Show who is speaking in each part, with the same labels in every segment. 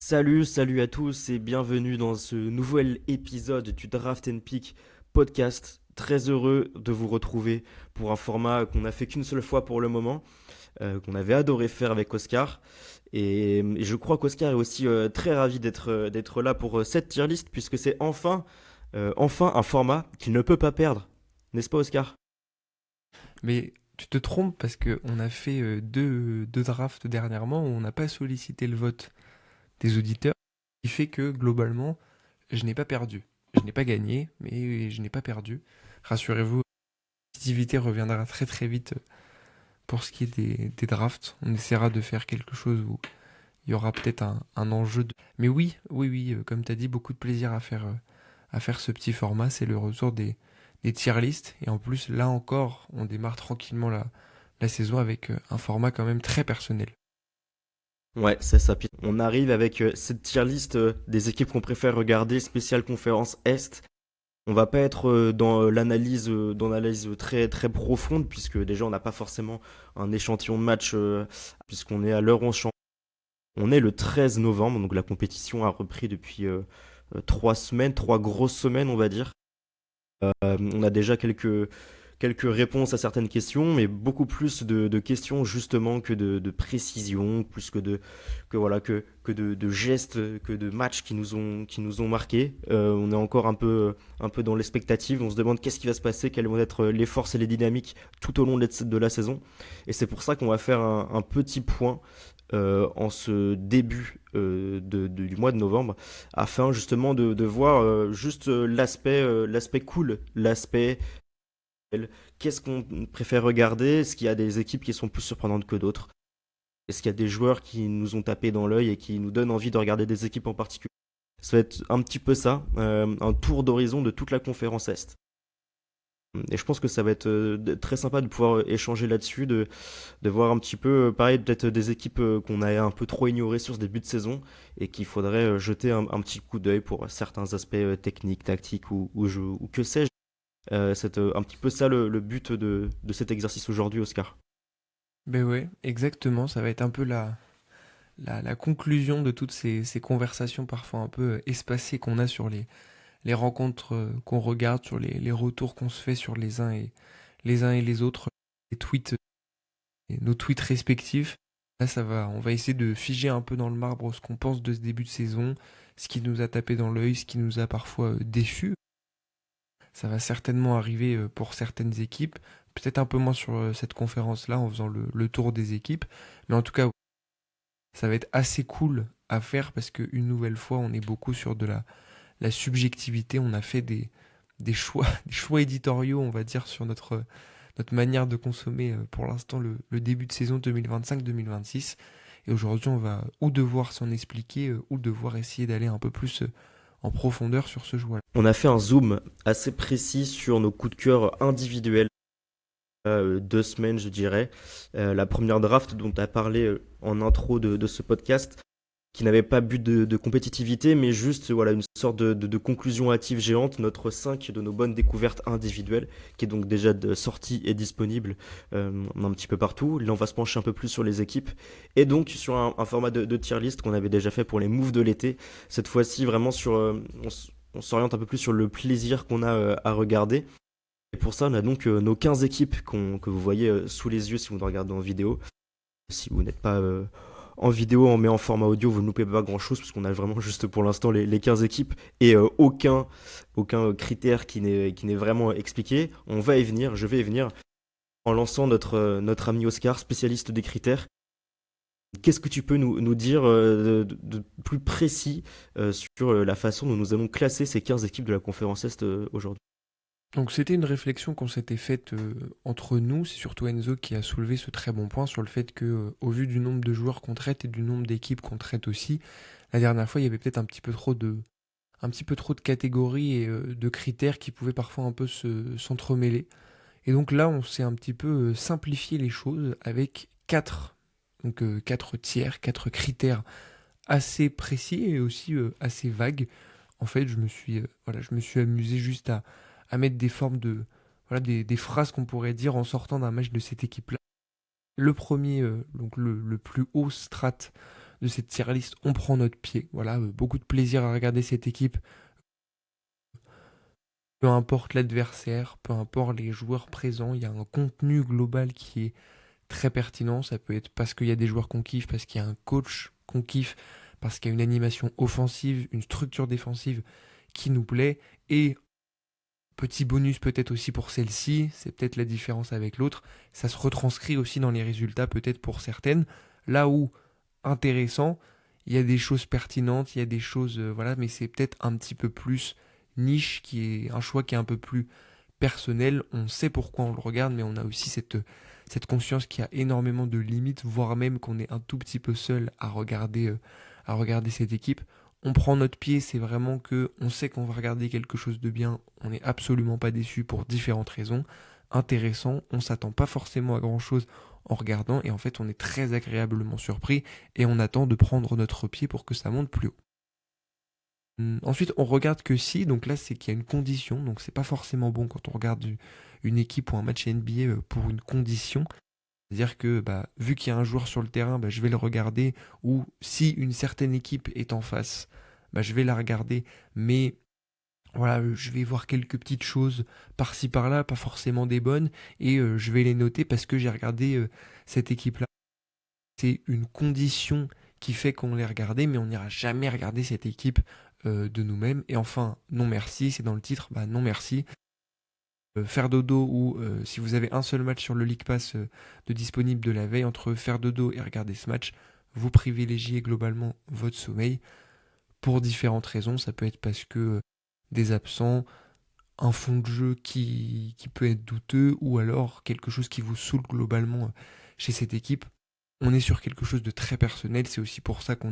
Speaker 1: Salut à tous et bienvenue dans ce nouvel épisode du Draft and Pick podcast. Très heureux de vous retrouver pour un format qu'on n'a fait qu'une seule fois pour le moment, qu'on avait adoré faire avec Oscar. Et je crois qu'Oscar est aussi très ravi d'être là pour cette tier list puisque c'est enfin un format qu'il ne peut pas perdre. N'est-ce pas Oscar?
Speaker 2: Mais tu te trompes parce que on a fait deux drafts dernièrement où on n'a pas sollicité le vote des auditeurs, ce qui fait que globalement, je n'ai pas perdu. Je n'ai pas gagné, mais je n'ai pas perdu. Rassurez-vous, l'activité reviendra très très vite pour ce qui est des drafts. On essaiera de faire quelque chose où il y aura peut-être un enjeu de... Mais oui, comme tu as dit, beaucoup de plaisir à faire ce petit format. C'est le retour des tier lists. Et en plus, là encore, on démarre tranquillement la saison avec un format quand même très personnel.
Speaker 1: Ouais, c'est ça. Puis on arrive avec cette tier list des équipes qu'on préfère regarder, spéciale conférence Est. On va pas être dans l'analyse très très profonde puisque déjà on n'a pas forcément un échantillon de match puisqu'on est à l'heure où on est le 13 novembre, donc la compétition a repris depuis 3 semaines, 3 grosses semaines on va dire. On a déjà quelques réponses à certaines questions, mais beaucoup plus de questions justement que de précision, plus que de gestes, que de matchs qui nous ont marqués. On est encore un peu dans l'expectative. On se demande qu'est-ce qui va se passer, quelles vont être les forces et les dynamiques tout au long de la saison. Et c'est pour ça qu'on va faire un petit point en ce début du mois de novembre, afin justement de voir juste l'aspect cool, l'aspect qu'est-ce qu'on préfère regarder, est-ce qu'il y a des équipes qui sont plus surprenantes que d'autres, est-ce qu'il y a des joueurs qui nous ont tapé dans l'œil et qui nous donnent envie de regarder des équipes en particulier. Ça va être un petit peu ça, un tour d'horizon de toute la conférence Est. Et je pense que ça va être très sympa de pouvoir échanger là-dessus, de voir un petit peu, pareil, peut-être des équipes qu'on a un peu trop ignorées sur ce début de saison et qu'il faudrait jeter un petit coup d'œil pour certains aspects techniques, tactiques ou que sais-je. C'est un petit peu ça le but de cet exercice aujourd'hui, Oscar.
Speaker 2: Ben ouais, exactement. Ça va être un peu la conclusion de toutes ces conversations parfois un peu espacées qu'on a sur les rencontres qu'on regarde, sur les retours qu'on se fait sur les uns et les autres, les tweets, nos tweets respectifs. Là, on va essayer de figer un peu dans le marbre ce qu'on pense de ce début de saison, ce qui nous a tapé dans l'œil, ce qui nous a parfois déçus. Ça va certainement arriver pour certaines équipes, peut-être un peu moins sur cette conférence-là en faisant le tour des équipes, mais en tout cas, ça va être assez cool à faire parce qu'une nouvelle fois, on est beaucoup sur la subjectivité. On a fait des choix, des choix éditoriaux, on va dire, sur notre manière de consommer pour l'instant le début de saison 2025-2026. Et aujourd'hui, on va ou devoir s'en expliquer ou devoir essayer d'aller un peu plus en profondeur sur ce joueur-là.
Speaker 1: On a fait un zoom assez précis sur nos coups de cœur individuels, 2 semaines, je dirais. La première draft dont tu as parlé en intro de ce podcast, qui n'avait pas but de compétitivité, mais juste voilà, une sorte de conclusion hâtive géante, notre 5 de nos bonnes découvertes individuelles, qui est donc déjà sorti et disponible un petit peu partout. Là, on va se pencher un peu plus sur les équipes, et donc sur un format de tier list qu'on avait déjà fait pour les moves de l'été. Cette fois-ci, vraiment on s'oriente un peu plus sur le plaisir qu'on a à regarder. Et pour ça, on a donc nos 15 équipes que vous voyez sous les yeux si vous nous regardez en vidéo. Si vous n'êtes pas en vidéo, mais en format audio, vous ne loupez pas grand-chose, parce qu'on a vraiment juste pour l'instant les 15 équipes et aucun critère qui n'est vraiment expliqué. On va y venir, je vais y venir, en lançant notre ami Oscar, spécialiste des critères. Qu'est-ce que tu peux nous dire de plus précis sur la façon dont nous allons classer ces 15 équipes de la conférence Est aujourd'hui?
Speaker 2: Donc c'était une réflexion qu'on s'était faite entre nous, c'est surtout Enzo qui a soulevé ce très bon point sur le fait que, au vu du nombre de joueurs qu'on traite et du nombre d'équipes qu'on traite aussi, la dernière fois il y avait peut-être un petit peu trop de catégories et de critères qui pouvaient parfois un peu s'entremêler. Et donc là, on s'est un petit peu simplifié les choses avec quatre tiers, quatre critères assez précis et aussi assez vagues. En fait, je me suis amusé juste à mettre des formes voilà, des phrases qu'on pourrait dire en sortant d'un match de cette équipe-là. Le premier, donc le plus haut strat de cette tier list, on prend notre pied. Voilà, beaucoup de plaisir à regarder cette équipe. Peu importe l'adversaire, peu importe les joueurs présents, il y a un contenu global qui est très pertinent. Ça peut être parce qu'il y a des joueurs qu'on kiffe, parce qu'il y a un coach qu'on kiffe, parce qu'il y a une animation offensive, une structure défensive qui nous plaît. Et petit bonus peut-être aussi pour celle-ci, c'est peut-être la différence avec l'autre, ça se retranscrit aussi dans les résultats peut-être pour certaines. Là où, intéressant, il y a des choses pertinentes, il y a des choses, voilà, mais c'est peut-être un petit peu plus niche, qui est un choix qui est un peu plus personnel. On sait pourquoi on le regarde, mais on a aussi cette conscience qu'il y a énormément de limites, voire même qu'on est un tout petit peu seul à regarder cette équipe. On prend notre pied, c'est vraiment que on sait qu'on va regarder quelque chose de bien, on n'est absolument pas déçu pour différentes raisons. Intéressant, on s'attend pas forcément à grand chose en regardant et en fait on est très agréablement surpris et on attend de prendre notre pied pour que ça monte plus haut. Ensuite, on regarde que si, donc là c'est qu'il y a une condition, donc c'est pas forcément bon quand on regarde une équipe ou un match NBA pour une condition. C'est-à-dire que bah, vu qu'il y a un joueur sur le terrain, bah, je vais le regarder, ou si une certaine équipe est en face, bah, je vais la regarder, mais voilà, je vais voir quelques petites choses par-ci par-là, pas forcément des bonnes, et je vais les noter parce que j'ai regardé cette équipe-là. C'est une condition qui fait qu'on les regardait, mais on n'ira jamais regarder cette équipe de nous-mêmes. Et enfin, non merci, c'est dans le titre, bah non merci. Faire dodo ou si vous avez un seul match sur le League Pass de disponible de la veille, entre faire dodo et regarder ce match, vous privilégiez globalement votre sommeil pour différentes raisons. Ça peut être parce que des absents, un fond de jeu qui peut être douteux ou alors quelque chose qui vous saoule globalement chez cette équipe. On est sur quelque chose de très personnel, c'est aussi pour ça qu'on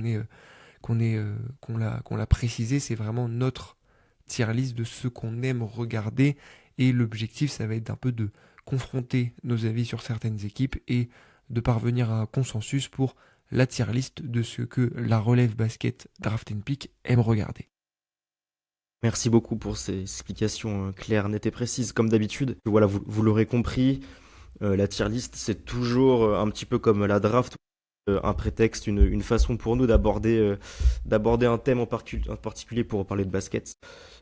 Speaker 2: l'a précisé, c'est vraiment notre tier list de ce qu'on aime regarder et l'objectif ça va être un peu de confronter nos avis sur certaines équipes et de parvenir à un consensus pour la tier list de ce que la relève basket Draft and Pick aime regarder.
Speaker 1: Merci beaucoup pour ces explications claires, nettes et précises, comme d'habitude. Voilà, vous l'aurez compris, la tier list, c'est toujours un petit peu comme la draft, un prétexte, une façon pour nous d'aborder un thème en particulier pour parler de basket.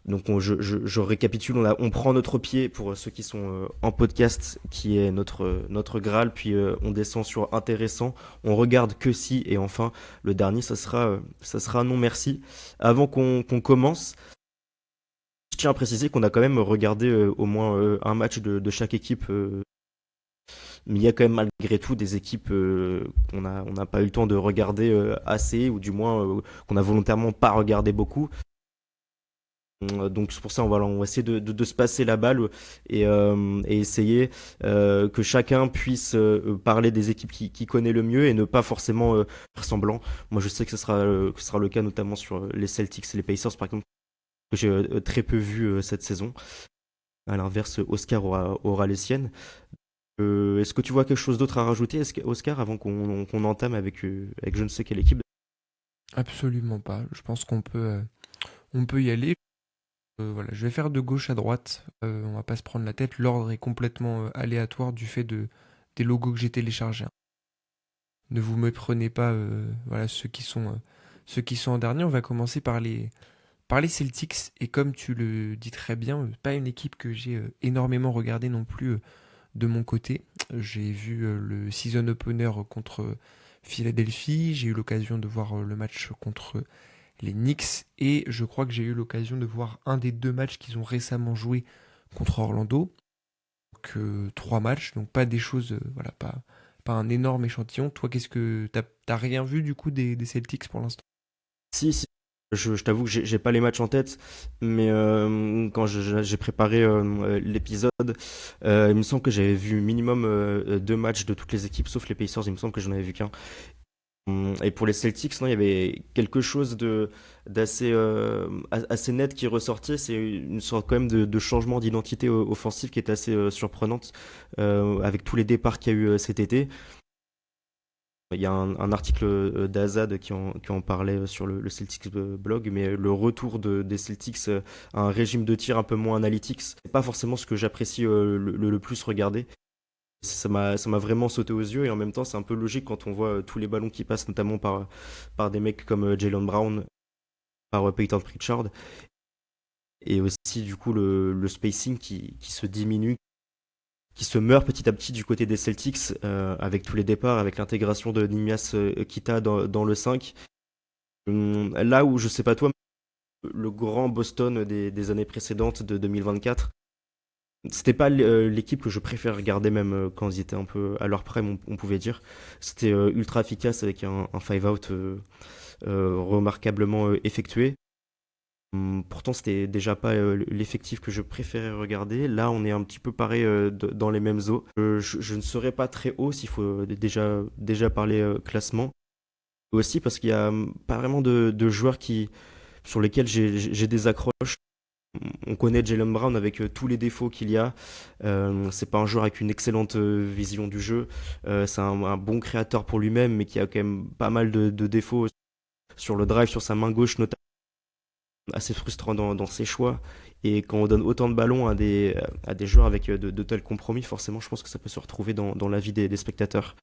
Speaker 1: Donc je récapitule, on prend notre pied pour ceux qui sont en podcast, qui est notre Graal, puis on descend sur intéressant, on regarde que si, et enfin le dernier, ça sera non merci. Avant qu'on commence, je tiens à préciser qu'on a quand même regardé au moins un match de chaque équipe, mais il y a quand même malgré tout des équipes on n'a pas eu le temps de regarder assez, ou du moins qu'on a volontairement pas regardé beaucoup. Donc c'est pour ça on va essayer de se passer la balle et essayer que chacun puisse parler des équipes qui connaît le mieux et ne pas forcément faire semblant. Moi je sais que ce sera le cas notamment sur les Celtics et les Pacers par exemple, que j'ai très peu vu cette saison. À l'inverse, Oscar aura les siennes. Est-ce que tu vois quelque chose d'autre à rajouter, Oscar, avant qu'on entame avec je ne sais quelle équipe?
Speaker 2: Absolument pas, je pense on peut y aller. Voilà, je vais faire de gauche à droite, on va pas se prendre la tête, l'ordre est complètement aléatoire du fait des logos que j'ai téléchargés. Ne vous méprenez pas, voilà, ceux qui sont en dernier. On va commencer par les Celtics. Et comme tu le dis très bien, pas une équipe que j'ai énormément regardée non plus de mon côté. J'ai vu le season opener contre Philadelphie. J'ai eu l'occasion de voir le match contre les Knicks. Et je crois que j'ai eu l'occasion de voir un des deux matchs qu'ils ont récemment joué contre Orlando. Donc 3 matchs, donc pas des choses, voilà, pas un énorme échantillon. Toi, qu'est-ce que t'as rien vu du coup des Celtics pour l'instant?
Speaker 1: Si. Je t'avoue que j'ai pas les matchs en tête, mais quand j'ai préparé l'épisode, il me semble que j'avais vu minimum 2 matchs de toutes les équipes, sauf les Pacers, il me semble que j'en avais vu qu'un. Et pour les Celtics, non, il y avait quelque chose d'assez assez net qui ressortait. C'est une sorte quand même de changement d'identité offensive qui est assez surprenante avec tous les départs qu'il y a eu cet été. Il y a un article d'Azad qui en parlait sur le Celtics blog, mais le retour des Celtics à un régime de tir un peu moins analytics, c'est pas forcément ce que j'apprécie le plus regarder. Ça m'a vraiment sauté aux yeux et en même temps c'est un peu logique quand on voit tous les ballons qui passent notamment par des mecs comme Jalen Brown, par Peyton Pritchard et aussi du coup le spacing qui se diminue, qui se meurt petit à petit du côté des Celtics avec tous les départs, avec l'intégration de Nimias Kita dans le 5. Là où je sais pas toi, le grand Boston des années précédentes de 2024, c'était pas l'équipe que je préfère regarder même quand ils étaient un peu à leur prime, on pouvait dire. C'était ultra efficace avec un five out remarquablement effectué. Pourtant, c'était déjà pas l'effectif que je préférais regarder. Là, on est un petit peu pareil dans les mêmes eaux. Je ne serais pas très haut s'il faut déjà parler classement. Aussi parce qu'il y a pas vraiment de joueurs sur lesquels j'ai des accroches. On connaît Jalen Brown avec tous les défauts qu'il y a. C'est pas un joueur avec une excellente vision du jeu. C'est un bon créateur pour lui-même, mais qui a quand même pas mal de défauts sur le drive, sur sa main gauche notamment, assez frustrant dans ses choix. Et quand on donne autant de ballons à des joueurs avec de tels compromis, forcément, je pense que ça peut se retrouver dans la vie des spectateurs.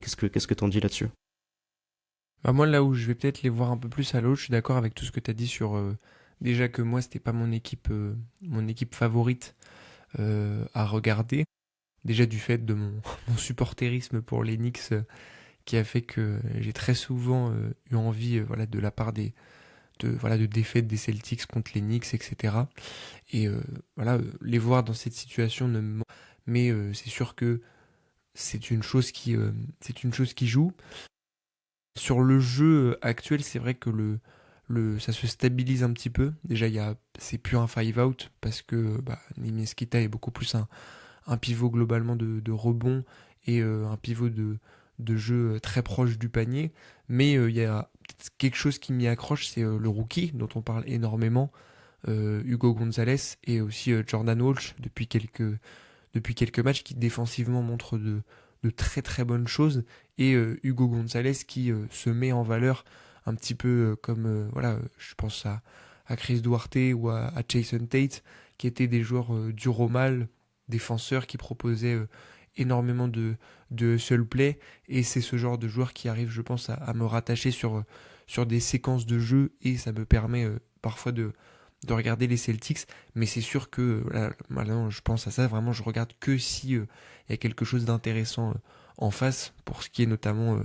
Speaker 1: Qu'est-ce que t'en dis là-dessus?
Speaker 2: Bah, moi, là où je vais peut-être les voir un peu plus à l'eau, je suis d'accord avec tout ce que tu as dit sur déjà que moi, c'était pas mon équipe favorite à regarder. Déjà du fait de mon supporterisme pour les Knicks qui a fait que j'ai très souvent eu envie voilà, de la part voilà, de défaites des Celtics contre les Knicks, etc. Et voilà, les voir dans cette situation, mais c'est sûr que c'est une chose qui joue. Sur le jeu actuel, c'est vrai que ça se stabilise un petit peu. Déjà, c'est plus un five out parce que bah, Nemesquita est beaucoup plus un pivot globalement de rebond et un pivot de jeu très proche du panier. Mais il y a quelque chose qui m'y accroche, c'est le rookie dont on parle énormément, Hugo Gonzalez et aussi Jordan Walsh depuis quelques matchs qui défensivement montrent de très très bonnes choses et Hugo Gonzalez qui se met en valeur un petit peu comme voilà, je pense à Chris Duarte ou à Jason Tate qui étaient des joueurs durs au mal, défenseurs qui proposaient énormément de hustle play et c'est ce genre de joueur qui arrive je pense à me rattacher sur des séquences de jeu et ça me permet parfois de regarder les Celtics, mais c'est sûr que là, maintenant je pense à ça, vraiment je regarde que si il y a quelque chose d'intéressant en face, pour ce qui est notamment,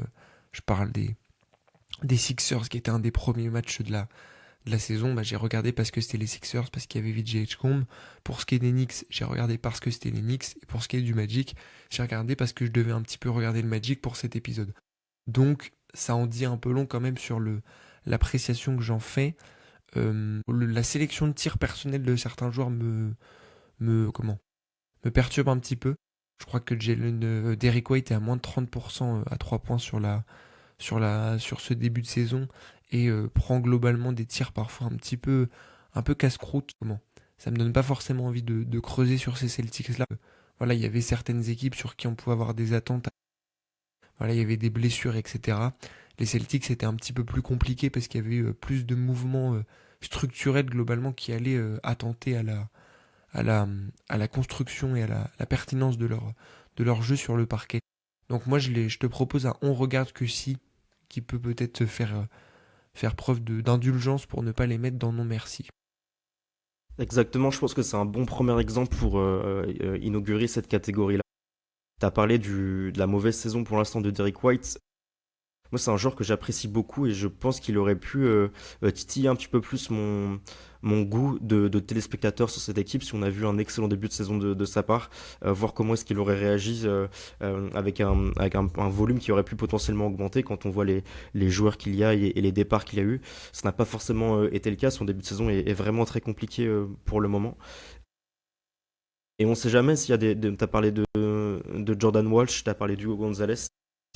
Speaker 2: je parle des Sixers, qui était un des premiers matchs de la saison, bah, j'ai regardé parce que c'était les Sixers, parce qu'il y avait VJ Edgecombe. Pour ce qui est des Knicks, j'ai regardé parce que c'était les Knicks, et pour ce qui est du Magic, j'ai regardé parce que je devais un petit peu regarder le Magic pour cet épisode. Donc ça en dit un peu long quand même sur l'appréciation que j'en fais. La sélection de tirs personnels de certains joueurs comment, me perturbe un petit peu. Je crois que Derrick White est à moins de 30% à 3 points sur ce début de saison et prend globalement des tirs parfois un peu casse-croûte. Ça me donne pas forcément envie de creuser sur ces Celtics-là. Voilà, il y avait certaines équipes sur qui on pouvait avoir des attentes. Voilà, il y avait des blessures, etc. Les Celtics, c'était un petit peu plus compliqué parce qu'il y avait eu plus de mouvements structurels globalement qui allaient attenter à la, à la construction et à la pertinence de leur jeu sur le parquet. Donc moi, je te propose un on regarde que si, qui peut peut-être faire preuve d'indulgence pour ne pas les mettre dans non merci.
Speaker 1: Exactement, je pense que c'est un bon premier exemple pour inaugurer cette catégorie-là. T'as parlé de la mauvaise saison pour l'instant de Derrick White. Moi, c'est un joueur que j'apprécie beaucoup et je pense qu'il aurait pu titiller un petit peu plus mon goût de téléspectateur sur cette équipe si on a vu un excellent début de saison de sa part, voir comment est-ce qu'il aurait réagi avec un volume qui aurait pu potentiellement augmenter quand on voit les joueurs qu'il y a et les départs qu'il y a eu. Ça n'a pas forcément été le cas, son début de saison est vraiment très compliqué pour le moment. Et on sait jamais s'il y a t'as parlé de Jordan Walsh, t'as parlé d'Hugo Gonzalez.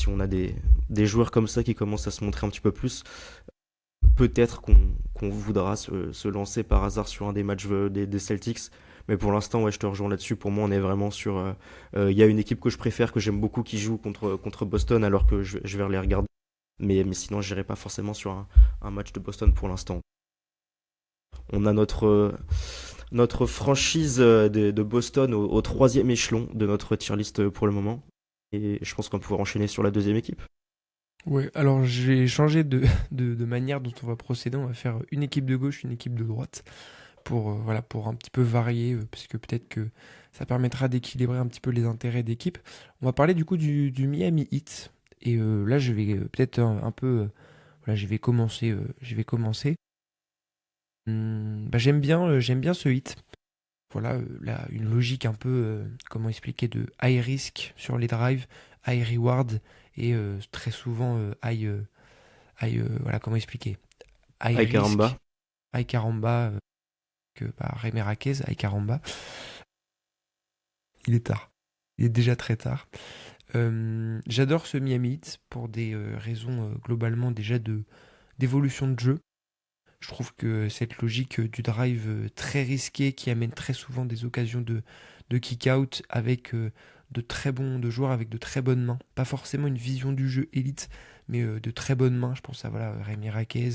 Speaker 1: Si on a des joueurs comme ça qui commencent à se montrer un petit peu plus, peut-être qu'on voudra se lancer par hasard sur un des matchs des Celtics. Mais pour l'instant, ouais, je te rejoins là-dessus. Pour moi, on est vraiment sur. Il y a une équipe que je préfère, que j'aime beaucoup, qui joue contre Boston, alors que je vais les regarder. Mais sinon, je n'irai pas forcément sur un match de Boston pour l'instant. On a notre franchise de Boston au troisième échelon de notre tier list pour le moment. Et je pense qu'on va pouvoir enchaîner sur la deuxième équipe.
Speaker 2: Ouais, alors j'ai changé de manière dont on va procéder. On va faire une équipe de gauche, une équipe de droite, pour, voilà, pour un petit peu varier, parce que peut-être que ça permettra d'équilibrer un petit peu les intérêts d'équipe. On va parler du coup du Miami Heat. Et là, je vais peut-être un peu... voilà, je vais commencer. J'aime bien ce hit. Voilà, là, une logique un peu, comment expliquer, de high risk sur les drives, high reward et très souvent voilà, comment expliquer, high
Speaker 1: Avec
Speaker 2: risk,
Speaker 1: Karamba.
Speaker 2: high caramba, que par Jaime Raquez, high caramba. Il est tard. Il est déjà très tard. J'adore ce Miami Heat pour des raisons globalement déjà d'évolution de jeu. Je trouve que cette logique du drive très risqué qui amène très souvent des occasions de kick-out avec de joueurs avec de très bonnes mains. Pas forcément une vision du jeu élite, mais de très bonnes mains. Je pense à voilà, Rémi Raquez,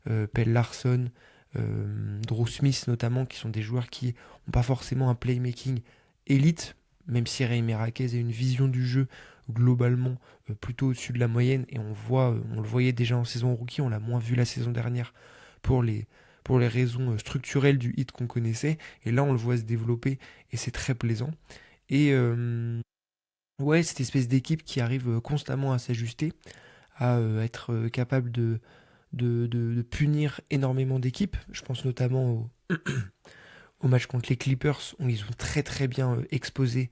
Speaker 2: Pelle Larsson, Drew Smith notamment, qui sont des joueurs qui n'ont pas forcément un playmaking élite, même si Rémi Raquez a une vision du jeu globalement plutôt au-dessus de la moyenne. Et on le voyait déjà en saison rookie, on l'a moins vu la saison dernière pour les raisons structurelles du hit qu'on connaissait. Et là, on le voit se développer et c'est très plaisant. Et ouais, cette espèce d'équipe qui arrive constamment à s'ajuster, à être capable de punir énormément d'équipes. Je pense notamment au match contre les Clippers, où ils ont très très bien exposé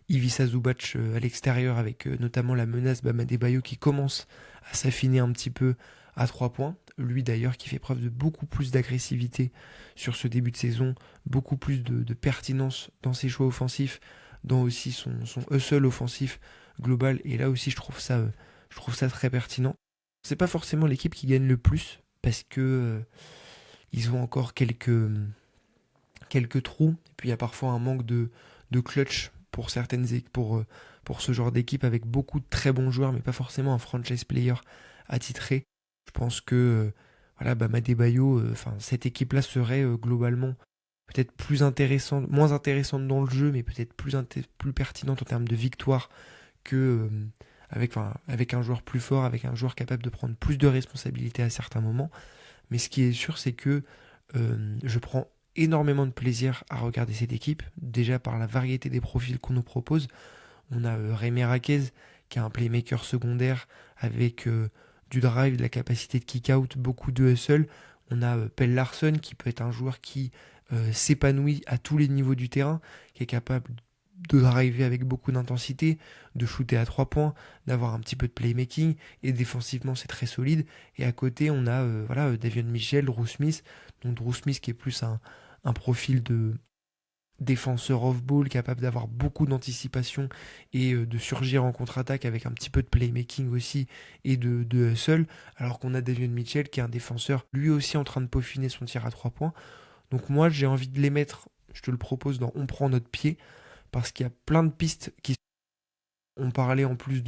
Speaker 2: Ivica Zubac à l'extérieur, avec notamment la menace Bam Adebayo qui commence à s'affiner un petit peu à 3 points. Lui d'ailleurs qui fait preuve de beaucoup plus d'agressivité sur ce début de saison, beaucoup plus de pertinence dans ses choix offensifs, dans aussi son hustle offensif global. Et là aussi je trouve ça très pertinent. C'est pas forcément l'équipe qui gagne le plus, parce que ils ont encore quelques trous. Et puis il y a parfois un manque de clutch pour pour ce genre d'équipe avec beaucoup de très bons joueurs, mais pas forcément un franchise player attitré. Je pense que voilà, Bam Adebayo, cette équipe-là serait globalement peut-être plus intéressante, moins intéressante dans le jeu, mais peut-être plus pertinente en termes de victoire que avec un joueur plus fort, avec un joueur capable de prendre plus de responsabilités à certains moments. Mais ce qui est sûr, c'est que je prends énormément de plaisir à regarder cette équipe, déjà par la variété des profils qu'on nous propose. On a Rémi Raquez, qui est un playmaker secondaire avec du drive, de la capacité de kick-out, beaucoup de hustle. On a Pelle Larsson, qui peut être un joueur qui s'épanouit à tous les niveaux du terrain, qui est capable de driver avec beaucoup d'intensité, de shooter à 3 points, d'avoir un petit peu de playmaking, et défensivement c'est très solide. Et à côté on a voilà, Davion Mitchell, Drew Smith, donc Drew Smith qui est plus un profil de défenseur off-ball, capable d'avoir beaucoup d'anticipation et de surgir en contre-attaque avec un petit peu de playmaking aussi et de hustle, alors qu'on a Davion Mitchell qui est un défenseur lui aussi en train de peaufiner son tir à 3 points. Donc moi j'ai envie de les mettre, je te le propose dans On prend notre pied, parce qu'il y a plein de pistes qui ont parlé en plus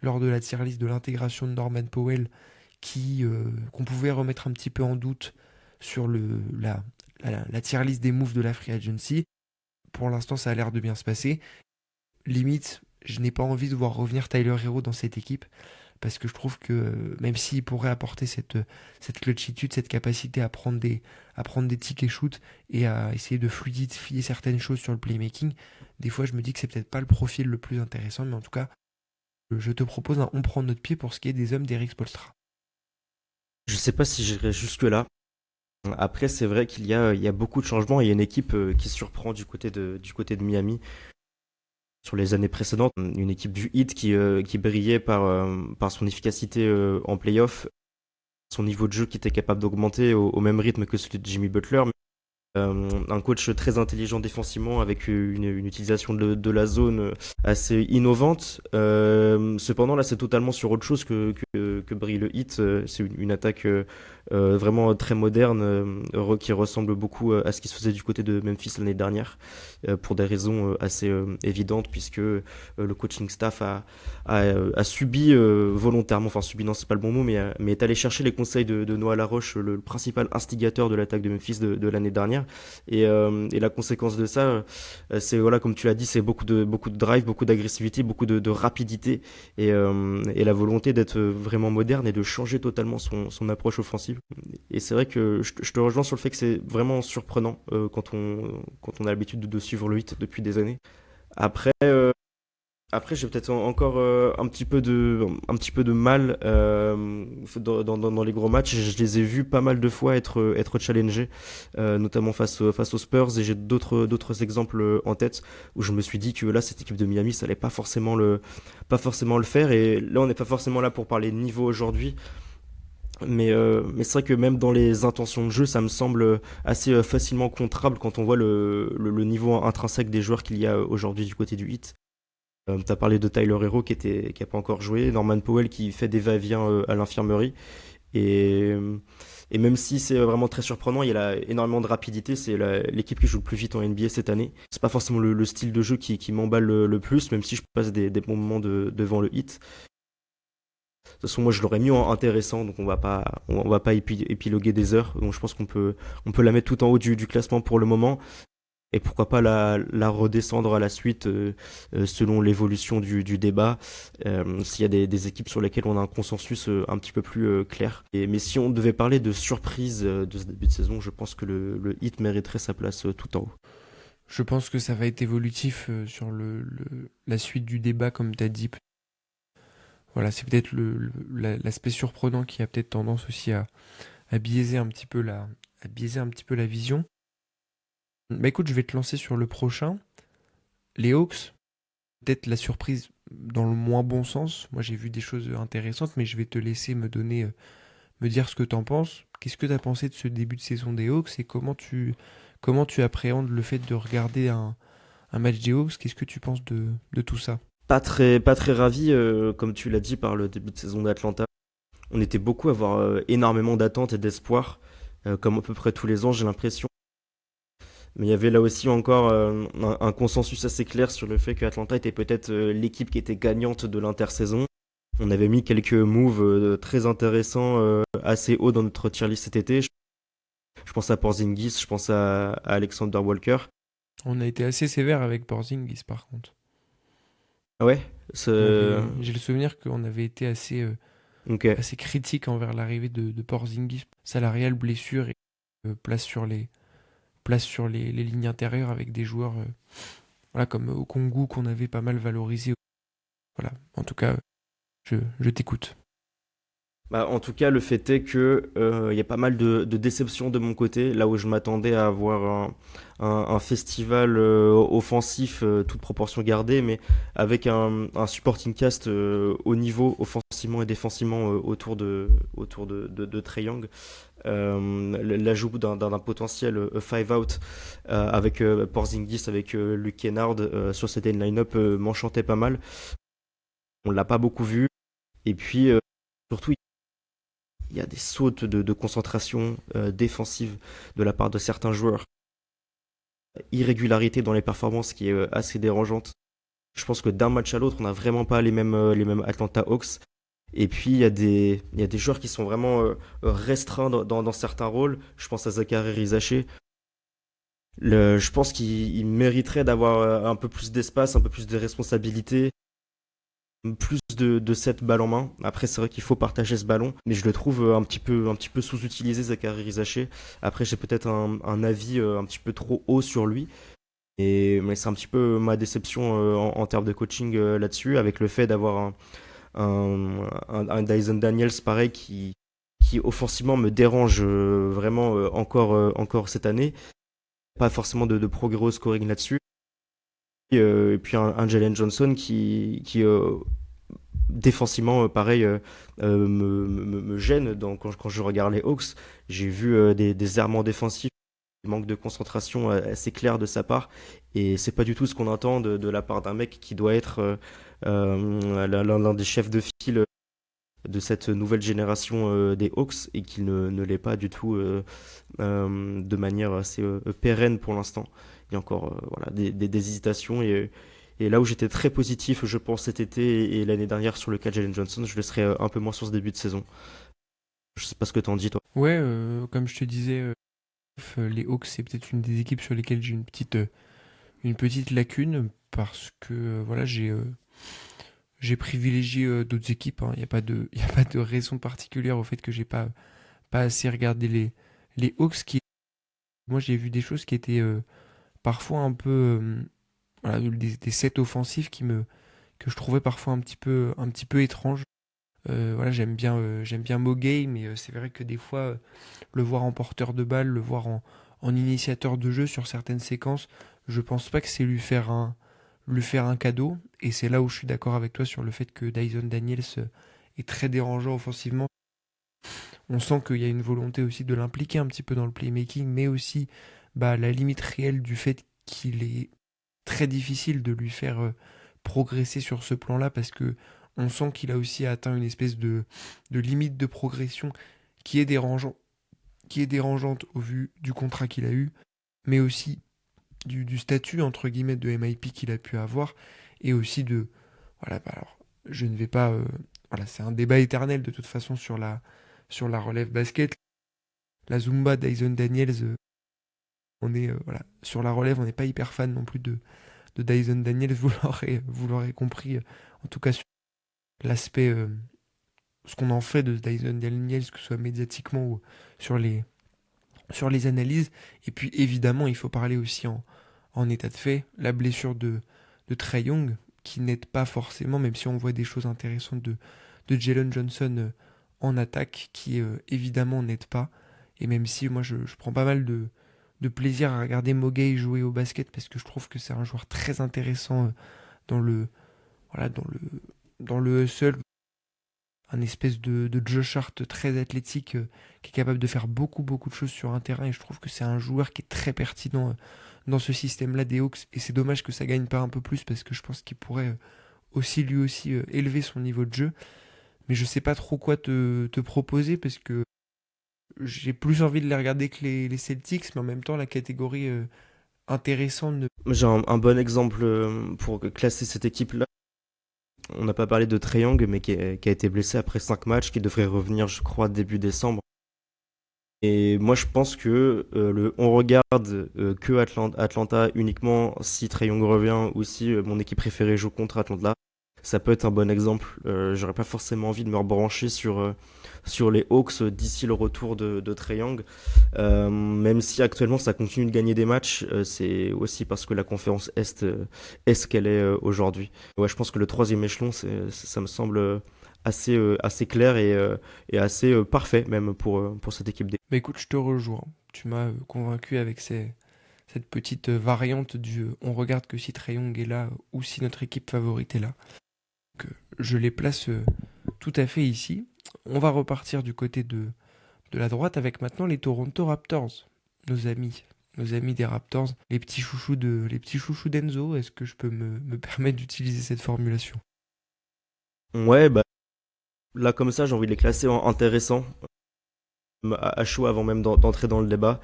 Speaker 2: lors de la tier list de l'intégration de Norman Powell, qu'on pouvait remettre un petit peu en doute sur la tier list des moves de la free agency. Pour l'instant, ça a l'air de bien se passer. Limite, je n'ai pas envie de voir revenir Tyler Hero dans cette équipe, parce que je trouve que même s'il pourrait apporter cette clutchitude, cette capacité à prendre des tickets shoot et à essayer de fluidifier certaines choses sur le playmaking, des fois je me dis que c'est peut-être pas le profil le plus intéressant, mais en tout cas, je te propose on prend notre pied pour ce qui est des hommes d'Eric Spoelstra.
Speaker 1: Je sais pas si j'irai jusque-là. Après, c'est vrai il y a beaucoup de changements et il y a une équipe qui surprend du côté de Miami. Sur les années précédentes, une équipe du Heat qui brillait par son efficacité en playoff, son niveau de jeu qui était capable d'augmenter au même rythme que celui de Jimmy Butler. Un coach très intelligent défensivement avec une utilisation de la zone assez innovante. Cependant, là, c'est totalement sur autre chose que brille le Heat. C'est une attaque vraiment très moderne qui ressemble beaucoup à ce qui se faisait du côté de Memphis l'année dernière pour des raisons assez évidentes puisque le coaching staff a subi volontairement, enfin subi non c'est pas le bon mot, mais est allé chercher les conseils de Noah Laroche, le principal instigateur de l'attaque de Memphis de l'année dernière. dernière. Et la conséquence de ça, c'est voilà, comme tu l'as dit, c'est beaucoup de drive, beaucoup d'agressivité, beaucoup de rapidité et la volonté d'être vraiment moderne et de changer totalement son approche offensive. Et c'est vrai que je te rejoins sur le fait que c'est vraiment surprenant quand on a l'habitude de suivre le hit depuis des années. Après, après, j'ai peut-être encore un petit peu de mal dans les gros matchs. Je les ai vus pas mal de fois être challengés, notamment face aux Spurs. Et j'ai d'autres exemples en tête où je me suis dit que là, cette équipe de Miami, ça allait pas forcément le faire. Et là, on n'est pas forcément là pour parler de niveau aujourd'hui. Mais c'est vrai que même dans les intentions de jeu, ça me semble assez facilement contrable quand on voit le niveau intrinsèque des joueurs qu'il y a aujourd'hui du côté du Heat. T'as parlé de Tyler Hero qui a pas encore joué, Norman Powell qui fait des va-et-vient à l'infirmerie. Et, et même si c'est vraiment très surprenant, il y a énormément de rapidité. C'est l'équipe qui joue le plus vite en NBA cette année. C'est pas forcément le style de jeu qui m'emballe le plus, même si je passe des bons moments devant le hit. De toute façon, moi je l'aurais mis en intéressant, donc on va pas épiloguer des heures. Donc je pense on peut la mettre tout en haut du classement pour le moment. Et pourquoi pas la redescendre à la suite selon l'évolution du débat, s'il y a des équipes sur lesquelles on a un consensus un petit peu plus clair. Mais si on devait parler de surprise de ce début de saison, je pense que le Heat mériterait sa place tout en haut.
Speaker 2: Je pense que ça va être évolutif sur la suite du débat, comme tu as dit. Voilà, c'est peut-être l'aspect surprenant qui a peut-être tendance aussi à biaiser un petit peu à biaiser un petit peu la vision. Bah écoute, je vais te lancer sur le prochain. Les Hawks, peut-être la surprise dans le moins bon sens. Moi, j'ai vu des choses intéressantes, mais je vais te laisser me dire ce que t'en penses. Qu'est-ce que t'as pensé de ce début de saison des Hawks et comment tu appréhendes le fait de regarder un match des Hawks? Qu'est-ce que tu penses de tout ça?
Speaker 1: Pas très ravi, comme tu l'as dit, par le début de saison d'Atlanta. On était beaucoup à avoir énormément d'attentes et d'espoir, comme à peu près tous les ans, j'ai l'impression. Mais il y avait là aussi encore un consensus assez clair sur le fait que Atlanta était peut-être l'équipe qui était gagnante de l'intersaison. On avait mis quelques moves très intéressants assez haut dans notre tier list cet été. Je pense à Porzingis, je pense à Alexander Walker.
Speaker 2: On a été assez sévère avec Porzingis, par contre.
Speaker 1: Ah ouais,
Speaker 2: J'ai le souvenir qu'on avait été
Speaker 1: ok.
Speaker 2: assez critique envers l'arrivée de Porzingis. Salariale, blessure et place sur les lignes intérieures avec des joueurs voilà, comme Okongu qu'on avait pas mal valorisé. Voilà, en tout cas, je t'écoute.
Speaker 1: Bah, en tout cas, le fait est que il y a pas mal de déceptions de mon côté, là où je m'attendais à avoir un festival offensif, toute proportion gardée, mais avec un supporting cast au niveau offensivement et défensivement autour de Trae Young. L'ajout d'un potentiel five out avec Porzingis, avec Luke Kennard sur cette line-up m'enchantait pas mal. On l'a pas beaucoup vu. Et puis surtout, il y a des sautes de concentration défensive de la part de certains joueurs. Irrégularité dans les performances qui est assez dérangeante. Je pense que d'un match à l'autre, on n'a vraiment pas les mêmes Atlanta Hawks. Et puis, il y a des joueurs qui sont vraiment restreints dans certains rôles. Je pense à Zachary Rizaché. Je pense qu'il mériterait d'avoir un peu plus d'espace, un peu plus de responsabilité, plus de cette balle en main. Après, c'est vrai qu'il faut partager ce ballon, mais je le trouve un petit peu sous-utilisé, Zachary Rizaché. Après, j'ai peut-être un avis un petit peu trop haut sur lui. Mais c'est un petit peu ma déception en termes de coaching là-dessus, avec le fait d'avoir un Dyson Daniels pareil qui offensivement me dérange vraiment encore cette année. Pas forcément de progrès au scoring là-dessus. Et puis un Jalen Johnson qui défensivement, pareil, me gêne quand je regarde les Hawks. J'ai vu des errements défensifs, des manques de concentration assez clairs de sa part. Et c'est pas du tout ce qu'on attend de la part d'un mec qui doit être l'un des chefs de file de cette nouvelle génération des Hawks et qu'il ne l'est pas du tout de manière assez pérenne pour l'instant. Il y a encore voilà, des hésitations et là où j'étais très positif, je pense, cet été et l'année dernière sur le cas de Jalen Johnson, je le serai un peu moins sur ce début de saison. Je sais pas ce que t'en dis, toi.
Speaker 2: Ouais, comme je te disais Les Hawks, c'est peut-être une des équipes sur lesquelles j'ai une petite lacune parce que voilà, j'ai privilégié d'autres équipes, hein. Il n'y a pas de, il y a pas de raison particulière au fait que j'ai pas assez regardé les Hawks. Moi, j'ai vu des choses qui étaient parfois un peu voilà, des sets offensifs que je trouvais parfois un petit peu étranges. Voilà, j'aime bien Mo Gay, mais c'est vrai que des fois, le voir en porteur de balle, le voir en initiateur de jeu sur certaines séquences, je pense pas que c'est lui faire un cadeau. Et c'est là où je suis d'accord avec toi sur le fait que Dyson Daniels est très dérangeant offensivement. On sent qu'il y a une volonté aussi de l'impliquer un petit peu dans le playmaking, mais aussi bah, la limite réelle du fait qu'il est très difficile de lui faire progresser sur ce plan-là parce que on sent qu'il a aussi atteint une espèce de limite de progression qui est dérangeant, qui est dérangeante au vu du contrat qu'il a eu, mais aussi du statut entre guillemets de MIP qu'il a pu avoir et aussi de voilà bah alors je ne vais pas voilà c'est un débat éternel de toute façon sur la relève basket. La Zumba Dyson Daniels, on est voilà sur la relève, on n'est pas hyper fan non plus de Dyson Daniels, vous l'aurez compris, en tout cas sur l'aspect, ce qu'on en fait de Dyson Daniels, que ce soit médiatiquement ou sur sur les analyses. Et puis évidemment, il faut parler aussi en état de fait, la blessure de Trae Young, qui n'aide pas forcément, même si on voit des choses intéressantes de Jalen Johnson en attaque, qui évidemment n'aide pas. Et même si moi je prends pas mal de plaisir à regarder Mogay jouer au basket, parce que je trouve que c'est un joueur très intéressant dans le, voilà, dans le hustle, un espèce de Josh Hart très athlétique qui est capable de faire beaucoup de choses sur un terrain et je trouve que c'est un joueur qui est très pertinent dans ce système-là des Hawks et c'est dommage que ça gagne pas un peu plus parce que je pense qu'il pourrait aussi lui aussi élever son niveau de jeu mais je sais pas trop quoi te proposer parce que j'ai plus envie de les regarder que les Celtics mais en même temps la catégorie intéressante ne...
Speaker 1: J'ai un bon exemple pour classer cette équipe-là. On n'a pas parlé de Trae Young, mais qui a été blessé après 5 matchs, qui devrait revenir, je crois, début décembre. Et moi, je pense que on regarde que Atlanta uniquement si Trae Young revient ou si mon équipe préférée joue contre Atlanta. Ça peut être un bon exemple. J'aurais pas forcément envie de me rebrancher sur les Hawks d'ici le retour de Trae Young. Même si actuellement ça continue de gagner des matchs, c'est aussi parce que la conférence Est est ce qu'elle est aujourd'hui. Ouais, je pense que le troisième échelon, ça me semble assez clair et assez parfait même pour cette équipe.
Speaker 2: Mais écoute, je te rejoins. Tu m'as convaincu avec cette petite variante du on regarde que si Trae Young est là ou si notre équipe favorite est là. Que je les place tout à fait ici. On va repartir du côté de la droite avec maintenant les Toronto Raptors. Nos amis. Nos amis des Raptors. Les petits chouchous d'Enzo. Est-ce que je peux me permettre d'utiliser cette formulation?
Speaker 1: Ouais, bah là comme ça, j'ai envie de les classer en intéressants, à chaud avant même d'entrer dans le débat.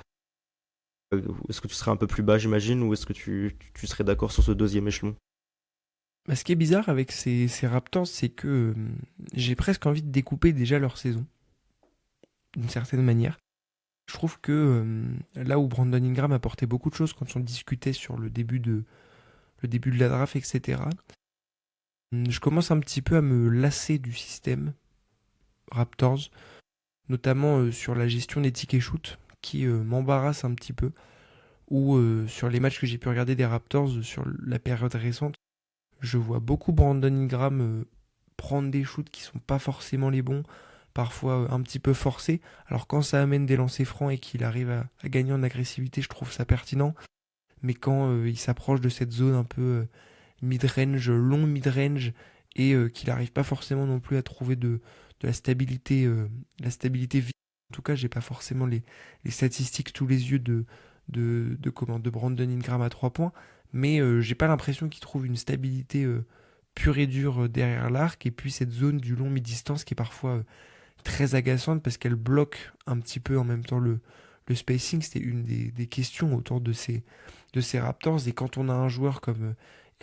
Speaker 1: Est-ce que tu serais un peu plus bas, j'imagine, ou est-ce que tu serais d'accord sur ce deuxième échelon?
Speaker 2: Bah, ce qui est bizarre avec ces Raptors, c'est que j'ai presque envie de découper déjà leur saison, d'une certaine manière. Je trouve que là où Brandon Ingram apportait beaucoup de choses quand on discutait sur le début de la draft, etc., je commence un petit peu à me lasser du système Raptors, notamment sur la gestion des tickets shoot, qui m'embarrasse un petit peu, ou sur les matchs que j'ai pu regarder des Raptors sur la période récente, je vois beaucoup Brandon Ingram prendre des shoots qui sont pas forcément les bons, parfois un petit peu forcés. Alors quand ça amène des lancers francs et qu'il arrive à gagner en agressivité, je trouve ça pertinent. Mais quand il s'approche de cette zone un peu mid-range, long mid-range, et qu'il n'arrive pas forcément non plus à trouver de la stabilité visuelle. En tout cas, j'ai pas forcément les statistiques sous les yeux de Brandon Ingram à 3 points, mais j'ai pas l'impression qu'il trouve une stabilité pure et dure derrière l'arc, et puis cette zone du long mi-distance qui est parfois très agaçante parce qu'elle bloque un petit peu en même temps le spacing. C'était une des questions autour de ces Raptors, et quand on a un joueur comme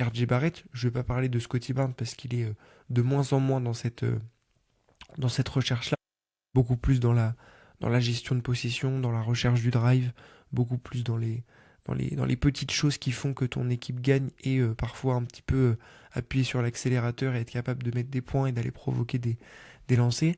Speaker 2: RJ Barrett, je vais pas parler de Scotty Barnes parce qu'il est de moins en moins dans cette recherche-là, beaucoup plus dans la gestion de possession, dans la recherche du drive, beaucoup plus dans les petites choses qui font que ton équipe gagne et parfois un petit peu appuyer sur l'accélérateur et être capable de mettre des points et d'aller provoquer des lancers.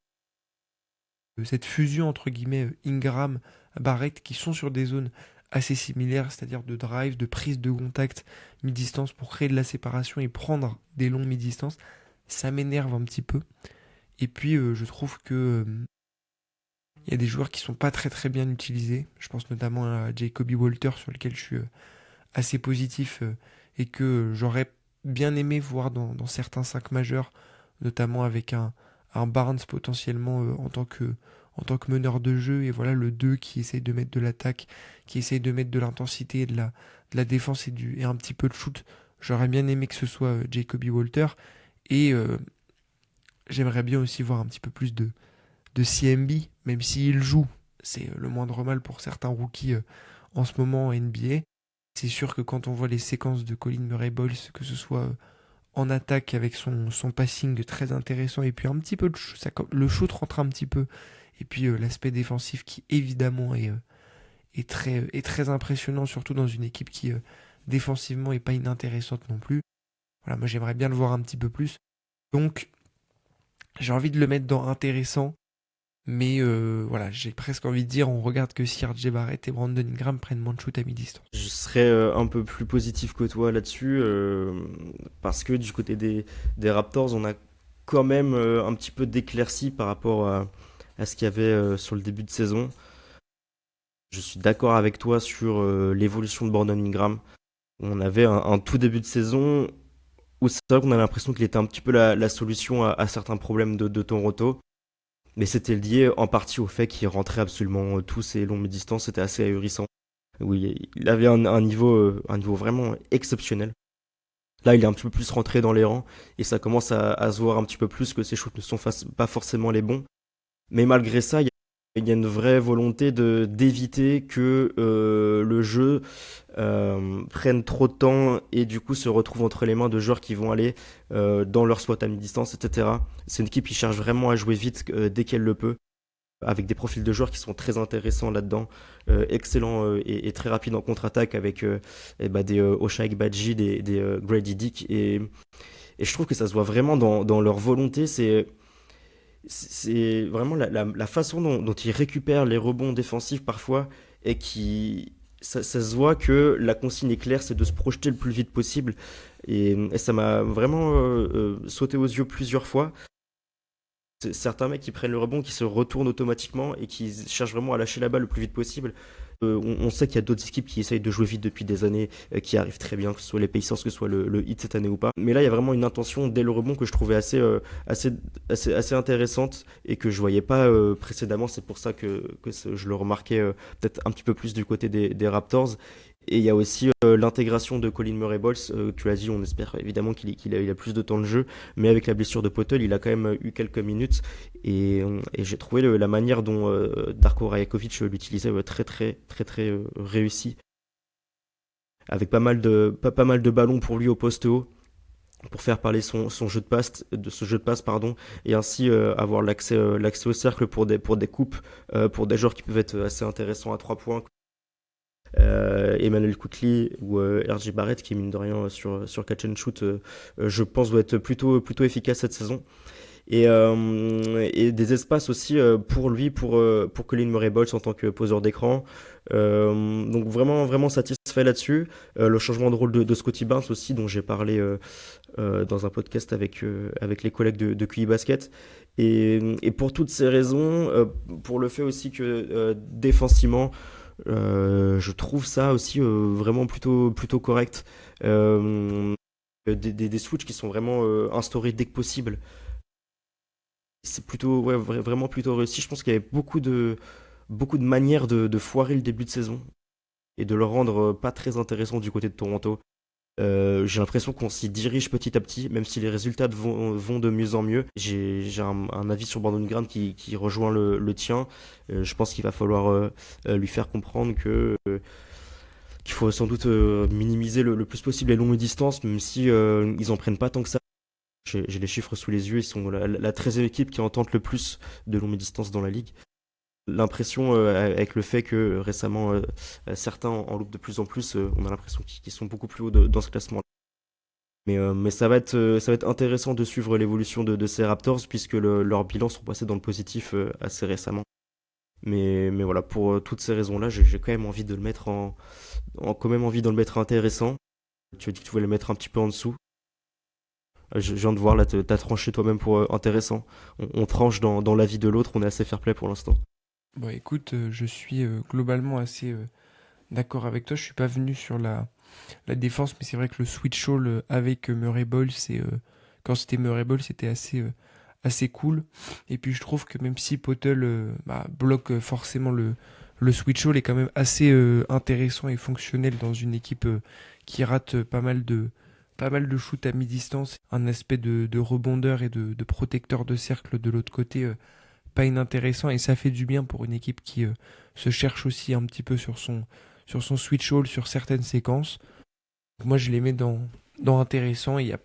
Speaker 2: Cette fusion entre guillemets Ingram, Barrett qui sont sur des zones assez similaires, c'est-à-dire de drive, de prise de contact mi-distance pour créer de la séparation et prendre des longs mi-distance, ça m'énerve un petit peu. Et puis je trouve que il y a des joueurs qui sont pas très très bien utilisés. Je pense notamment à Jacoby Walter sur lequel je suis assez positif et que j'aurais bien aimé voir dans certains 5 majeurs, notamment avec un Barnes potentiellement en tant que meneur de jeu, et voilà le 2 qui essaye de mettre de l'attaque, qui essaye de mettre de l'intensité et de la défense et un petit peu de shoot. J'aurais bien aimé que ce soit Jacoby Walter, et j'aimerais bien aussi voir un petit peu plus de CMB, même s'il joue. C'est le moindre mal pour certains rookies en ce moment en NBA. C'est sûr que quand on voit les séquences de Colin Murray-Boyles, que ce soit en attaque avec son passing très intéressant, et puis un petit peu le shoot rentre un petit peu, et puis l'aspect défensif qui évidemment est très impressionnant, surtout dans une équipe qui défensivement est pas inintéressante non plus. Voilà, moi j'aimerais bien le voir un petit peu plus. Donc j'ai envie de le mettre dans intéressant, mais voilà, j'ai presque envie de dire on regarde que si RJ Barrett et Brandon Ingram prennent moins de shoot à mi-distance.
Speaker 1: Je serais un peu plus positif que toi là-dessus, parce que du côté des Raptors, on a quand même un petit peu d'éclaircie par rapport à ce qu'il y avait sur le début de saison. Je suis d'accord avec toi sur l'évolution de Brandon Ingram. On avait un tout début de saison où c'est vrai qu'on a l'impression qu'il était un petit peu la solution à certains problèmes de Toronto. Mais c'était lié en partie au fait qu'il rentrait absolument tous ses longues distances. C'était assez ahurissant. Oui, il avait un niveau vraiment exceptionnel. Là, il est un petit peu plus rentré dans les rangs et ça commence à se voir un petit peu plus que ses shoots ne sont pas forcément les bons. Mais malgré ça, il y a une vraie volonté d'éviter que le jeu prenne trop de temps et du coup se retrouve entre les mains de joueurs qui vont aller dans leur spot à mi-distance, etc. C'est une équipe qui cherche vraiment à jouer vite dès qu'elle le peut, avec des profils de joueurs qui sont très intéressants là-dedans, excellents et très rapides en contre-attaque avec des Ochai Agbaji, des Grady Dick et je trouve que ça se voit vraiment dans leur volonté. C'est vraiment la façon dont ils récupèrent les rebonds défensifs parfois et ça se voit que la consigne est claire, c'est de se projeter le plus vite possible et ça m'a vraiment sauté aux yeux plusieurs fois. C'est certains mecs qui prennent le rebond, qui se retournent automatiquement et qui cherchent vraiment à lâcher la balle le plus vite possible. On sait qu'il y a d'autres équipes qui essayent de jouer vite depuis des années, qui arrivent très bien, que ce soit les Pacers, que ce soit le Heat cette année ou pas. Mais là, il y a vraiment une intention dès le rebond que je trouvais assez intéressante et que je voyais pas précédemment. C'est pour ça que je le remarquais peut-être un petit peu plus du côté des Raptors. Et il y a aussi l'intégration de Colin Murray-Boyles. Tu l'as dit, on espère évidemment qu'il a plus de temps de jeu, mais avec la blessure de Potel, il a quand même eu quelques minutes. Et j'ai trouvé la manière dont Darko Rajakovic l'utilisait très réussi, avec pas mal de ballons pour lui au poste haut, pour faire parler son jeu ce jeu de passe pardon, et ainsi avoir l'accès au cercle pour des coupes, pour des joueurs qui peuvent être assez intéressants à 3 points. Emmanuel Quickley ou RJ Barrett qui mine de rien sur catch and shoot je pense doit être plutôt efficace cette saison et des espaces aussi pour lui pour Colin Murray-Boyles en tant que poseur d'écran, donc vraiment satisfait là-dessus. Le changement de rôle de Scottie Barnes aussi dont j'ai parlé dans un podcast avec les collègues de QI Basket et pour toutes ces raisons, pour le fait aussi que défensivement je trouve ça aussi vraiment plutôt correct. Des switches qui sont vraiment instaurés dès que possible. C'est plutôt, ouais, vraiment plutôt réussi. Je pense qu'il y avait beaucoup de manières de foirer le début de saison et de le rendre pas très intéressant du côté de Toronto. J'ai l'impression qu'on s'y dirige petit à petit, même si les résultats vont de mieux en mieux. J'ai un avis sur Brandon Ingram qui rejoint le tien. Je pense qu'il va falloir lui faire comprendre qu'il faut sans doute minimiser le plus possible les longues distances, même si ils en prennent pas tant que ça. J'ai les chiffres sous les yeux, ils sont la 13e équipe qui en tente le plus de longues distances dans la ligue. l'impression avec le fait que récemment certains en loupent de plus en plus, on a l'impression qu'ils sont beaucoup plus hauts dans ce classement. Mais ça va être intéressant de suivre l'évolution de ces Raptors puisque leurs bilans sont passés dans le positif assez récemment. Mais voilà, pour toutes ces raisons-là, j'ai quand même envie de le mettre quand même envie de le mettre intéressant. Tu as dit que tu voulais le mettre un petit peu en dessous. Je viens de voir là, t'as tranché toi-même pour intéressant. On tranche dans l'avis de l'autre, on est assez fair play pour l'instant.
Speaker 2: Bon, écoute, je suis globalement assez d'accord avec toi. Je suis pas venu sur la défense, mais c'est vrai que le switch all avec Murray Ball, quand c'était Murray Ball, c'était assez cool. Et puis je trouve que même si Potel bloque forcément le switch all, est quand même assez intéressant et fonctionnel dans une équipe qui rate pas mal de shoots à mi-distance. Un aspect de rebondeur et de protecteur de cercle de l'autre côté, pas inintéressant. Et ça fait du bien pour une équipe qui se cherche aussi un petit peu sur son switch all, sur certaines séquences. Moi, je les mets dans intéressant. Et il y a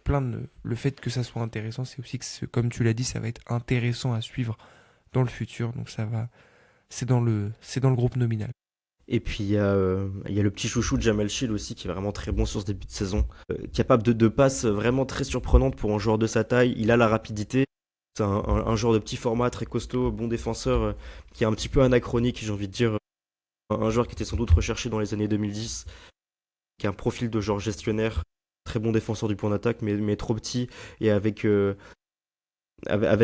Speaker 2: le fait que ça soit intéressant, c'est aussi que, comme tu l'as dit, ça va être intéressant à suivre dans le futur. Donc ça va, c'est dans le groupe nominal.
Speaker 1: Et puis il y a le petit chouchou de Jamal Shield aussi qui est vraiment très bon sur ce début de saison. Capable de passes vraiment très surprenantes pour un joueur de sa taille. Il a la rapidité. C'est un joueur de petit format, très costaud, bon défenseur, qui est un petit peu anachronique, j'ai envie de dire. Un joueur qui était sans doute recherché dans les années 2010, qui a un profil de genre gestionnaire, très bon défenseur du point d'attaque, mais trop petit et avec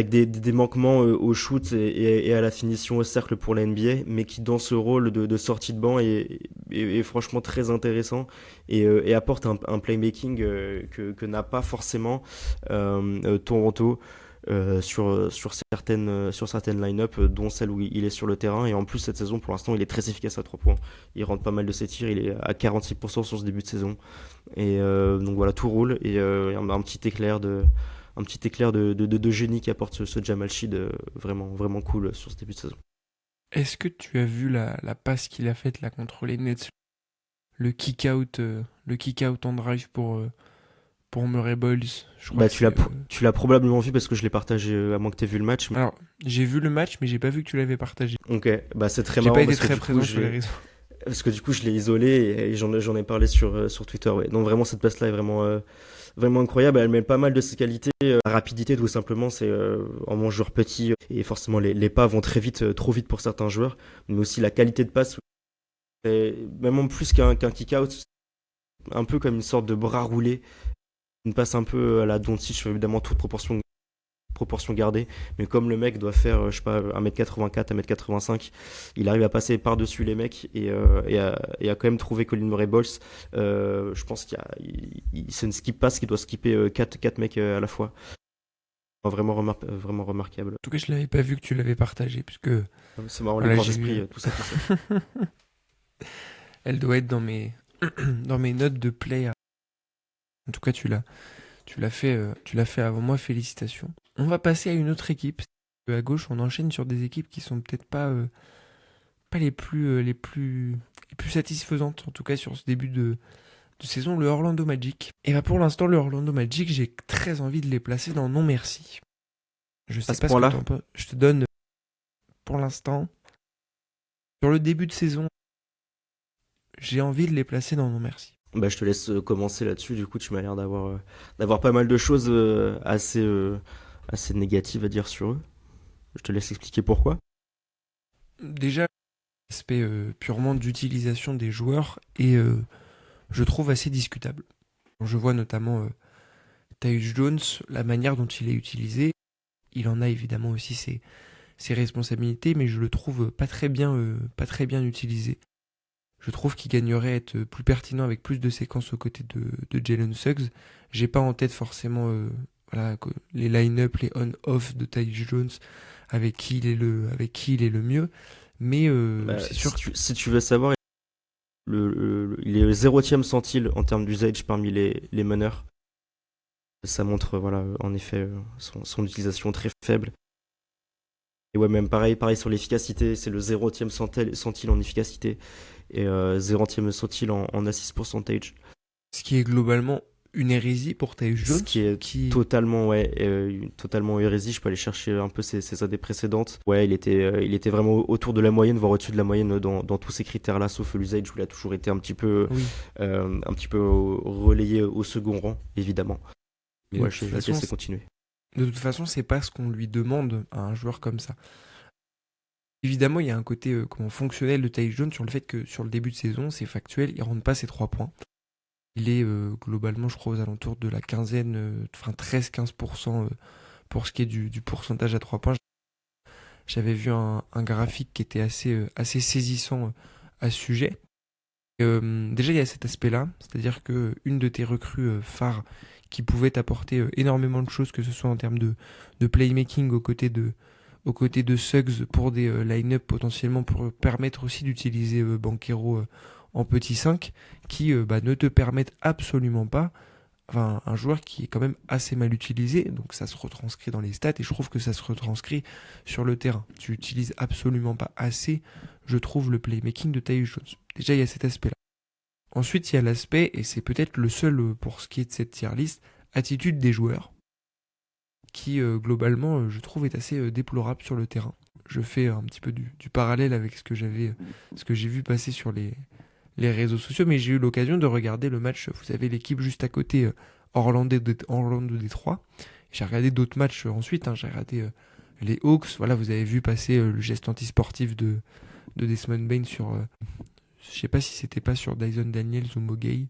Speaker 1: des manquements au shoot et à la finition au cercle pour la NBA, mais qui dans ce rôle de sortie de banc est franchement très intéressant et apporte un playmaking que n'a pas forcément Toronto. Sur certaines line-up, dont celle où il est sur le terrain. Et en plus, cette saison, pour l'instant, il est très efficace à 3 points. Il rentre pas mal de ses tirs, il est à 46% sur ce début de saison. Et donc voilà, tout roule. Et un petit éclair de génie qui apporte ce Jamal Sheed vraiment, vraiment cool sur ce début de saison.
Speaker 2: Est-ce que tu as vu la passe qu'il a faite là contre les Nets, le kick out en drive pour Murray Boyles? Je crois
Speaker 1: Bah,
Speaker 2: que c'est.
Speaker 1: tu l'as probablement vu parce que je l'ai partagé, à moins que tu aies vu le match.
Speaker 2: Alors, j'ai vu le match, mais j'ai pas vu que tu l'avais partagé.
Speaker 1: Ok, bah c'est très
Speaker 2: J'ai pas
Speaker 1: marrant
Speaker 2: été
Speaker 1: parce que
Speaker 2: très
Speaker 1: du coup,
Speaker 2: présent sur les réseaux.
Speaker 1: parce que du coup, je l'ai isolé et j'en ai parlé sur Twitter. Ouais. Donc vraiment, cette passe-là est vraiment incroyable. Elle mêle pas mal de ses qualités. La rapidité, tout simplement, c'est en mon joueur petit et forcément les pas vont très vite, trop vite pour certains joueurs, mais aussi la qualité de passe. Et même en plus qu'un kick-out, un peu comme une sorte de bras roulé, une passe un peu à la Doncic, évidemment toute proportion gardée, mais comme le mec doit faire, je sais pas, 1m84, 1m85, il arrive à passer par-dessus les mecs et à quand même trouver Colin Murray Balls. Je pense c'est une skip pass qui doit skipper 4 mecs à la fois. Vraiment remarquable.
Speaker 2: En tout cas, je l'avais pas vu que tu l'avais partagé, puisque
Speaker 1: C'est marrant, les
Speaker 2: voilà,
Speaker 1: grands
Speaker 2: j'ai
Speaker 1: esprits,
Speaker 2: vu.
Speaker 1: tout ça, tout ça.
Speaker 2: Elle doit être dans mes notes de play. En tout cas, tu l'as fait avant moi. Félicitations. On va passer à une autre équipe. À gauche, on enchaîne sur des équipes qui sont peut-être pas les plus satisfaisantes, en tout cas sur ce début de saison, le Orlando Magic. Et bah pour l'instant, le Orlando Magic, j'ai très envie de les placer dans non merci. Je
Speaker 1: À
Speaker 2: sais
Speaker 1: ce
Speaker 2: pas ce que
Speaker 1: point-là,
Speaker 2: t'en penses. Je te donne pour l'instant, sur le début de saison, j'ai envie de les placer dans non merci.
Speaker 1: bah, je te laisse commencer là-dessus. Du coup, tu m'as l'air d'avoir pas mal de choses assez négatives à dire sur eux. Je te laisse expliquer pourquoi.
Speaker 2: Déjà, l'aspect purement d'utilisation des joueurs est, je trouve, assez discutable. Je vois notamment Tyus Jones, la manière dont il est utilisé. Il en a évidemment aussi ses responsabilités, mais je le trouve pas très bien utilisé. Je trouve qu'il gagnerait à être plus pertinent avec plus de séquences aux côtés de Jalen Suggs. J'ai pas en tête forcément voilà, les line-up, les on-off de Tyus Jones avec qui il est le mieux. Mais
Speaker 1: Bah,
Speaker 2: c'est
Speaker 1: si
Speaker 2: sûr.
Speaker 1: tu veux savoir, il est le 0e centile en termes d'usage parmi les meneurs. Ça montre, voilà, en effet, son utilisation très faible. Et ouais, même pareil sur l'efficacité, c'est le 0e centile en efficacité et 0e centile en assist percentage.
Speaker 2: Ce qui est globalement une hérésie pour Tyus
Speaker 1: Ce
Speaker 2: Jones,
Speaker 1: qui est
Speaker 2: qui...
Speaker 1: totalement, ouais, totalement hérésie. Je peux aller chercher un peu ses années précédentes. Ouais, il était vraiment autour de la moyenne, voire au-dessus de la moyenne dans tous ces critères-là, sauf l'usage où il a toujours été
Speaker 2: Oui,
Speaker 1: un petit peu relayé au second rang, évidemment.
Speaker 2: mais
Speaker 1: Ouais, je vais te laisser continuer.
Speaker 2: de toute façon, c'est pas ce qu'on lui demande à un joueur comme ça. Évidemment, il y a un côté comment, fonctionnel de Tyus Jones sur le fait que sur le début de saison, c'est factuel, il rentre pas ses 3 points. Il est globalement, je crois, aux alentours de la quinzaine, enfin 13-15% pour ce qui est du pourcentage à 3 points. J'avais vu un graphique qui était assez saisissant à ce sujet. Déjà, il y a cet aspect-là, c'est-à-dire que une de tes recrues phares qui pouvait t'apporter énormément de choses, que ce soit en termes de playmaking aux côtés de Suggs pour des line-up potentiellement pour permettre aussi d'utiliser Banchero en petit 5, qui bah, ne te permettent absolument pas. Enfin, un joueur qui est quand même assez mal utilisé, donc ça se retranscrit dans les stats et je trouve que ça se retranscrit sur le terrain. Tu utilises absolument pas assez, je trouve, le playmaking de Tyus Jones. Déjà, il y a cet aspect-là. Ensuite, il y a l'aspect, et c'est peut-être le seul pour ce qui est de cette tier list, attitude des joueurs, qui globalement, je trouve, est assez déplorable sur le terrain. Je fais un petit peu du parallèle avec ce que j'ai vu passer sur les réseaux sociaux, mais j'ai eu l'occasion de regarder le match. Vous avez l'équipe juste à côté, Orlando Détroit. J'ai regardé d'autres matchs ensuite. J'ai regardé les Hawks. Voilà, vous avez vu passer le geste antisportif de Desmond Bain sur. Je sais pas si c'était pas sur Dyson Daniels ou Mogay.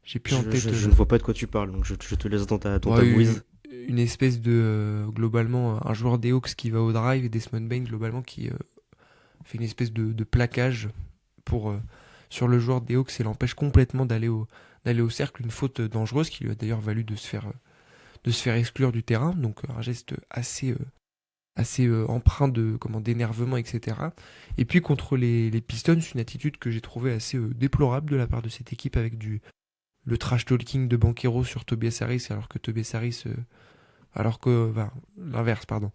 Speaker 2: J'ai plus en tête.
Speaker 1: Je ne vois pas de quoi tu parles, donc je te laisse dans ta
Speaker 2: Ouais,
Speaker 1: mouise.
Speaker 2: une espèce de globalement un joueur des Hawks qui va au drive et Desmond Bain globalement qui fait une espèce de plaquage pour sur le joueur des Hawks et l'empêche complètement d'aller au cercle, une faute dangereuse qui lui a d'ailleurs valu de se faire exclure du terrain, donc un geste assez empreint de comment d'énervement, etc. Et puis contre les Pistons, une attitude que j'ai trouvée assez déplorable de la part de cette équipe avec le trash talking de Banchero sur Tobias Harris alors que Tobias Harris l'inverse, pardon.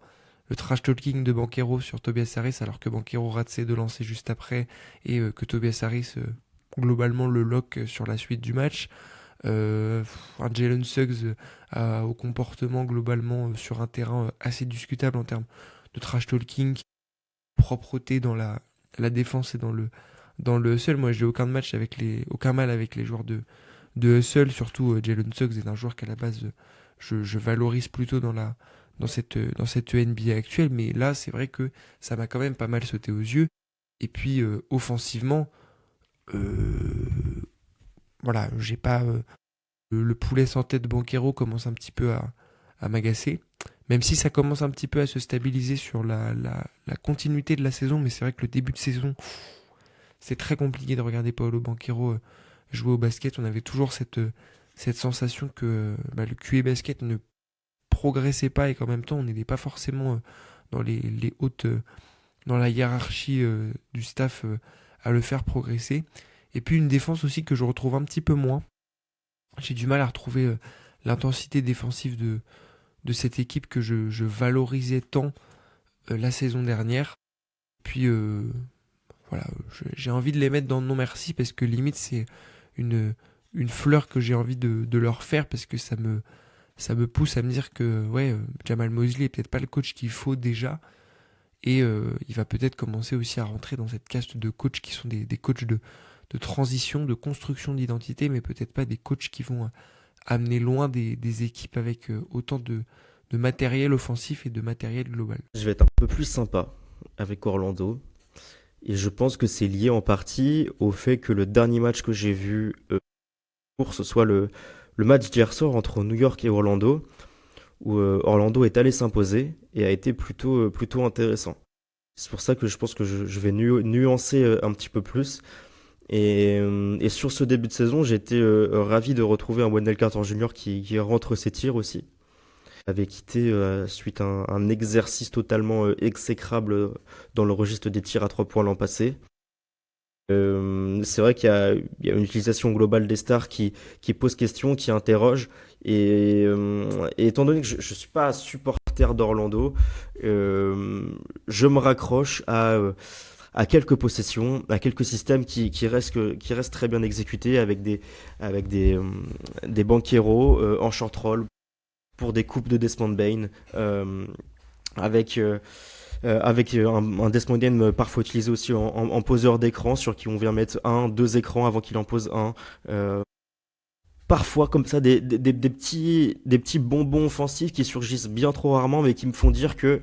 Speaker 2: Le trash talking de Banchero sur Tobias Harris alors que Banchero rate ses 2 lancers juste après et que Tobias Harris globalement le lock sur la suite du match. Un Jalen Suggs au comportement globalement sur un terrain assez discutable en termes de trash talking, propreté dans la défense et dans le hustle. Moi, j'ai aucun mal avec les joueurs de hustle, surtout Jalen Suggs est un joueur qu'à la base je valorise plutôt dans cette NBA actuelle, mais là c'est vrai que ça m'a quand même pas mal sauté aux yeux. Et puis offensivement, voilà, j'ai pas le poulet sans tête Banchero commence un petit peu à m'agacer, même si ça commence un petit peu à se stabiliser sur la continuité de la saison, mais c'est vrai que le début de saison, c'est très compliqué de regarder Paolo Banchero jouer au basket. On avait toujours cette sensation que bah, le QA basket ne progressait pas et qu'en même temps on n'était pas forcément dans les hautes dans la hiérarchie du staff à le faire progresser. Et puis une défense aussi que je retrouve un petit peu moins. J'ai du mal à retrouver l'intensité défensive de cette équipe que je valorisais tant la saison dernière. Puis voilà, j'ai envie de les mettre dans le non merci parce que limite c'est une, une fleur que j'ai envie de leur faire parce que ça me pousse à me dire que ouais, Jamal Mosley est peut-être pas le coach qu'il faut déjà et il va peut-être commencer aussi à rentrer dans cette caste de coachs qui sont des coachs de transition, de construction d'identité, mais peut-être pas des coachs qui vont amener loin des équipes avec autant de matériel offensif et de matériel global.
Speaker 1: Je vais être un peu plus sympa avec Orlando. Et je pense que c'est lié en partie au fait que le dernier match que j'ai vu pour ce soit le match d'hier soir entre New York et Orlando, où Orlando est allé s'imposer et a été plutôt intéressant. C'est pour ça que je pense que je vais nuancer un petit peu plus. Et sur ce début de saison, j'ai été ravi de retrouver un Wendell Carter Jr. qui rentre ses tirs aussi. Il avait quitté suite à un exercice totalement exécrable dans le registre des tirs à 3 points l'an passé. C'est vrai qu'il y a une utilisation globale des stars qui pose question, qui interroge. Et étant donné que je ne suis pas supporter d'Orlando, je me raccroche à quelques possessions, à quelques systèmes qui restent très bien exécutés avec des banqueros en short roll pour des coupes de Desmond Bain, avec, un Desmond Bain parfois utilisé aussi en poseur d'écran, sur qui on vient mettre deux écrans avant qu'il en pose un. Parfois comme ça des petits bonbons offensifs qui surgissent bien trop rarement, mais qui me font dire que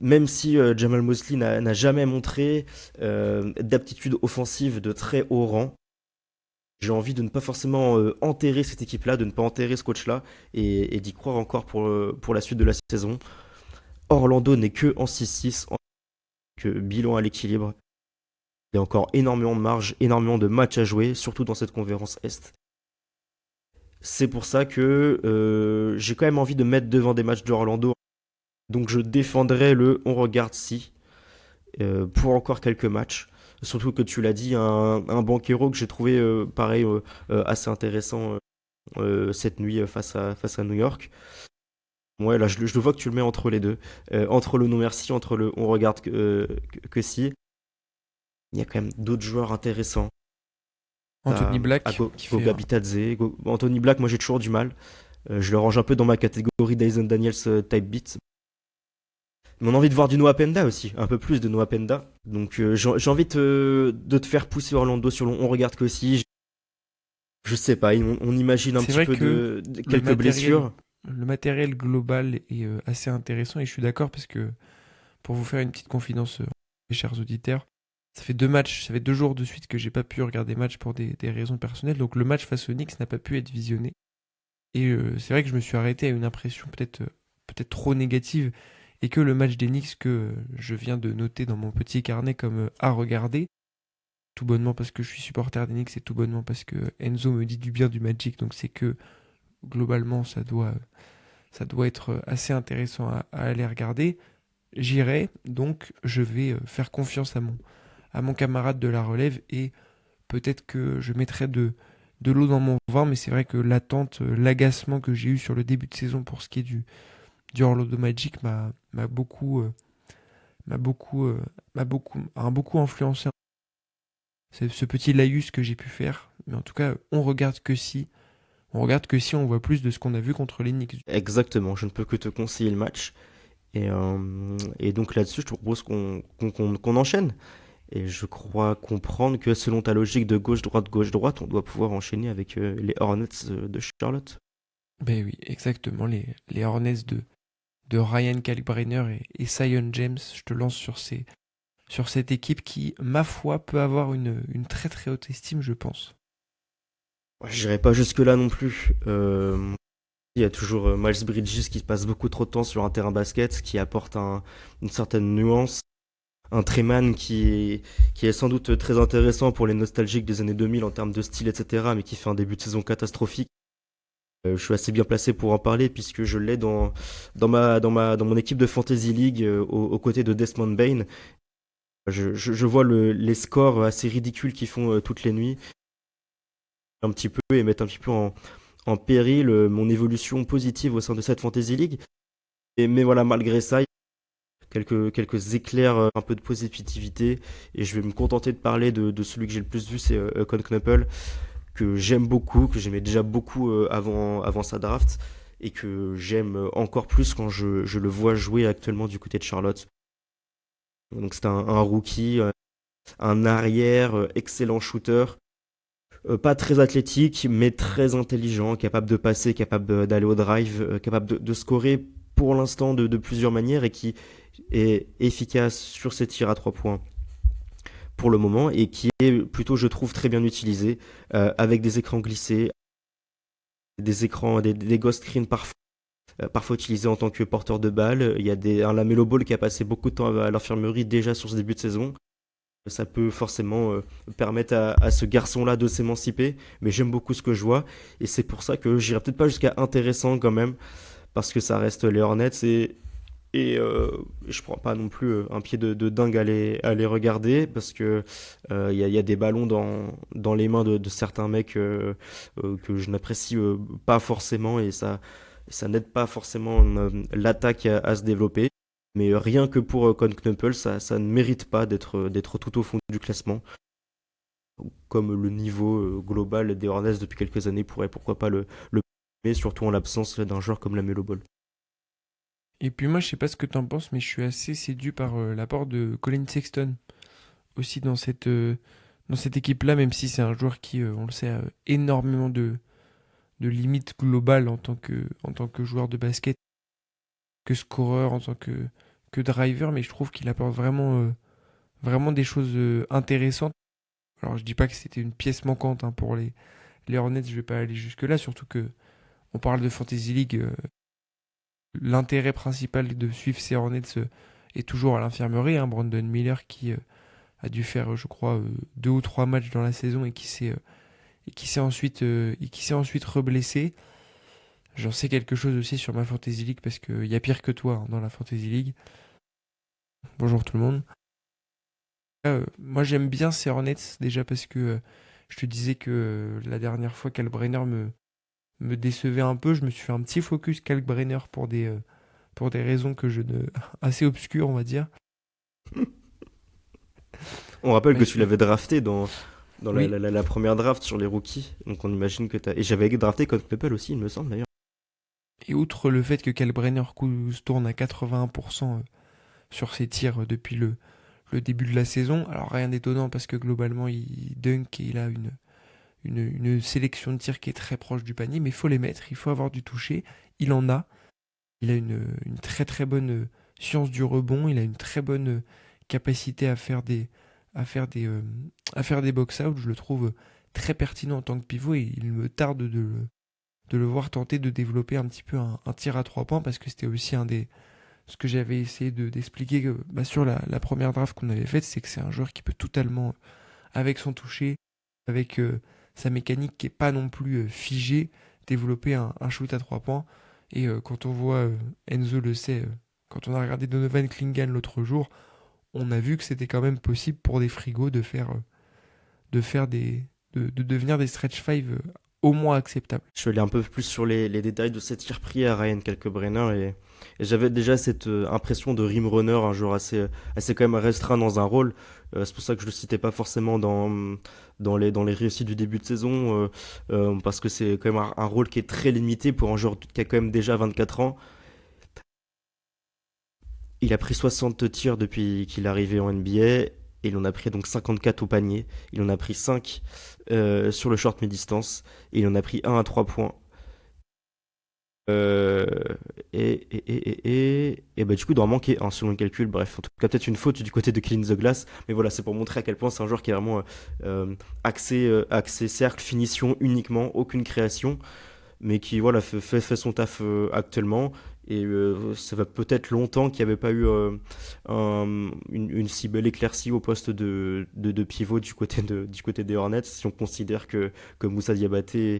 Speaker 1: même si Jamal Mosley n'a jamais montré d'aptitude offensive de très haut rang, j'ai envie de ne pas forcément enterrer cette équipe-là, de ne pas enterrer ce coach-là, et d'y croire encore pour la suite de la saison. Orlando n'est que en 6-6, que bilan à l'équilibre. Il y a encore énormément de marge, énormément de matchs à jouer, surtout dans cette conférence Est. C'est pour ça que j'ai quand même envie de mettre devant des matchs de Orlando. Donc je défendrai on regarde si pour encore quelques matchs. Surtout que tu l'as dit, un banquero que j'ai trouvé pareil assez intéressant cette nuit face à New York. Ouais, là je le vois que tu le mets entre les deux. Entre le non merci, entre le on regarde que si. Il y a quand même d'autres joueurs intéressants.
Speaker 2: Anthony Black qui fait
Speaker 1: Goga Bitadze, Anthony Black, moi j'ai toujours du mal. Je le range un peu dans ma catégorie Dyson Daniels type beat. Mais on a envie de voir du Noah Penda aussi, un peu plus de Noah Penda. Donc j'ai envie de te faire pousser Orlando sur on regarde que si. Je sais pas, on imagine un
Speaker 2: C'est
Speaker 1: petit
Speaker 2: vrai
Speaker 1: peu
Speaker 2: que
Speaker 1: quelques blessures.
Speaker 2: le matériel global est assez intéressant et je suis d'accord parce que pour vous faire une petite confidence, mes chers auditeurs, ça fait 2 matchs, ça fait 2 jours de suite que j'ai pas pu regarder match pour des raisons personnelles. Donc le match face aux Knicks n'a pas pu être visionné. Et c'est vrai que je me suis arrêté à une impression peut-être trop négative et que le match des Knicks que je viens de noter dans mon petit carnet comme à regarder, tout bonnement parce que je suis supporter des Knicks et tout bonnement parce que Enzo me dit du bien du Magic, donc c'est que globalement ça doit être assez intéressant à aller regarder. J'irai, donc je vais faire confiance à mon camarade de la relève et peut-être que je mettrai de l'eau dans mon vin, mais c'est vrai que l'attente, l'agacement que j'ai eu sur le début de saison pour ce qui est du Orlando Magic a beaucoup influencé ce petit laïus que j'ai pu faire. Mais en tout cas, on regarde que si on voit plus de ce qu'on a vu contre les Knicks.
Speaker 1: Exactement, je ne peux que te conseiller le match. Et donc là-dessus, je te propose qu'on enchaîne. Et je crois comprendre que selon ta logique de gauche-droite, on doit pouvoir enchaîner avec les Hornets de Charlotte.
Speaker 2: Ben oui, exactement, les Hornets de Ryan Kalkbrenner et Zion James. Je te lance sur cette équipe qui, ma foi, peut avoir une très très haute estime, je pense.
Speaker 1: Ouais, j'irai pas jusque-là non plus. Il y a toujours Miles Bridges qui passe beaucoup trop de temps sur un terrain basket, qui apporte une certaine nuance. Un Treman qui est sans doute très intéressant pour les nostalgiques des années 2000 en termes de style, etc., mais qui fait un début de saison catastrophique. Je suis assez bien placé pour en parler puisque je l'ai dans mon équipe de Fantasy League aux côtés de Desmond Bain. Je vois les scores assez ridicules qu'ils font toutes les nuits un petit peu et mettre un petit peu en péril mon évolution positive au sein de cette Fantasy League. Mais voilà, malgré ça, quelques éclairs, un peu de positivité. Et je vais me contenter de parler de celui que j'ai le plus vu, c'est Con Knuppel, que j'aime beaucoup, que j'aimais déjà beaucoup avant sa draft, et que j'aime encore plus quand je le vois jouer actuellement du côté de Charlotte. Donc c'est un rookie, un arrière, excellent shooter. Pas très athlétique, mais très intelligent, capable de passer, capable d'aller au drive, capable de scorer pour l'instant de plusieurs manières et qui est efficace sur ses tirs à 3 points pour le moment et qui est plutôt, je trouve, très bien utilisé avec des écrans glissés, des ghost screens parfois utilisés en tant que porteur de balle. Il y a un Lamelo Ball qui a passé beaucoup de temps à l'infirmerie déjà sur ce début de saison. Ça peut forcément permettre à ce garçon-là de s'émanciper, mais j'aime beaucoup ce que je vois, et c'est pour ça que j'irai peut-être pas jusqu'à intéressant quand même, parce que ça reste les Hornets, et je prends pas non plus un pied de dingue à les regarder, parce que y a des ballons dans les mains de certains mecs que je n'apprécie pas forcément, et ça n'aide pas forcément l'attaque à se développer. Mais rien que pour Con Knuppel, ça ne mérite pas d'être tout au fond du classement. Comme le niveau global des Hornets depuis quelques années pourrait pourquoi pas le mais surtout en l'absence d'un joueur comme la Melo Ball.
Speaker 2: Et puis moi, je sais pas ce que t'en penses, mais je suis assez séduit par l'apport de Colin Sexton aussi dans cette équipe-là, même si c'est un joueur qui, on le sait, a énormément de limites globales en tant que joueur de basket, que scoreur, en tant que driver, mais je trouve qu'il apporte vraiment des choses intéressantes. Alors je dis pas que c'était une pièce manquante hein, pour les Hornets, je vais pas aller jusque-là, surtout que on parle de Fantasy League, l'intérêt principal de suivre ces Hornets est toujours à l'infirmerie, hein. Brandon Miller qui a dû faire, je crois, 2 ou 3 matchs dans la saison et qui s'est ensuite reblessé. J'en sais quelque chose aussi sur ma Fantasy League parce qu'il y a pire que toi hein, dans la Fantasy League. Bonjour tout le monde. Moi j'aime bien ces Hornets déjà parce que je te disais que la dernière fois Kalkbrenner me décevait un peu. Je me suis fait un petit focus Kalkbrenner pour des raisons que je ne... assez obscures on va dire.
Speaker 1: On rappelle
Speaker 2: Mais
Speaker 1: que tu l'avais drafté dans
Speaker 2: Oui,
Speaker 1: la première draft sur les rookies, donc on imagine que t'as... Et j'avais drafté Con Knuppel aussi, il me semble d'ailleurs.
Speaker 2: et outre le fait que Kalkbrenner se tourne à 81% sur ses tirs depuis le début de la saison, alors rien d'étonnant parce que globalement il dunk et il a une sélection de tirs qui est très proche du panier, mais il faut les mettre, il faut avoir du toucher. Il en a. Il a une très très bonne science du rebond. Il a une très bonne capacité à faire des, euh, à faire des box-out. Je le trouve très pertinent en tant que pivot et il me tarde de le voir tenter de développer un petit peu un tir à 3 points parce que c'était aussi ce que j'avais essayé d'expliquer bah, sur la première draft qu'on avait faite, c'est que c'est un joueur qui peut totalement, avec son toucher, avec sa mécanique qui est pas non plus figée, développer un shoot à 3 points. Et quand on voit, Enzo le sait, quand on a regardé Donovan Klingan l'autre jour, on a vu que c'était quand même possible pour des frigos de faire de devenir des stretch five au moins acceptables.
Speaker 1: Je suis allé un peu plus sur les détails de cet tir pris à Ryan Kalkbrenner et j'avais déjà cette impression de rim runner, un joueur assez quand même restreint dans un rôle. C'est pour ça que je le citais pas forcément dans les réussites du début de saison, parce que c'est quand même un rôle qui est très limité pour un joueur qui a quand même déjà 24 ans. Il a pris 60 tirs depuis qu'il est arrivé en NBA. Et il en a pris donc 54 au panier. Il en a pris 5 sur le short mi-distance. Et il en a pris un à 3 points. Euh, et bah, du coup, il doit en manquer un selon le calcul. Bref, en tout cas, peut-être une faute du côté de Clean the Glass. Mais voilà, c'est pour montrer à quel point c'est un joueur qui est vraiment axé cercle, finition uniquement, aucune création. Mais qui voilà, fait son taf actuellement. Et ça va peut-être longtemps qu'il n'y avait pas eu une si belle éclaircie au poste de pivot du côté des Hornets. Si on considère que Moussa Diabaté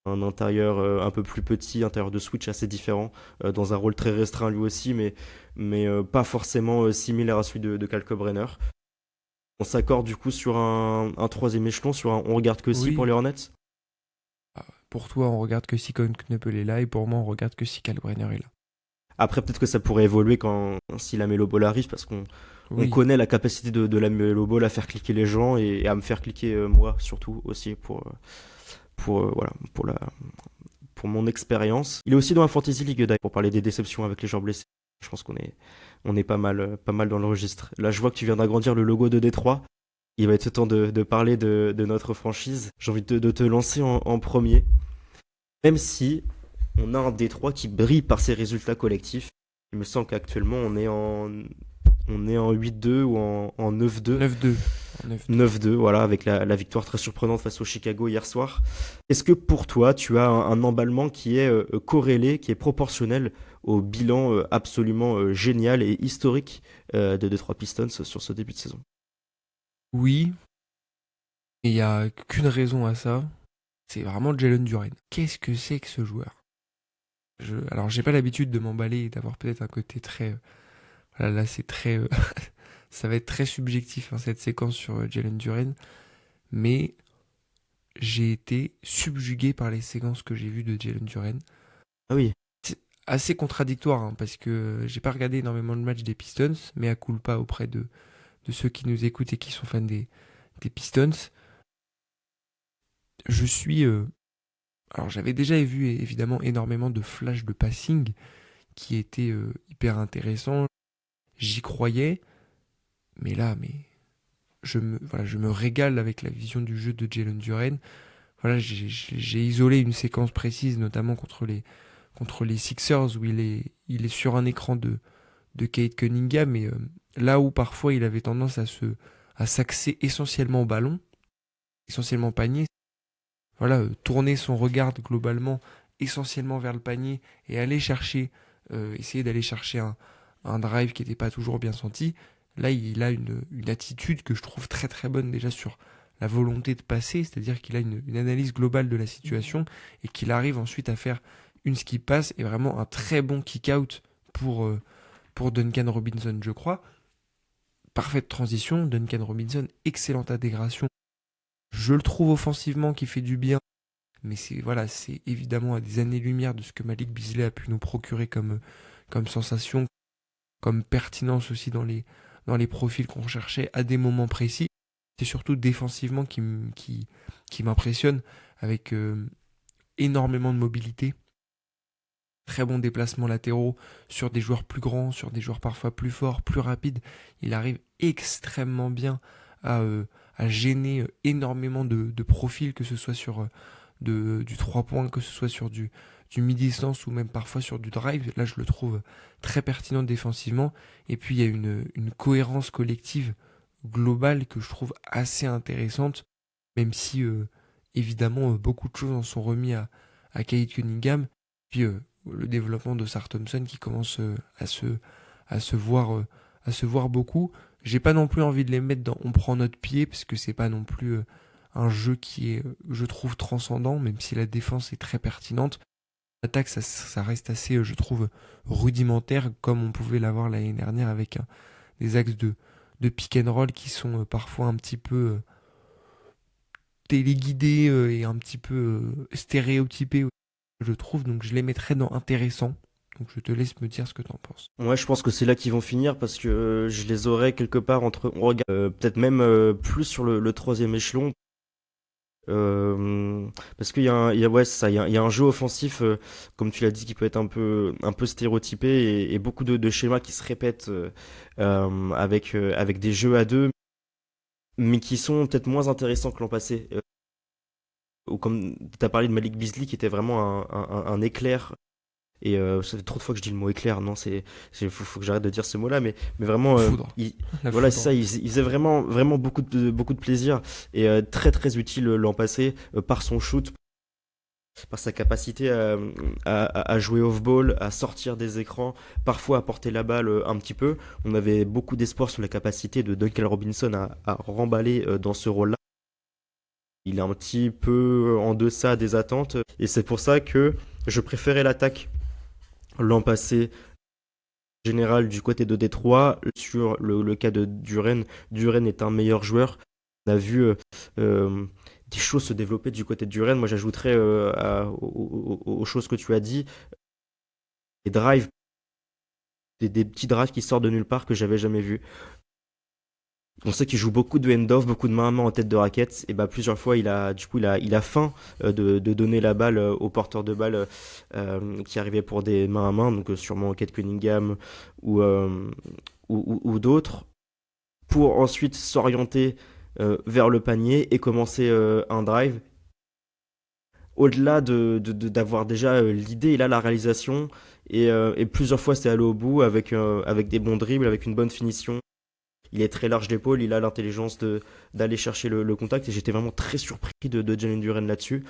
Speaker 1: un intérieur un peu plus petit, intérieur de switch assez différent, dans un rôle très restreint lui aussi, mais pas forcément similaire à celui de Kalkbrenner. On s'accorde du coup sur un troisième échelon, sur un on regarde que si pour
Speaker 2: Oui,
Speaker 1: les Hornets.
Speaker 2: pour toi, on regarde que si Colin Knuppel est là, et pour moi, on regarde que si Kalkbrenner est là.
Speaker 1: Après, peut-être que ça pourrait évoluer quand si la Melo Ball arrive, parce qu'on on
Speaker 2: Oui,
Speaker 1: connaît la capacité de la Melo Ball à faire cliquer les gens et à me faire cliquer moi surtout aussi voilà, pour mon expérience. Il est aussi dans la Fantasy League d'ailleurs, pour parler des déceptions avec les joueurs blessés. Je pense on est pas mal dans le registre. Là, je vois que tu viens d'agrandir le logo de Détroit. Il va être temps de parler de notre franchise. J'ai envie de te lancer en premier. Même si on a un Détroit qui brille par ses résultats collectifs, il me semble qu'actuellement on est en 8-2 ou en 9-2.
Speaker 2: 9-2. En 9-2.
Speaker 1: 9-2, voilà, avec la victoire très surprenante face au Chicago hier soir. Est-ce que pour toi, tu as un emballement qui est corrélé, qui est proportionnel au bilan absolument génial et historique de Detroit Pistons sur ce début de saison?
Speaker 2: Oui, et il n'y a qu'une raison à ça, c'est vraiment Jalen Duren. Qu'est-ce que c'est que ce joueur? Alors, j'ai pas l'habitude de m'emballer et d'avoir peut-être un côté très... voilà, là, c'est très... ça va être très subjectif, hein, cette séquence sur Jalen Duren, mais j'ai été subjugué par les séquences que j'ai vues de Jalen Duren.
Speaker 1: Ah oui,
Speaker 2: assez contradictoire, hein, parce que j'ai pas regardé énormément de matchs des Pistons, mais à culpa auprès de ceux qui nous écoutent et qui sont fans des Pistons. Je suis. Alors j'avais déjà vu évidemment énormément de flashs de passing qui étaient hyper intéressants. J'y croyais, mais là, voilà, je me régale avec la vision du jeu de Jalen Duren. Voilà, j'ai isolé une séquence précise, notamment contre les Sixers, où il est sur un écran de Kate Cunningham, et là où parfois il avait tendance à s'axer essentiellement au ballon, essentiellement panier, voilà, tourner son regard globalement essentiellement vers le panier et aller chercher, essayer d'aller chercher un drive qui n'était pas toujours bien senti. Là, il a une attitude que je trouve très très bonne déjà sur la volonté de passer, c'est-à-dire qu'il a une analyse globale de la situation et qu'il arrive ensuite à faire une skip pass et vraiment un très bon kick-out pour Duncan Robinson, je crois. Parfaite transition, Duncan Robinson, excellente intégration. Je le trouve offensivement qui fait du bien, mais c'est voilà, c'est évidemment à des années-lumière de ce que Malik Beasley a pu nous procurer comme sensation, comme pertinence aussi dans les profils qu'on cherchait à des moments précis. C'est surtout défensivement qui m'impressionne, avec énormément de mobilité, très bons déplacements latéraux sur des joueurs plus grands, sur des joueurs parfois plus forts, plus rapides. Il arrive extrêmement bien à gêner énormément de profils, que ce soit sur du 3 points, que ce soit sur du mi-distance ou même parfois sur du drive. Là, je le trouve très pertinent défensivement. Et puis, il y a une cohérence collective globale que je trouve assez intéressante, même si, évidemment, beaucoup de choses en sont remis à Kate Cunningham. Puis, le développement de Sarr Thompson qui commence à se voir, à se voir beaucoup. J'ai pas non plus envie de les mettre dans on prend notre pied, parce que c'est pas non plus un jeu qui est, je trouve, transcendant, même si la défense est très pertinente. L'attaque, ça reste assez, je trouve, rudimentaire, comme on pouvait l'avoir l'année dernière avec des axes de pick and roll qui sont parfois un petit peu téléguidés et un petit peu stéréotypés, je trouve. Donc je les mettrais dans intéressant. Donc je te laisse me dire ce que t'en penses.
Speaker 1: Ouais, je pense que c'est là qu'ils vont finir parce que je les aurais quelque part entre, on regarde, peut-être même plus sur le troisième échelon. Parce qu'il y a ouais, c'est ça, il y a un jeu offensif, comme tu l'as dit, qui peut être un peu stéréotypé et beaucoup de schémas qui se répètent avec des jeux à deux, mais qui sont peut-être moins intéressants que l'an passé. Ou comme tu as parlé de Malik Beasley, qui était vraiment un éclair. Et ça fait trop de fois que je dis le mot éclair, non, faut que j'arrête de dire ce mot-là, mais vraiment,
Speaker 2: Foudre. La
Speaker 1: voilà, c'est
Speaker 2: foudre.
Speaker 1: ça, il faisait vraiment beaucoup de plaisir et très très utile l'an passé par son shoot, par sa capacité à jouer off-ball, à sortir des écrans, parfois à porter la balle un petit peu. On avait beaucoup d'espoir sur la capacité de Duncan Robinson à remballer dans ce rôle-là. Il est un petit peu en deçà des attentes et c'est pour ça que je préférais l'attaque l'an passé général du côté de Détroit. Sur le cas de Duren, Duren est un meilleur joueur. On a vu des choses se développer du côté de Duren. Moi, j'ajouterais aux choses que tu as dit, des drives, des petits drives qui sortent de nulle part que j'avais jamais vu. On sait qu'il joue beaucoup de hand-off, beaucoup de main à main en tête de raquette. Et bah plusieurs fois, il a faim de donner la balle au porteur de balle qui arrivait pour des mains à main, donc sûrement Kate Cunningham ou, euh, ou d'autres, pour ensuite s'orienter vers le panier et commencer un drive. Au-delà d'avoir déjà l'idée, il a la réalisation et plusieurs fois c'est allé au bout avec des bons dribbles, avec une bonne finition. Il est très large d'épaule, il a l'intelligence d'aller chercher le contact et j'étais vraiment très surpris de Jalen Duren là-dessus.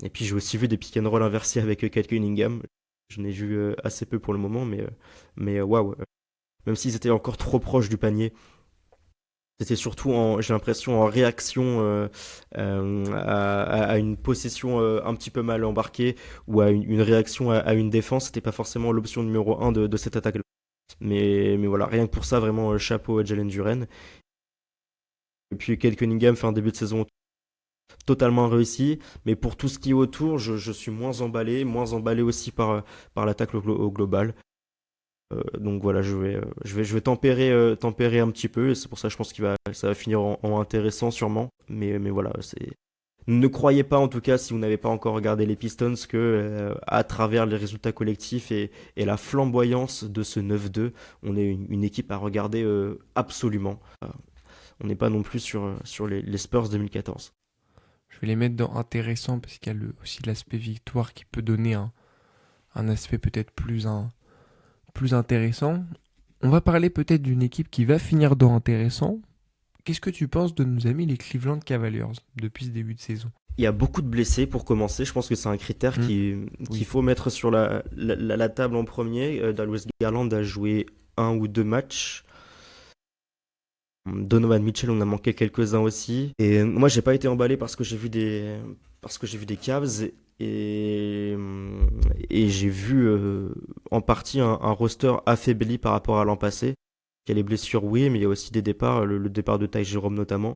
Speaker 1: Et puis j'ai aussi vu des pick and roll inversés avec Kate Cunningham. Je n'ai vu assez peu pour le moment, mais waouh. Même s'ils étaient encore trop proches du panier, c'était surtout, j'ai l'impression, en réaction à une possession un petit peu mal embarquée ou à une réaction à une défense. C'était pas forcément l'option numéro un de cette attaque. Mais voilà, rien que pour ça, vraiment chapeau à Jalen Duren. Et puis Kate Cunningham fait un début de saison totalement réussi. Mais pour tout ce qui est autour, je suis moins emballé aussi par l'attaque au global. Donc voilà, je vais tempérer un petit peu. Et c'est pour ça que je pense ça va finir en intéressant sûrement. Mais voilà, c'est. Ne croyez pas, en tout cas, si vous n'avez pas encore regardé les Pistons, que à travers les résultats collectifs et la flamboyance de ce 9-2, on est une équipe à regarder absolument. On n'est pas non plus sur les Spurs 2014.
Speaker 2: Je vais les mettre dans intéressant parce qu'il y a aussi l'aspect victoire qui peut donner un aspect peut-être plus intéressant. On va parler peut-être d'une équipe qui va finir dans intéressant. Qu'est-ce que tu penses de nos amis les Cleveland Cavaliers depuis ce début de saison?
Speaker 1: Il y a beaucoup de blessés pour commencer. Je pense que c'est un critère
Speaker 2: Hmm,
Speaker 1: qu'il
Speaker 2: oui.
Speaker 1: faut mettre sur la table en premier. Darius Garland a joué un ou deux matchs. Donovan Mitchell, on a manqué quelques-uns aussi. Et moi, j'ai pas été emballé parce que j'ai vu des Cavs et, et j'ai vu en partie un roster affaibli par rapport à l'an passé. Il y a les blessures, oui, mais il y a aussi des départs, le départ de Ty Jerome notamment.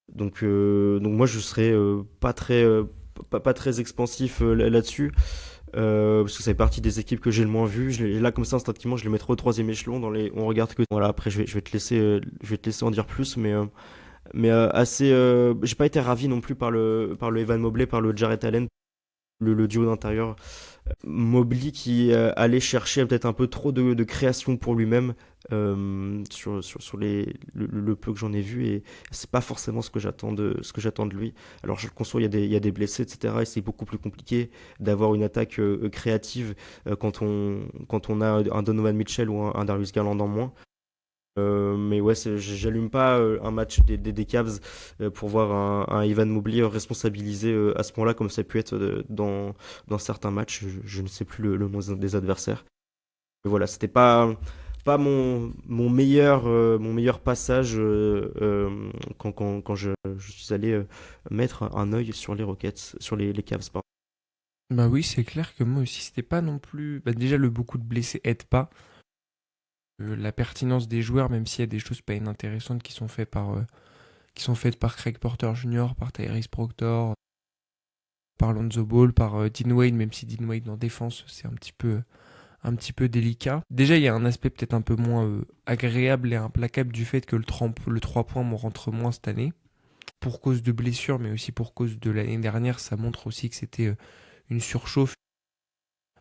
Speaker 1: Donc moi, je serais pas très expansif là-dessus. Parce que ça fait partie des équipes que j'ai le moins vues. Là, comme ça, instinctivement, je les mettrais au troisième échelon. On regarde que. Voilà, après, je vais te laisser en dire plus, mais assez. J'ai pas été ravi non plus par le Evan Mobley, par le Jarrett Allen, le duo d'intérieur. Mobley qui allait chercher peut-être un peu trop de création pour lui-même sur le peu que j'en ai vu et c'est pas forcément ce que j'attends de lui. Alors je le conçois, il y a des blessés, etc. Et c'est beaucoup plus compliqué d'avoir une attaque créative quand on a un Donovan Mitchell ou un Darius Garland en moins. Mais ouais, j'allume pas un match des Cavs pour voir un Evan Mobley responsabilisé à ce point-là, comme ça a pu être dans certains matchs. Je ne sais plus le nom des adversaires. Mais voilà, c'était pas mon meilleur passage quand je suis allé mettre un œil sur les Rockets, sur les Cavs, pardon.
Speaker 2: Bah oui, c'est clair que moi aussi, c'était pas non plus. Bah déjà, le beaucoup de blessés aide pas. La pertinence des joueurs, même s'il y a des choses pas inintéressantes qui sont faites par Craig Porter Jr., par Tyrese Proctor, par Lonzo Ball, par Dean Wade, même si Dean Wade en défense, c'est un petit peu délicat. Déjà, il y a un aspect peut-être un peu moins agréable et implacable du fait que le 3 points me rentre moins cette année. Pour cause de blessures, mais aussi pour cause de l'année dernière, ça montre aussi que c'était une surchauffe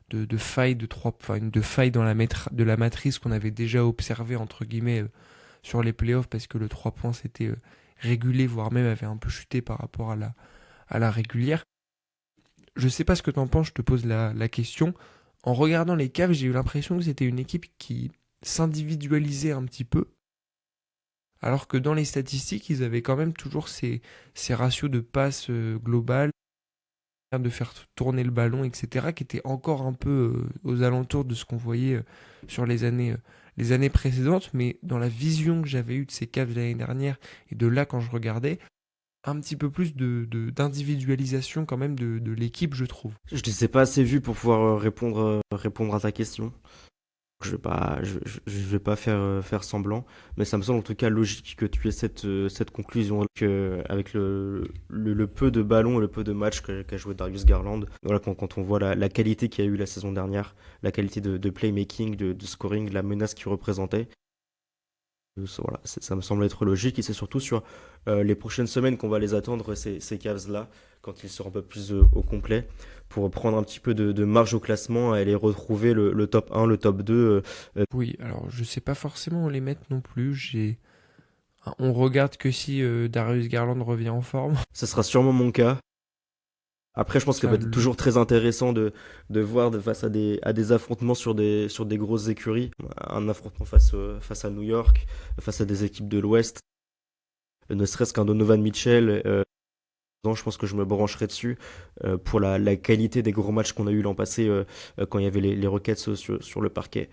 Speaker 2: de failles de failles dans de la matrice qu'on avait déjà observé entre guillemets sur les playoffs parce que le 3 points s'était régulé, voire même avait un peu chuté par rapport à la régulière. Je sais pas ce que t'en penses, je te pose la question. En regardant les Cavs, j'ai eu l'impression que c'était une équipe qui s'individualisait un petit peu, alors que dans les statistiques, ils avaient quand même toujours ces ratios de passes globales, de faire tourner le ballon, etc., qui étaient encore un peu aux alentours de ce qu'on voyait sur les années précédentes, mais dans la vision que j'avais eue de ces Cavs l'année dernière, et de là quand je regardais, un petit peu plus d'individualisation quand même de l'équipe, je trouve.
Speaker 1: Je ne les ai pas assez vus pour pouvoir répondre à ta question. Je vais pas faire semblant, mais ça me semble en tout cas logique que tu aies cette conclusion avec le peu de ballons, le peu de matchs qu'a joué Darius Garland. Voilà, quand on voit la qualité qu'il y a eu la saison dernière, la qualité de playmaking, de scoring, la menace qu'il représentait. Voilà, ça me semble être logique et c'est surtout sur les prochaines semaines qu'on va les attendre, ces Cavs-là, quand ils seront un peu plus au complet, pour prendre un petit peu de marge au classement et aller retrouver le top 1, le top 2.
Speaker 2: Oui, alors je sais pas forcément où les mettre non plus. On regarde que si Darius Garland revient en forme.
Speaker 1: Ce sera sûrement mon cas. Après, je pense que ça
Speaker 2: Ça,
Speaker 1: va être toujours très intéressant de voir face à des affrontements sur des grosses écuries. Un affrontement face à New York, face à des équipes de l'Ouest, ne serait-ce qu'un Donovan Mitchell. Je pense que je me brancherai dessus pour la qualité des gros matchs qu'on a eu l'an passé quand il y avait les Rockets sur le parquet.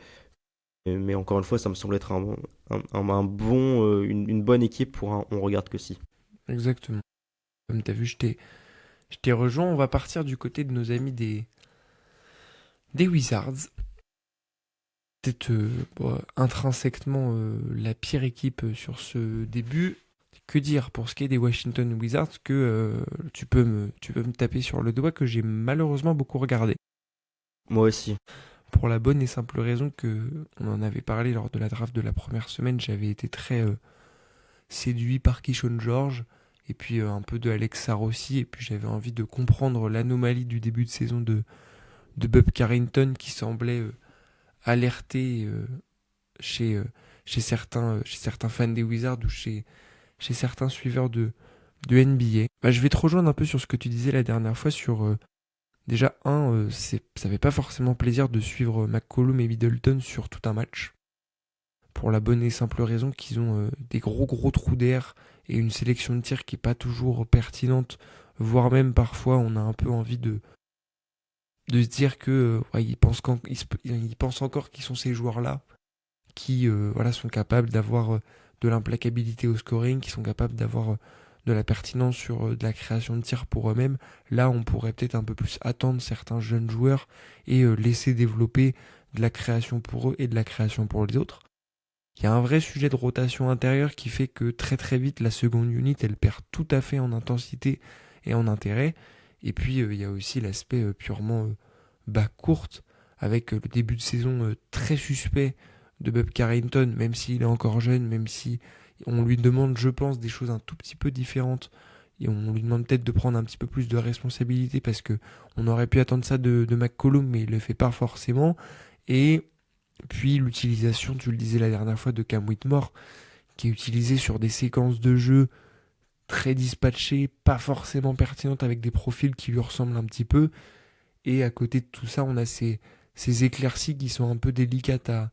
Speaker 1: Mais encore une fois, ça me semble être une bonne équipe pour un on regarde que si.
Speaker 2: exactement. Comme tu as vu, je t'ai rejoint. On va partir du côté de nos amis des Wizards. C'est bon, intrinsèquement la pire équipe sur ce début. Que dire pour ce qui est des Washington Wizards que tu peux me taper sur le doigt que j'ai malheureusement beaucoup regardé.
Speaker 1: Moi aussi.
Speaker 2: Pour la bonne et simple raison que on en avait parlé lors de la draft de la première semaine, j'avais été très séduit par Keyshawn George et puis un peu de Alex Sarr aussi, et puis j'avais envie de comprendre l'anomalie du début de saison de Bob Carrington qui semblait alerter chez, chez certains fans des Wizards ou chez certains suiveurs de NBA. Bah, je vais te rejoindre un peu sur ce que tu disais la dernière fois sur déjà ça fait pas forcément plaisir de suivre McCollum et Middleton sur tout un match. Pour la bonne et simple raison qu'ils ont des gros trous d'air et une sélection de tir qui est pas toujours pertinente, voire même parfois on a un peu envie de se dire que ouais, ils pensent encore qu'ils sont ces joueurs-là qui voilà, sont capables d'avoir de l'implacabilité au scoring, qui sont capables d'avoir de la pertinence sur de la création de tir pour eux-mêmes. Là, on pourrait peut-être un peu plus attendre certains jeunes joueurs et laisser développer de la création pour eux et de la création pour les autres. Il y a un vrai sujet de rotation intérieure qui fait que très vite, la seconde unit, elle perd tout à fait en intensité et en intérêt. Et puis, il y a aussi l'aspect purement bas courte, avec le début de saison très suspect de Bob Carrington, même s'il est encore jeune, même si on lui demande, je pense, des choses un tout petit peu différentes. Et on lui demande peut-être de prendre un petit peu plus de responsabilité parce que on aurait pu attendre ça de McCollum, mais il le fait pas forcément. Et puis l'utilisation, tu le disais la dernière fois, de Cam Whitmore, qui est utilisé sur des séquences de jeu très dispatchées, pas forcément pertinentes, avec des profils qui lui ressemblent un petit peu. Et à côté de tout ça, on a ces éclaircies qui sont un peu délicates à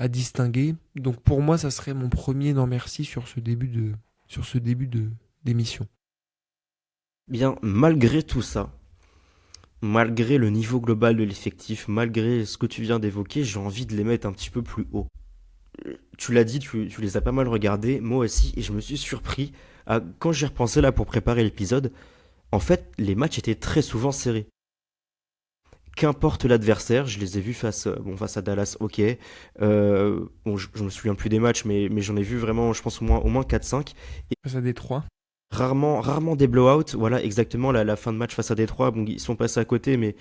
Speaker 2: distinguer. Donc pour moi, ça serait mon premier non merci sur ce début d'émission.
Speaker 1: Bien, malgré tout ça, malgré le niveau global de l'effectif, malgré ce que tu viens d'évoquer, j'ai envie de les mettre un petit peu plus haut. Tu l'as dit, tu les as pas mal regardés, moi aussi, et je me suis surpris quand j'y repensé là pour préparer l'épisode. En fait, les matchs étaient très souvent serrés. Qu'importe l'adversaire, je les ai vus face à Dallas, ok. Bon, je me souviens plus des matchs, mais j'en ai vu vraiment, je pense, au moins 4-5. Et
Speaker 2: Face à Détroit.
Speaker 1: rarement des blowouts, voilà, exactement, la fin de match face à Détroit, bon, ils sont passés à côté, mais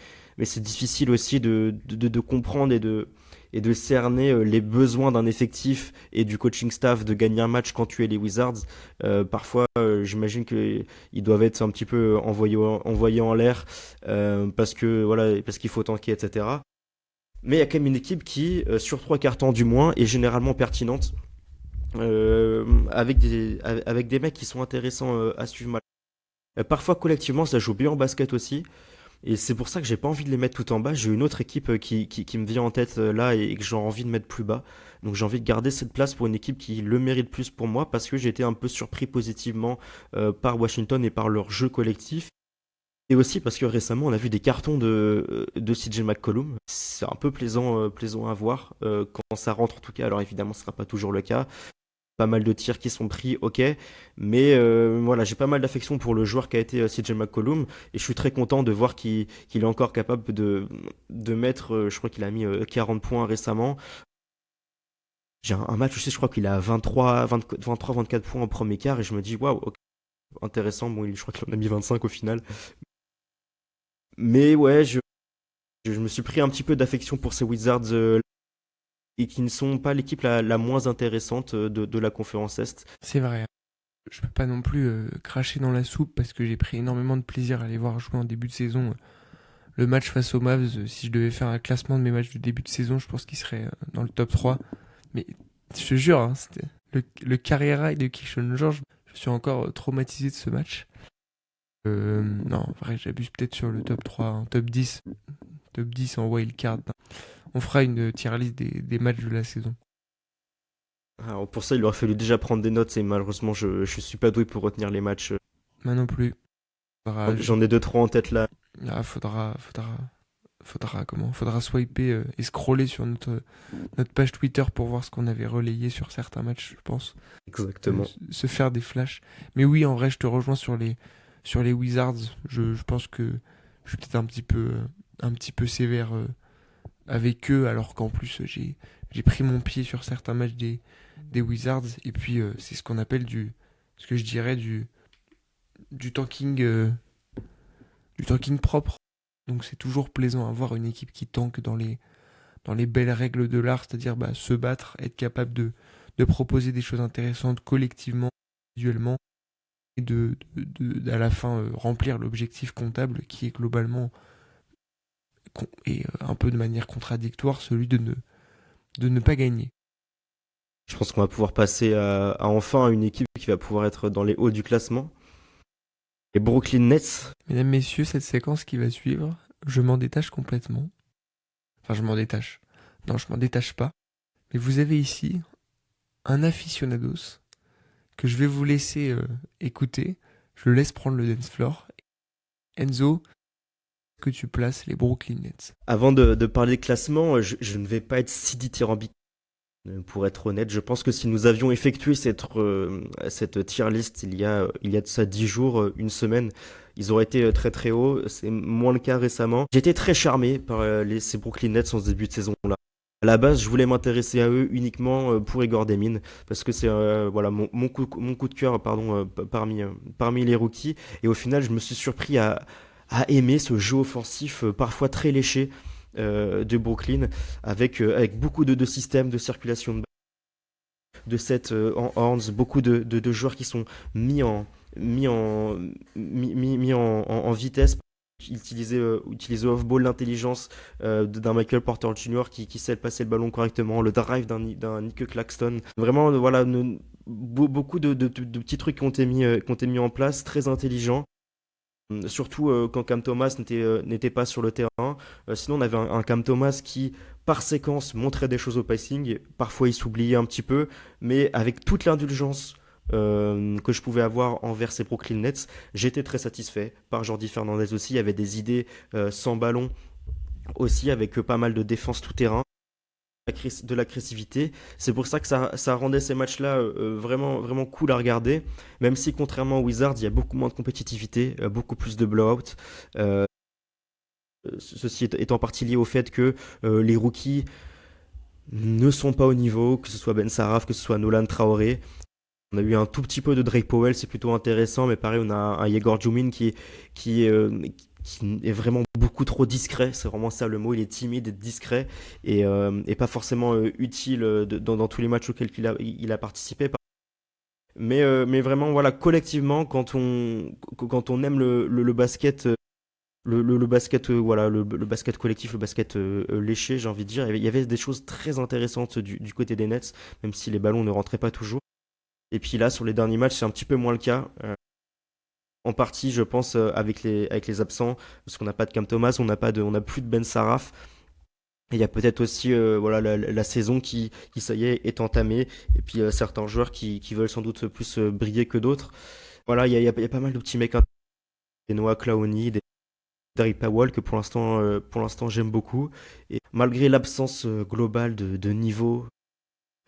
Speaker 1: c'est difficile aussi de comprendre et de cerner les besoins d'un effectif et du coaching staff de gagner un match quand tu es les Wizards. Parfois, j'imagine qu'ils doivent être un petit peu envoyés en l'air parce qu'il faut tanker, etc. Mais il y a quand même une équipe qui, sur trois quarts-temps du moins, est généralement pertinente, avec des mecs qui sont intéressants à suivre. Parfois, collectivement, ça joue bien en basket aussi. Et c'est pour ça que j'ai pas envie de les mettre tout en bas. J'ai une autre équipe qui me vient en tête là et que j'ai envie de mettre plus bas. Donc j'ai envie de garder cette place pour une équipe qui le mérite plus pour moi parce que j'ai été un peu surpris positivement par Washington et par leur jeu collectif. Et aussi parce que récemment on a vu des cartons de CJ McCollum. C'est un peu plaisant à voir quand ça rentre en tout cas. Alors évidemment ce sera pas toujours le cas. Pas mal de tirs qui sont pris, ok, mais voilà, j'ai pas mal d'affection pour le joueur qui a été CJ McCollum et je suis très content de voir qu'il est encore capable de mettre, je crois qu'il a mis 40 points récemment. J'ai un match, je crois qu'il a 24 points en premier quart et je me dis waouh, ok, intéressant. Bon, je crois qu'il en a mis 25 au final, mais ouais, je me suis pris un petit peu d'affection pour ces Wizards et qui ne sont pas l'équipe la moins intéressante de la conférence Est.
Speaker 2: C'est vrai. Je peux pas non plus cracher dans la soupe parce que j'ai pris énormément de plaisir à les voir jouer en début de saison. Le match face aux Mavs, si je devais faire un classement de mes matchs de début de saison, je pense qu'il serait dans le top 3. Mais je te jure, hein, c'était le career high de Keyshawn George. Je suis encore traumatisé de ce match. Non, en vrai, j'abuse peut-être sur le top 3, hein, top 10 en wildcard. On fera une tier list des matchs de la saison.
Speaker 1: Alors pour ça, il aurait fallu déjà prendre des notes et malheureusement, je suis pas doué pour retenir les matchs.
Speaker 2: Moi non plus.
Speaker 1: J'en ai deux trois en tête là.
Speaker 2: Faudra swiper et scroller sur notre page Twitter pour voir ce qu'on avait relayé sur certains matchs, je pense.
Speaker 1: Exactement.
Speaker 2: Se faire des flashs. Mais oui, en vrai, je te rejoins sur les Wizards. Je pense que je suis peut-être un petit peu sévère avec eux, alors qu'en plus, j'ai pris mon pied sur certains matchs des Wizards. Et puis, c'est ce qu'on appelle ce que je dirais du tanking, du tanking propre. Donc c'est toujours plaisant à voir une équipe qui tank dans les belles règles de l'art, c'est-à-dire se battre, être capable de proposer des choses intéressantes collectivement, individuellement, et à la fin remplir l'objectif comptable qui est globalement et un peu de manière contradictoire celui de ne pas gagner.
Speaker 1: Je pense qu'on va pouvoir passer à enfin une équipe qui va pouvoir être dans les hauts du classement. Les Brooklyn Nets.
Speaker 2: Mesdames, messieurs, cette séquence qui va suivre, je m'en détache complètement. Enfin, je m'en détache. Non, je m'en détache pas. Mais vous avez ici un aficionados que je vais vous laisser écouter. Je le laisse prendre le dance floor. Enzo, que tu places les Brooklyn Nets.
Speaker 1: Avant de parler de classement, je ne vais pas être si dithyrambique. Pour être honnête, je pense que si nous avions effectué cette tier list il y a de ça 10 jours, une semaine, ils auraient été très très hauts. C'est moins le cas récemment. J'étais très charmé par ces Brooklyn Nets en ce début de saison-là. À la base, je voulais m'intéresser à eux uniquement pour Igor Demin, parce que c'est voilà mon coup de cœur parmi les rookies. Et au final, je me suis surpris à aimer ce jeu offensif parfois très léché de Brooklyn, avec beaucoup de systèmes de circulation de sets en horns, beaucoup de joueurs qui sont mis en, mis en, mis en vitesse. Utiliser off-ball l'intelligence d'un Michael Porter Jr. qui sait passer le ballon correctement, le drive d'un Nick Claxton. Vraiment, voilà, beaucoup de petits trucs qui ont été mis en place, très intelligents. Surtout quand Cam Thomas n'était pas sur le terrain. Sinon, on avait un Cam Thomas qui, par séquence, montrait des choses au passing. Parfois, il s'oubliait un petit peu, mais avec toute l'indulgence que je pouvais avoir envers ces Brooklyn Nets, j'étais très satisfait. Par Jordi Fernandez aussi, il y avait des idées sans ballon aussi, avec pas mal de défense tout terrain, de l'agressivité. C'est pour ça que ça rendait ces matchs-là vraiment, vraiment cool à regarder, même si contrairement aux Wizards, il y a beaucoup moins de compétitivité, beaucoup plus de blowout. Euh, Ceci est en partie lié au fait que les rookies ne sont pas au niveau, que ce soit Ben Saraf, que ce soit Nolan Traoré. On a eu un tout petit peu de Drake Powell, c'est plutôt intéressant, mais pareil, on a un Yegor Djumin qui, qui est vraiment beaucoup trop discret, c'est vraiment ça le mot, il est timide et discret, et pas forcément utile dans tous les matchs auxquels il a participé. Mais vraiment, voilà, collectivement, quand on aime le basket, le basket, voilà, le basket collectif, le basket léché, j'ai envie de dire, il y avait des choses très intéressantes du côté des Nets, même si les ballons ne rentraient pas toujours. Et puis là, sur les derniers matchs, c'est un petit peu moins le cas. En partie, je pense, avec les absents, parce qu'on n'a pas de Cam Thomas, on n'a plus de Ben Saraf. Et il y a peut-être aussi voilà, la saison qui, ça y est entamée. Et puis certains joueurs qui veulent sans doute plus briller que d'autres. Voilà, il y a pas mal de petits mecs, des Noah Clowney, des Derrick Powell, que pour l'instant j'aime beaucoup. Et malgré l'absence globale de niveau,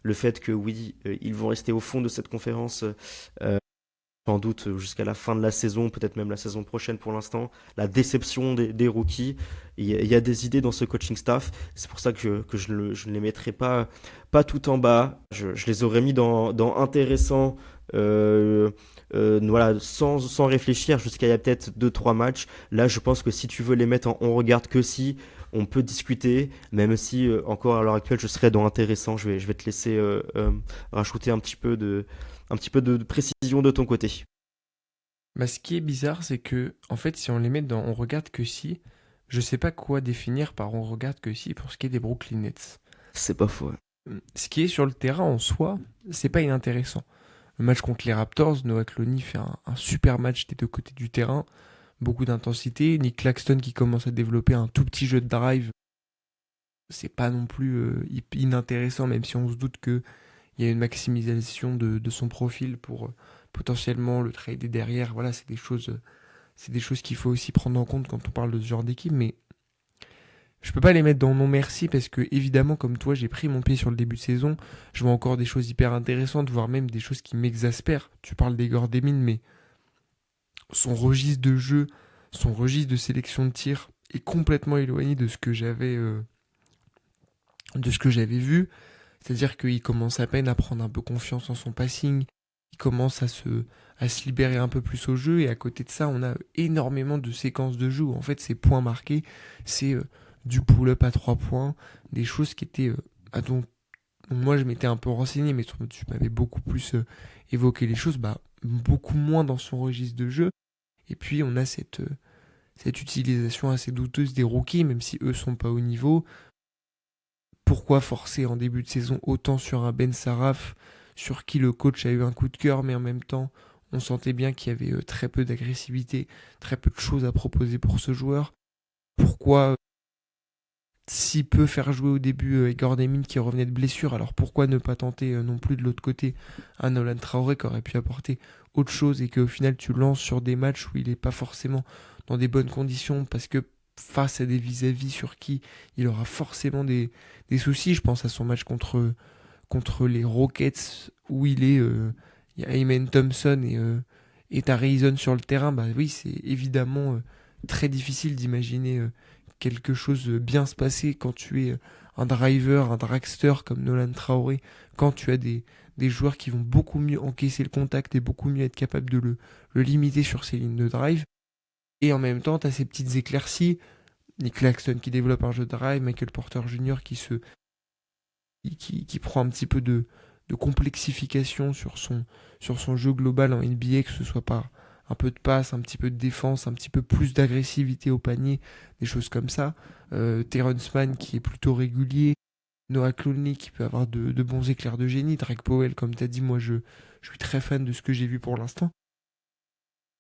Speaker 1: le fait que oui, ils vont rester au fond de cette conférence sans doute jusqu'à la fin de la saison, peut-être même la saison prochaine pour l'instant, la déception des rookies. Il y a des idées dans ce coaching staff, c'est pour ça que je ne les mettrai pas tout en bas. Je les aurais mis dans intéressant, voilà, sans réfléchir jusqu'à il y a peut-être deux trois matchs. Là, je pense que si tu veux les mettre en on regarde que si, on peut discuter, même si encore à l'heure actuelle, je serais dans intéressant. Je vais te laisser rajouter un petit peu de précision de ton côté.
Speaker 2: Ce qui est bizarre, c'est que, en fait, si on les met dans on regarde que si, je sais pas quoi définir par on regarde que si pour ce qui est des Brooklyn Nets.
Speaker 1: C'est pas faux.
Speaker 2: Ce qui est sur le terrain en soi, c'est pas inintéressant. Le match contre les Raptors, Noah Clowney fait un super match des deux côtés du terrain, beaucoup d'intensité. Nick Claxton qui commence à développer un tout petit jeu de drive, c'est pas non plus inintéressant, même si on se doute qu'il y a une maximisation de son profil pour potentiellement le trader derrière. Voilà, c'est des choses qu'il faut aussi prendre en compte quand on parle de ce genre d'équipe, mais je peux pas les mettre dans non merci parce que évidemment comme toi j'ai pris mon pied sur le début de saison, je vois encore des choses hyper intéressantes, voire même des choses qui m'exaspèrent. Tu parles d'Egor Demin, mais son registre de jeu, son registre de sélection de tir est complètement éloigné de ce que j'avais vu. C'est-à-dire qu'il commence à peine à prendre un peu confiance en son passing, qui commence à se libérer un peu plus au jeu. Et à côté de ça, on a énormément de séquences de jeu où en fait ces points marqués, c'est du pull-up à 3 points, des choses qui étaient dont moi je m'étais un peu renseigné, mais tu m'avais beaucoup plus évoqué les choses, bah, beaucoup moins dans son registre de jeu. Et puis on a cette utilisation assez douteuse des rookies, même si eux sont pas au niveau. Pourquoi forcer en début de saison autant sur un Ben Saraf, sur qui le coach a eu un coup de cœur, mais en même temps, on sentait bien qu'il y avait très peu d'agressivité, très peu de choses à proposer pour ce joueur. Pourquoi si peu faire jouer au début Igor Demin qui revenait de blessure, alors pourquoi ne pas tenter non plus de l'autre côté un Nolan Traoré qui aurait pu apporter autre chose et qu'au final tu lances sur des matchs où il n'est pas forcément dans des bonnes conditions parce que face à des vis-à-vis sur qui il aura forcément des soucis. Je pense à son match contre les Rockets où il y a Amen Thompson et t'as Reason sur le terrain. Bah oui, c'est évidemment très difficile d'imaginer quelque chose bien se passer quand tu es un driver, un dragster comme Nolan Traoré, quand tu as des joueurs qui vont beaucoup mieux encaisser le contact et beaucoup mieux être capables de le limiter sur ses lignes de drive. Et en même temps, tu as ces petites éclaircies. Nick Claxton qui développe un jeu de drive, Michael Porter Jr. qui prend un petit peu de complexification sur son jeu global en NBA, que ce soit par un peu de passe, un petit peu de défense, un petit peu plus d'agressivité au panier, des choses comme ça. Terrence Mann qui est plutôt régulier. Noah Clowney qui peut avoir de bons éclairs de génie. Drake Powell, comme tu as dit, moi je suis très fan de ce que j'ai vu pour l'instant.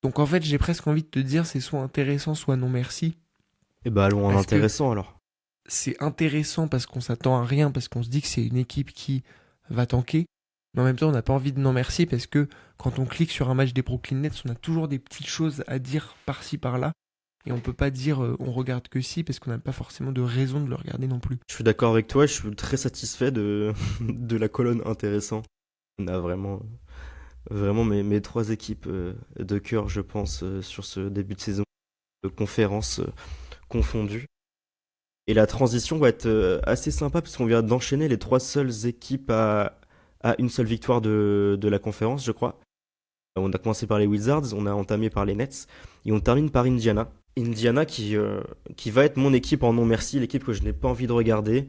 Speaker 2: Donc en fait, j'ai presque envie de te dire, c'est soit intéressant, soit non merci.
Speaker 1: Et bah allons en
Speaker 2: Parce que
Speaker 1: intéressant alors.
Speaker 2: c'est intéressant parce qu'on s'attend à rien, parce qu'on se dit que c'est une équipe qui va tanker. Mais en même temps, on n'a pas envie de non merci parce que quand on clique sur un match des Brooklyn Nets, on a toujours des petites choses à dire par-ci par-là. Et on peut pas dire on regarde que si parce qu'on n'a pas forcément de raison de le regarder non plus.
Speaker 1: Je suis d'accord avec toi, je suis très satisfait de, de la colonne intéressant. On a vraiment mes trois équipes de cœur, je pense, sur ce début de saison de conférence confondue. Et la transition va être assez sympa parce qu'on vient d'enchaîner les trois seules équipes à une seule victoire de la conférence, je crois. On a commencé par les Wizards, on a entamé par les Nets et on termine par Indiana. Indiana qui va être mon équipe en non merci, l'équipe que je n'ai pas envie de regarder.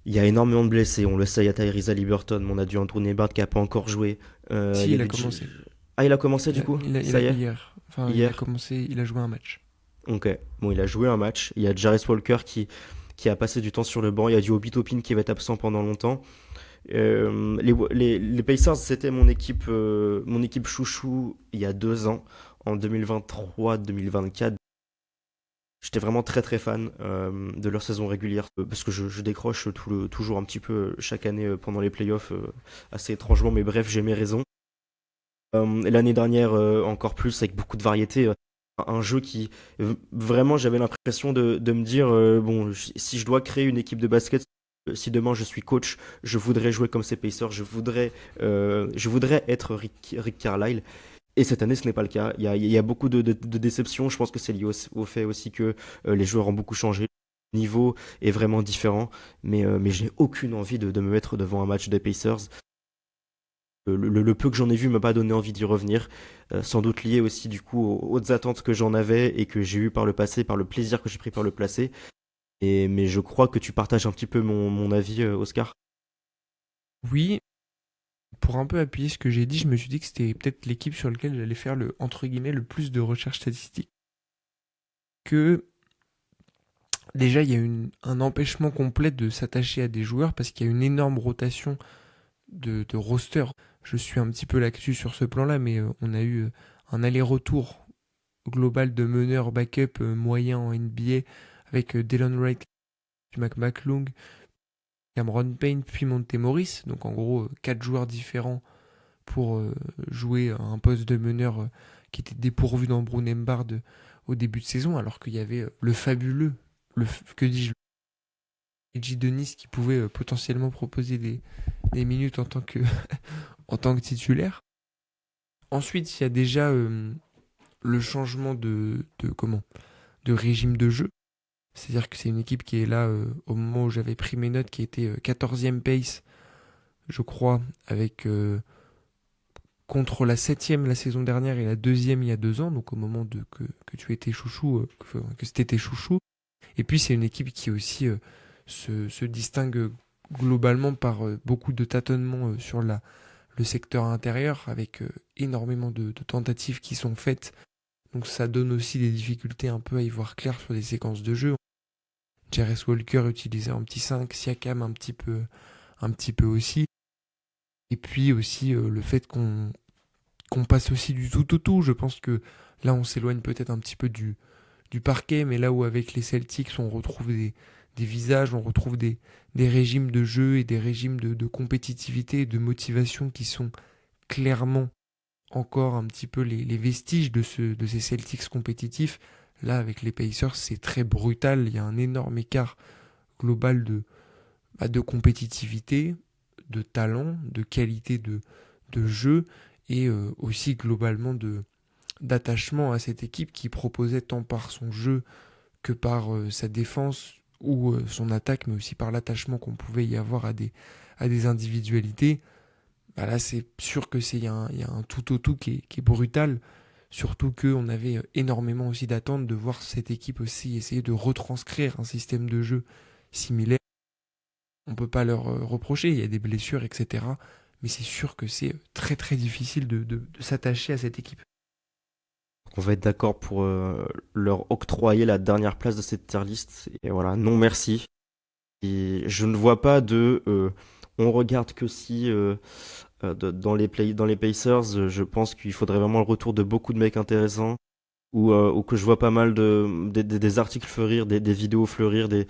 Speaker 1: Il y a énormément de blessés, on le sait, il y a Tyrese Haliburton, on a du Andrew Nebart qui a pas encore joué. Il
Speaker 2: Si,
Speaker 1: y a
Speaker 2: il a
Speaker 1: des...
Speaker 2: commencé.
Speaker 1: Ah, il a commencé du coup? Ça y est?
Speaker 2: Hier. Enfin, il a
Speaker 1: Hier?
Speaker 2: commencé, il a joué un match.
Speaker 1: Ok, bon, il a joué un match. Il y a Jarvis Walker qui a passé du temps sur le banc. Il y a du Obi Toppin qui va être absent pendant longtemps. Les Pacers, c'était mon équipe chouchou il y a 2 ans, en 2023-2024. J'étais vraiment très très fan de leur saison régulière parce que je décroche toujours un petit peu chaque année pendant les playoffs assez étrangement, mais bref, j'ai mes raisons. Et l'année dernière encore plus avec beaucoup de variété. Un jeu qui vraiment j'avais l'impression de me dire bon si je dois créer une équipe de basket, si demain je suis coach, je voudrais jouer comme ces Pacers, je voudrais être Rick Carlisle. Et cette année, ce n'est pas le cas. Il y a beaucoup de déceptions. Je pense que c'est lié au fait aussi que les joueurs ont beaucoup changé. Le niveau est vraiment différent. Mais je n'ai aucune envie de me mettre devant un match des Pacers. Le peu que j'en ai vu m'a pas donné envie d'y revenir. Sans doute lié aussi du coup aux hautes attentes que j'en avais et que j'ai eu par le passé, par le plaisir que j'ai pris par le passé. Mais je crois que tu partages un petit peu mon avis, Oscar.
Speaker 2: Oui, pour un peu appuyer ce que j'ai dit, je me suis dit que c'était peut-être l'équipe sur laquelle j'allais faire le entre guillemets le plus de recherches statistiques. Que déjà il y a un empêchement complet de s'attacher à des joueurs parce qu'il y a une énorme rotation de roster. Je suis un petit peu l'actu sur ce plan-là, mais on a eu un aller-retour global de meneurs backup moyen en NBA avec Delon Wright, Mac McClung, Cameron Payne, puis Monte Morris. Donc en gros, 4 joueurs différents pour jouer à un poste de meneur qui était dépourvu dans Brunembard au début de saison, alors qu'il y avait le fabuleux, que dis-je, Edgy Denis qui pouvait potentiellement proposer des minutes en tant que titulaire. Ensuite, il y a déjà le changement de régime de jeu. C'est-à-dire que c'est une équipe qui est là au moment où j'avais pris mes notes, qui était 14e pace, je crois, avec contre la 7e la saison dernière et la 2e il y a 2 ans, donc au moment que tu étais chouchou, que c'était tes chouchous. Et puis c'est une équipe qui aussi se distingue globalement par beaucoup de tâtonnements sur le secteur intérieur, avec énormément de tentatives qui sont faites. Donc ça donne aussi des difficultés un peu à y voir clair sur des séquences de jeu. Jarvis Walker utilisait un petit 5, Siakam un petit peu aussi. Et puis aussi le fait qu'on passe aussi du tout au tout. Je pense que là on s'éloigne peut-être un petit peu du parquet, mais là où avec les Celtics on retrouve des visages, on retrouve des régimes de jeu et des régimes de compétitivité et de motivation qui sont clairement encore un petit peu les vestiges de ces Celtics compétitifs. Là, avec les Pacers, c'est très brutal. Il y a un énorme écart global de compétitivité, de talent, de qualité de jeu et aussi globalement d'attachement à cette équipe qui proposait tant par son jeu que par sa défense ou son attaque, mais aussi par l'attachement qu'on pouvait y avoir à des individualités. Bah là, c'est sûr que il y a un tout au tout qui est brutal. Surtout qu'on avait énormément aussi d'attentes de voir cette équipe aussi essayer de retranscrire un système de jeu similaire. On peut pas leur reprocher, il y a des blessures, etc. Mais c'est sûr que c'est très très difficile de s'attacher à cette équipe.
Speaker 1: On va être d'accord pour leur octroyer la dernière place de cette tier list. Et voilà, non merci. Et je ne vois pas on regarde que si dans les Pacers, je pense qu'il faudrait vraiment le retour de beaucoup de mecs intéressants. Ou que je vois pas mal des articles fleurir, des vidéos fleurir, des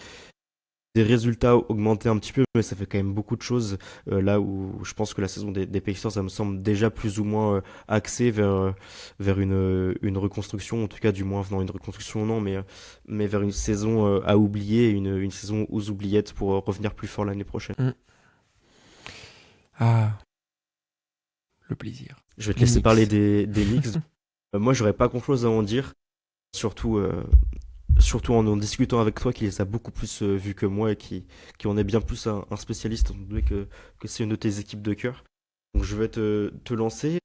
Speaker 1: résultats augmenter un petit peu, mais ça fait quand même beaucoup de choses. Là où je pense que la saison des Pacers, ça me semble déjà plus ou moins axée vers une reconstruction, en tout cas du moins, non, une reconstruction non, mais vers une saison à oublier, une saison aux oubliettes pour revenir plus fort l'année prochaine.
Speaker 2: Ah, le plaisir.
Speaker 1: Je vais te
Speaker 2: Les
Speaker 1: laisser
Speaker 2: Knicks.
Speaker 1: parler des Knicks. Moi, j'aurais pas grand-chose à en dire, surtout en discutant avec toi qui les a beaucoup plus vus que moi et qui en est bien plus un spécialiste, étant donné que c'est une de tes équipes de cœur. Donc je vais te lancer.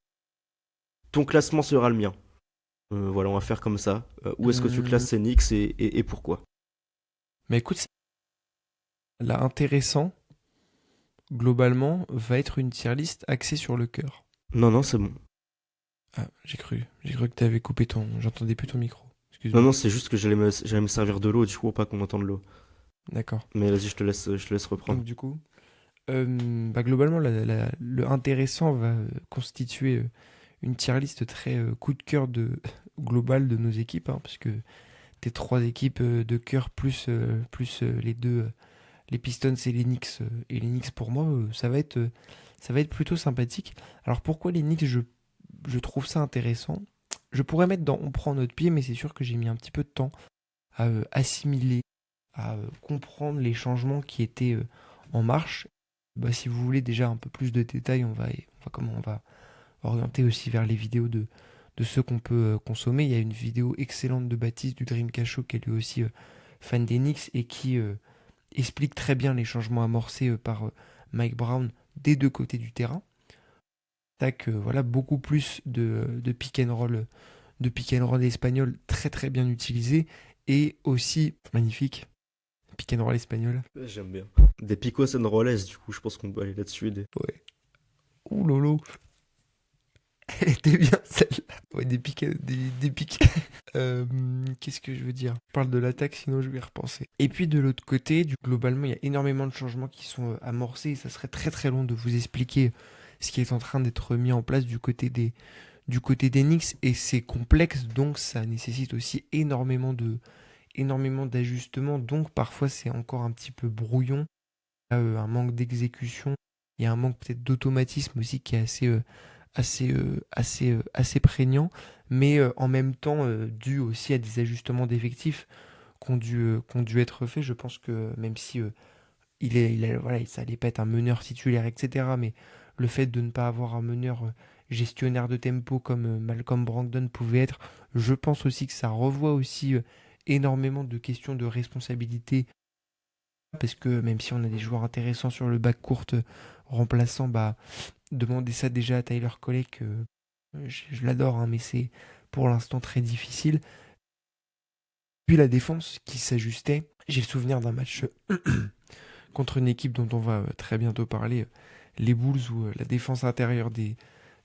Speaker 1: Ton classement sera le mien. Voilà, on va faire comme ça. Où est-ce que tu classes ces Knicks et pourquoi?
Speaker 2: Mais écoute, là, intéressant, globalement, va être une tier list axée sur le cœur.
Speaker 1: Non, non, c'est bon.
Speaker 2: Ah, j'ai cru que t'avais coupé j'entendais plus ton micro.
Speaker 1: Non,
Speaker 2: Excuse-moi.
Speaker 1: non, c'est juste que j'allais me servir de l'eau, du coup, pour pas qu'on entende l'eau.
Speaker 2: D'accord.
Speaker 1: Mais vas-y, je te laisse reprendre.
Speaker 2: Donc du coup, globalement, le intéressant va constituer une tier list très coup de cœur global de nos équipes, hein, puisque tes 3 équipes de cœur plus les deux, les Pistons et les Knicks pour moi, ça va être plutôt sympathique. Alors pourquoi les Knicks, je trouve ça intéressant. Je pourrais mettre dans on prend notre pied, mais c'est sûr que j'ai mis un petit peu de temps à assimiler, à comprendre les changements qui étaient en marche. Bah, si vous voulez déjà un peu plus de détails, on va orienter aussi vers les vidéos de ceux qu'on peut consommer. Il y a une vidéo excellente de Baptiste du Dreamcast Show qui est lui aussi fan des Knicks et qui explique très bien les changements amorcés par Mike Brown des deux côtés du terrain. Voilà, beaucoup plus de pick and roll espagnol très très bien utilisé et aussi magnifique pick and roll espagnol.
Speaker 1: J'aime bien. Des picos and rollers, du coup, je pense qu'on peut aller là-dessus.
Speaker 2: Ouais. Ouh lolo. Elle était bien celle-là. Ouais, des pics. Qu'est-ce que je veux dire? Je parle de l'attaque, sinon je vais y repenser. Et puis de l'autre côté, globalement, il y a énormément de changements qui sont amorcés. Et ça serait très très long de vous expliquer ce qui est en train d'être mis en place du côté des Knicks. Et c'est complexe, donc ça nécessite aussi énormément d'ajustements. Donc parfois c'est encore un petit peu brouillon. Un manque d'exécution. Il y a un manque peut-être d'automatisme aussi qui est assez prégnant, mais en même temps dû aussi à des ajustements d'effectifs qui ont dû être faits. Je pense que même si voilà, ça allait pas être un meneur titulaire, etc., mais le fait de ne pas avoir un meneur gestionnaire de tempo comme Malcolm Brogdon pouvait être, je pense aussi que ça revoit aussi énormément de questions de responsabilité, parce que même si on a des joueurs intéressants sur le backcourt remplaçant, bah demander ça déjà à Tyler Colley, que je l'adore, hein, mais c'est pour l'instant très difficile. Puis la défense qui s'ajustait. J'ai le souvenir d'un match contre une équipe dont on va très bientôt parler, les Bulls, où la défense intérieure des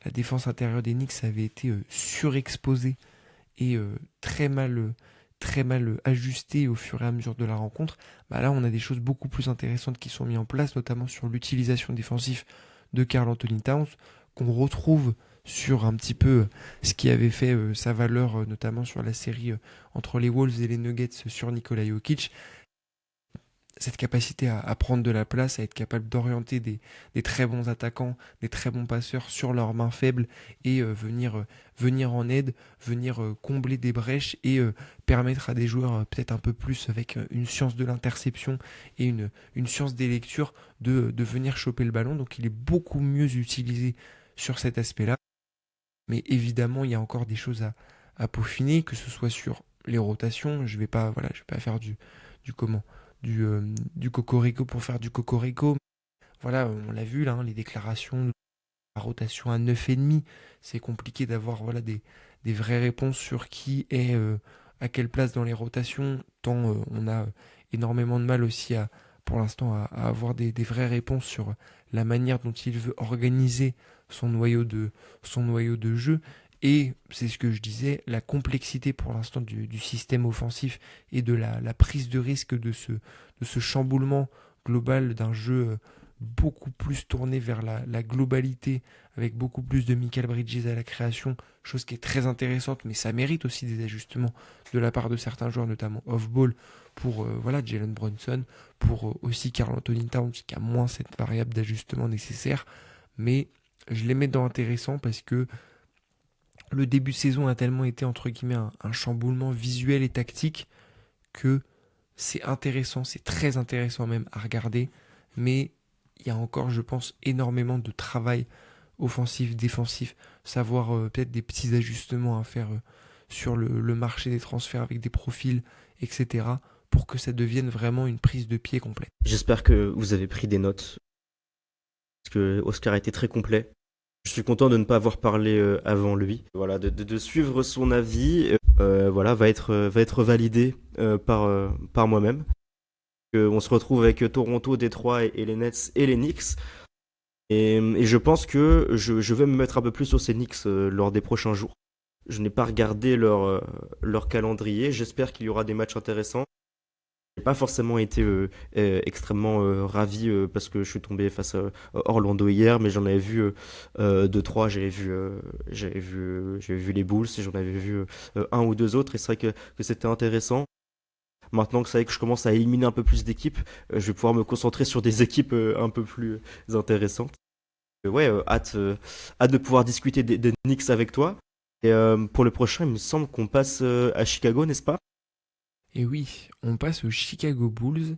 Speaker 2: Knicks avait été surexposée et très mal ajustée au fur et à mesure de la rencontre. Bah là, on a des choses beaucoup plus intéressantes qui sont mises en place, notamment sur l'utilisation défensive de Karl Anthony Towns, qu'on retrouve sur un petit peu ce qui avait fait sa valeur, notamment sur la série entre les Wolves et les Nuggets sur Nikola Jokic. Cette capacité à prendre de la place, à être capable d'orienter des très bons attaquants, des très bons passeurs sur leurs mains faibles et venir en aide, venir combler des brèches et permettre à des joueurs peut-être un peu plus avec une science de l'interception et une science des lectures de venir choper le ballon. Donc il est beaucoup mieux utilisé sur cet aspect-là. Mais évidemment, il y a encore des choses à peaufiner, que ce soit sur les rotations. Je vais pas faire du comment, du cocorico pour faire du cocorico. Voilà, on l'a vu là, hein, les déclarations, la rotation à 9,5, c'est compliqué d'avoir voilà des vraies réponses sur qui est à quelle place dans les rotations. Tant on a énormément de mal aussi pour l'instant à avoir des vraies réponses sur la manière dont il veut organiser son noyau de jeu. Et c'est ce que je disais, la complexité pour l'instant du système offensif et de la prise de risque de ce chamboulement global d'un jeu beaucoup plus tourné vers la globalité, avec beaucoup plus de Michael Bridges à la création, chose qui est très intéressante, mais ça mérite aussi des ajustements de la part de certains joueurs, notamment off-ball, pour voilà, Jalen Brunson, pour aussi Karl Anthony Towns, qui a moins cette variable d'ajustement nécessaire. Mais je les mets dans intéressant parce que le début de saison a tellement été entre guillemets un chamboulement visuel et tactique que c'est intéressant, c'est très intéressant même à regarder, mais il y a encore, je pense, énormément de travail offensif, défensif, savoir peut-être des petits ajustements à faire sur le marché des transferts avec des profils, etc., pour que ça devienne vraiment une prise de pied complète.
Speaker 1: J'espère que vous avez pris des notes, parce que Oscar a été très complet. Je suis content de ne pas avoir parlé avant lui. Voilà, de suivre son avis, voilà, va être validé par moi-même. On se retrouve avec Toronto, Détroit et les Nets et les Knicks. Et je pense que je vais me mettre un peu plus sur ces Knicks lors des prochains jours. Je n'ai pas regardé leur calendrier. J'espère qu'il y aura des matchs intéressants. J'ai pas forcément été extrêmement ravi parce que je suis tombé face à Orlando hier, mais j'en avais vu deux, trois. J'avais vu les Bulls et j'en avais vu un ou deux autres. Et c'est vrai que c'était intéressant. Maintenant que ça y est que je commence à éliminer un peu plus d'équipes, je vais pouvoir me concentrer sur des équipes un peu plus intéressantes. Ouais, hâte de pouvoir discuter des Knicks avec toi. Et pour le prochain, il me semble qu'on passe à Chicago, n'est-ce pas?
Speaker 2: Et oui, on passe aux Chicago Bulls.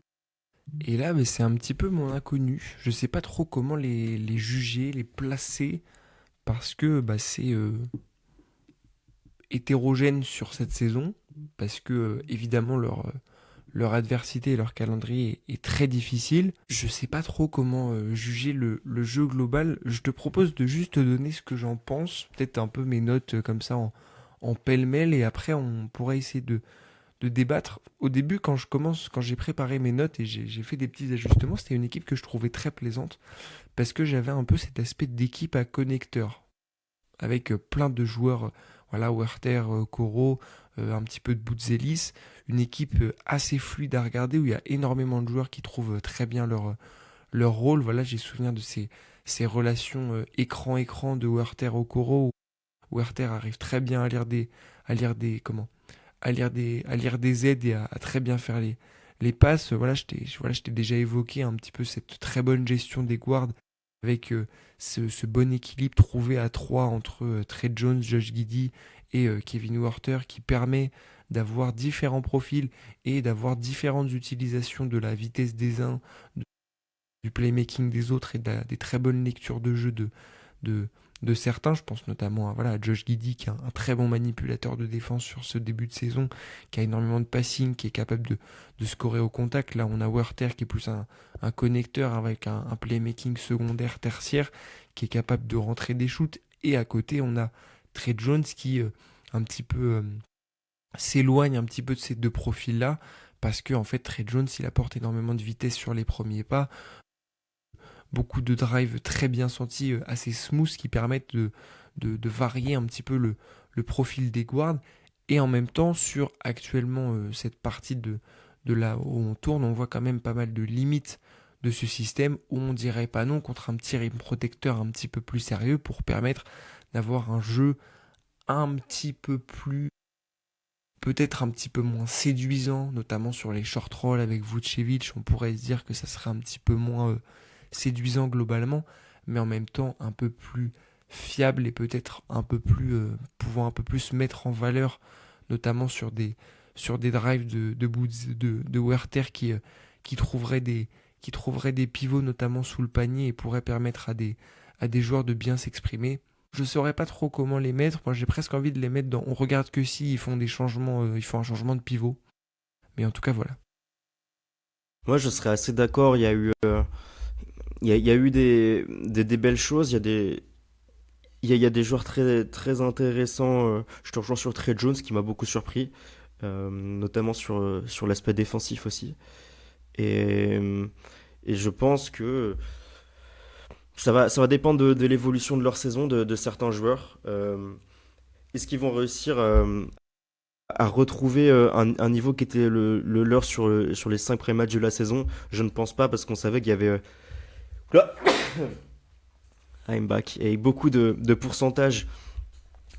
Speaker 2: Et là, c'est un petit peu mon inconnu. Je sais pas trop comment les juger, les placer, parce que c'est hétérogène sur cette saison, parce que évidemment leur adversité et leur calendrier est très difficile. Je sais pas trop comment juger le jeu global. Je te propose de juste te donner ce que j'en pense, peut-être un peu mes notes comme ça en pêle-mêle, et après on pourra essayer de débattre. Au début, quand j'ai préparé mes notes et j'ai fait des petits ajustements, c'était une équipe que je trouvais très plaisante, parce que j'avais un peu cet aspect d'équipe à connecteur, avec plein de joueurs, voilà, Werther, Koro, un petit peu de Boutzelis, une équipe assez fluide à regarder, où il y a énormément de joueurs qui trouvent très bien leur rôle. Voilà, j'ai souvenir de ces relations écran-écran de Werther au Koro, où Werther arrive très bien à lire des aides et à très bien faire les passes. Voilà, je t'ai déjà évoqué un petit peu cette très bonne gestion des guards, avec ce bon équilibre trouvé à 3 entre Trey Jones, Josh Giddey et Kevin Huerter, qui permet d'avoir différents profils et d'avoir différentes utilisations de la vitesse des uns, du playmaking des autres et des très bonnes lectures de jeu de, de certains. Je pense notamment à Josh Giddey, qui est un très bon manipulateur de défense sur ce début de saison, qui a énormément de passing, qui est capable de scorer au contact. Là, on a Werther qui est plus un connecteur avec un playmaking secondaire, tertiaire, qui est capable de rentrer des shoots. Et à côté, on a Trey Jones qui un petit peu s'éloigne un petit peu de ces deux profils-là, parce que en fait, Trey Jones, il apporte énormément de vitesse sur les premiers pas, beaucoup de drives très bien sentis, assez smooth, qui permettent de varier un petit peu le profil des guards. Et en même temps, sur actuellement cette partie de là où on tourne, on voit quand même pas mal de limites de ce système où on dirait pas non contre un petit rim protecteur un petit peu plus sérieux pour permettre d'avoir un jeu un petit peu plus, peut-être un petit peu moins séduisant, notamment sur les short rolls avec Vucevic. On pourrait se dire que ça serait un petit peu moins séduisant globalement, mais en même temps un peu plus fiable et peut-être un peu plus pouvant un peu plus se mettre en valeur, notamment sur des drives de Werther qui trouverait des pivots notamment sous le panier et pourrait permettre à des joueurs de bien s'exprimer. Je saurais pas trop comment les mettre. Moi, j'ai presque envie de les mettre dans. On regarde que si ils font des changements, ils font un changement de pivot. Mais en tout cas, voilà.
Speaker 1: Moi, je serais assez d'accord. Il y a eu des belles choses. Il y a des joueurs très, très intéressants. Je te rejoins sur Trey Jones qui m'a beaucoup surpris, notamment sur l'aspect défensif aussi. Et, et je pense que ça va dépendre de l'évolution de leur saison, de certains joueurs. Est-ce qu'ils vont réussir à retrouver un niveau qui était le leur sur les 5 premiers matchs de la saison? Je ne pense pas parce qu'on savait qu'il y avait Là, I'm back. Et beaucoup de pourcentages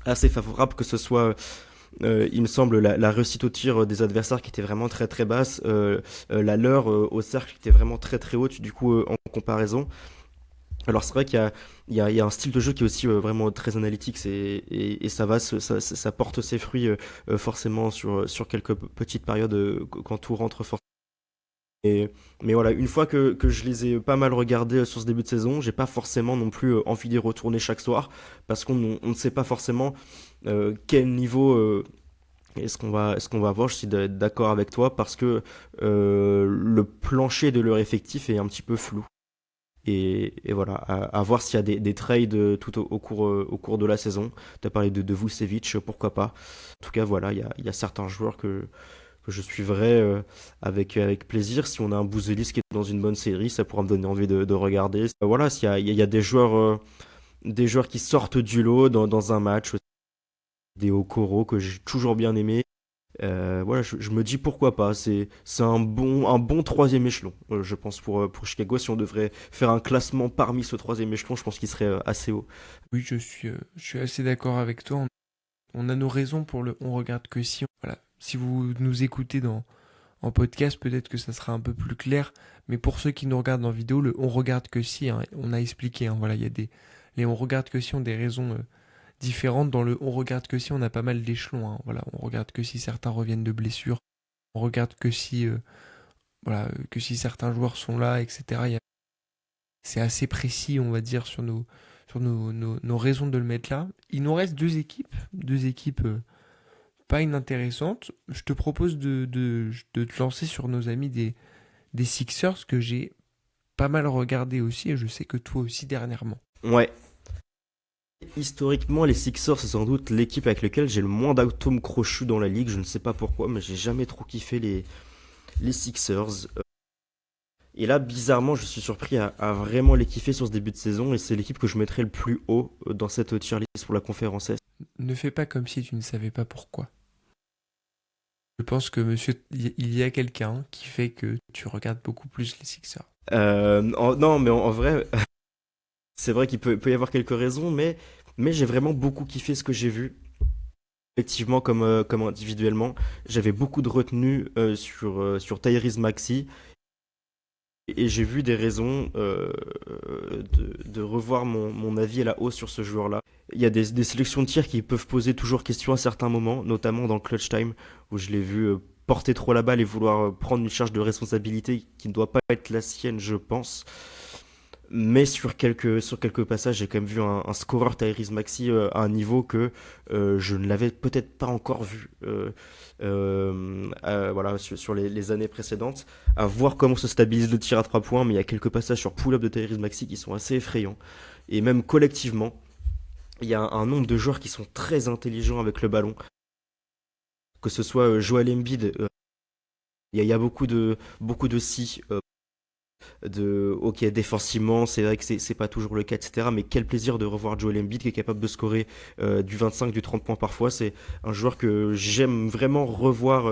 Speaker 1: assez favorables, que ce soit, il me semble, la réussite au tir des adversaires qui était vraiment très très basse, la leur au cercle qui était vraiment très très haute, du coup, en comparaison. Alors c'est vrai qu'il y a un style de jeu qui est aussi vraiment très analytique et ça porte ses fruits forcément sur quelques petites périodes quand tout rentre fort. Et, mais voilà, une fois que je les ai pas mal regardés sur ce début de saison, j'ai pas forcément non plus envie d'y retourner chaque soir parce on ne sait pas forcément quel niveau est-ce qu'on va avoir. Je suis d'accord avec toi parce que le plancher de leur effectif est un petit peu flou. Et voilà, à voir s'il y a des trades tout au cours de la saison. Tu as parlé de Vucevic, pourquoi pas. En tout cas, voilà, il y a certains joueurs que je suivrai avec plaisir. Si on a un Bouzelis qui est dans une bonne série, ça pourra me donner envie de regarder. Voilà, il y a des joueurs qui sortent du lot dans un match, des Okoro que j'ai toujours bien aimé. Voilà, je me dis pourquoi pas. C'est un bon troisième échelon, je pense, pour Chicago. Si on devrait faire un classement parmi ce troisième échelon, je pense qu'il serait assez haut.
Speaker 2: Oui, je suis assez d'accord avec toi. On a nos raisons pour le on regarde que si. Voilà. Si vous nous écoutez en podcast, peut-être que ça sera un peu plus clair. Mais pour ceux qui nous regardent en vidéo, le on regarde que si, hein, on a expliqué. Hein, voilà, il y a les on regarde que si ont des raisons différentes. Dans le on regarde que si, on a pas mal d'échelons. Hein, voilà, on regarde que si certains reviennent de blessures. On regarde que si, que si certains joueurs sont là, etc. C'est assez précis, on va dire, sur nos raisons de le mettre là. Il nous reste deux équipes pas inintéressantes. Je te propose de te lancer sur nos amis des Sixers que j'ai pas mal regardé aussi et je sais que toi aussi dernièrement.
Speaker 1: Ouais. Historiquement, les Sixers, c'est sans doute l'équipe avec laquelle j'ai le moins d'atomes crochus dans la ligue. Je ne sais pas pourquoi, mais j'ai jamais trop kiffé les Sixers. Et là, bizarrement, je suis surpris à vraiment les kiffer sur ce début de saison. Et c'est l'équipe que je mettrais le plus haut dans cette tier list pour la conférence Est.
Speaker 2: Ne fais pas comme si tu ne savais pas pourquoi. Je pense que monsieur, il y a quelqu'un qui fait que tu regardes beaucoup plus les Sixers.
Speaker 1: Non, mais en vrai, c'est vrai qu'il peut y avoir quelques raisons, mais j'ai vraiment beaucoup kiffé ce que j'ai vu. Effectivement, comme individuellement, j'avais beaucoup de retenue sur Tyrese Maxey. Et j'ai vu des raisons de revoir mon avis à la hausse sur ce joueur-là. Il y a des sélections de tirs qui peuvent poser toujours question à certains moments, notamment dans le clutch time, où je l'ai vu porter trop la balle et vouloir prendre une charge de responsabilité qui ne doit pas être la sienne, je pense. Mais sur quelques passages, j'ai quand même vu un scoreur Tyrese Maxey à un niveau que je ne l'avais peut-être pas encore vu voilà, sur les années précédentes. À voir comment se stabilise le tir à 3 points, mais il y a quelques passages sur pull-up de Tyrese Maxey qui sont assez effrayants. Et même collectivement, il y a un nombre de joueurs qui sont très intelligents avec le ballon. Que ce soit Joel Embiid, il y a beaucoup de si. Ok, défensivement, c'est vrai que c'est pas toujours le cas, etc. Mais quel plaisir de revoir Joel Embiid qui est capable de scorer du 25, du 30 points parfois. C'est un joueur que j'aime vraiment revoir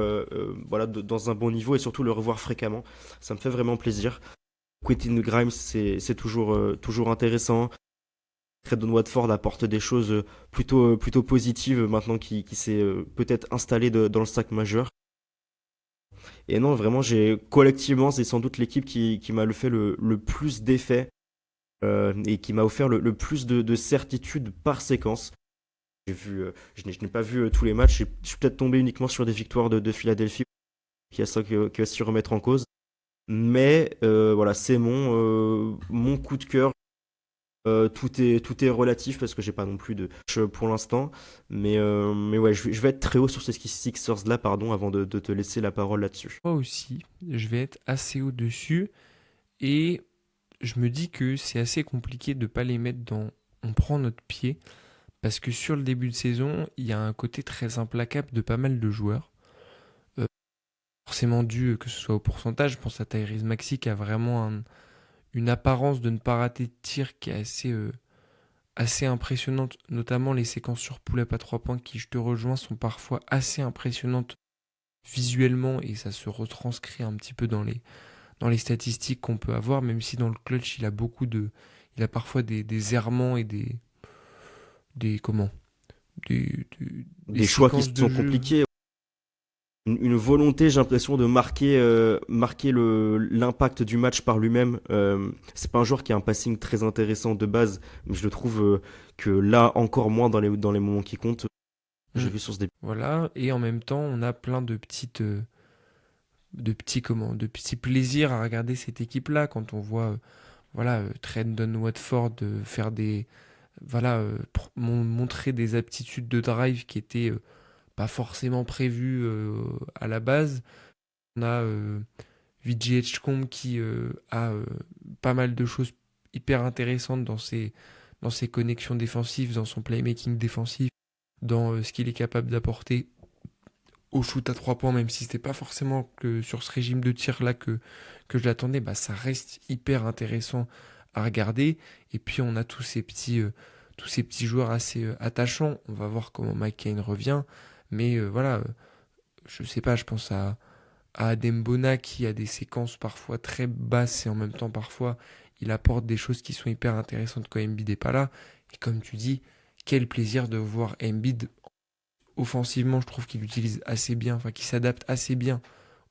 Speaker 1: voilà, dans un bon niveau et surtout le revoir fréquemment. Ça me fait vraiment plaisir. Quentin Grimes, c'est toujours intéressant. Credon Watford apporte des choses plutôt positives maintenant qui s'est peut-être installé dans le sac majeur. Et non, vraiment, collectivement, c'est sans doute l'équipe qui m'a fait le plus d'effets et qui m'a offert le plus de certitude par séquence. Je n'ai pas vu tous les matchs. Je suis peut-être tombé uniquement sur des victoires de Philadelphie qui a ça qui va s'y remettre en cause. Mais voilà, c'est mon coup de cœur. Tout est relatif parce que j'ai pas non plus de pour l'instant. Mais ouais, je vais être très haut sur ces Sixers là, pardon, avant de te laisser la parole là-dessus.
Speaker 2: Moi aussi, je vais être assez au-dessus et je me dis que c'est assez compliqué de ne pas les mettre dans on prend notre pied parce que sur le début de saison, il y a un côté très implacable de pas mal de joueurs. Euh, Forcément dû que ce soit au pourcentage, je pense à Tyrese Maxey qui a vraiment une apparence de ne pas rater de tir qui est assez impressionnante, notamment les séquences sur pull-up à 3 points qui, je te rejoins, sont parfois assez impressionnantes visuellement et ça se retranscrit un petit peu dans les statistiques qu'on peut avoir, même si dans le clutch il a parfois des errements et comment, des
Speaker 1: Des choix qui
Speaker 2: séquences de
Speaker 1: sont
Speaker 2: jeu.
Speaker 1: compliqués. Une volonté, j'ai l'impression, de marquer l'impact du match par lui-même. C'est pas un joueur qui a un passing très intéressant de base, mais je le trouve que là, encore moins dans les moments qui comptent.
Speaker 2: Mm.
Speaker 1: J'ai vu sur ce début.
Speaker 2: Voilà, et en même temps, on a plein de petits plaisirs à regarder cette équipe-là quand on voit, voilà, Trendon Watford faire voilà, montrer des aptitudes de drive qui étaient pas forcément prévues à la base. On a Vijay Edgecombe qui a pas mal de choses hyper intéressantes dans ses connexions défensives, dans son playmaking défensif, dans ce qu'il est capable d'apporter au shoot à 3 points, même si c'était pas forcément que sur ce régime de tir là que je l'attendais, bah ça reste hyper intéressant à regarder. Et puis on a tous ces petits joueurs assez attachants. On va voir comment Mike Kane revient. Mais voilà, je sais pas, je pense à Adembona qui a des séquences parfois très basses et en même temps parfois il apporte des choses qui sont hyper intéressantes quand Embiid n'est pas là. Et comme tu dis, quel plaisir de voir Embiid offensivement, je trouve qu'il utilise assez bien, enfin qu'il s'adapte assez bien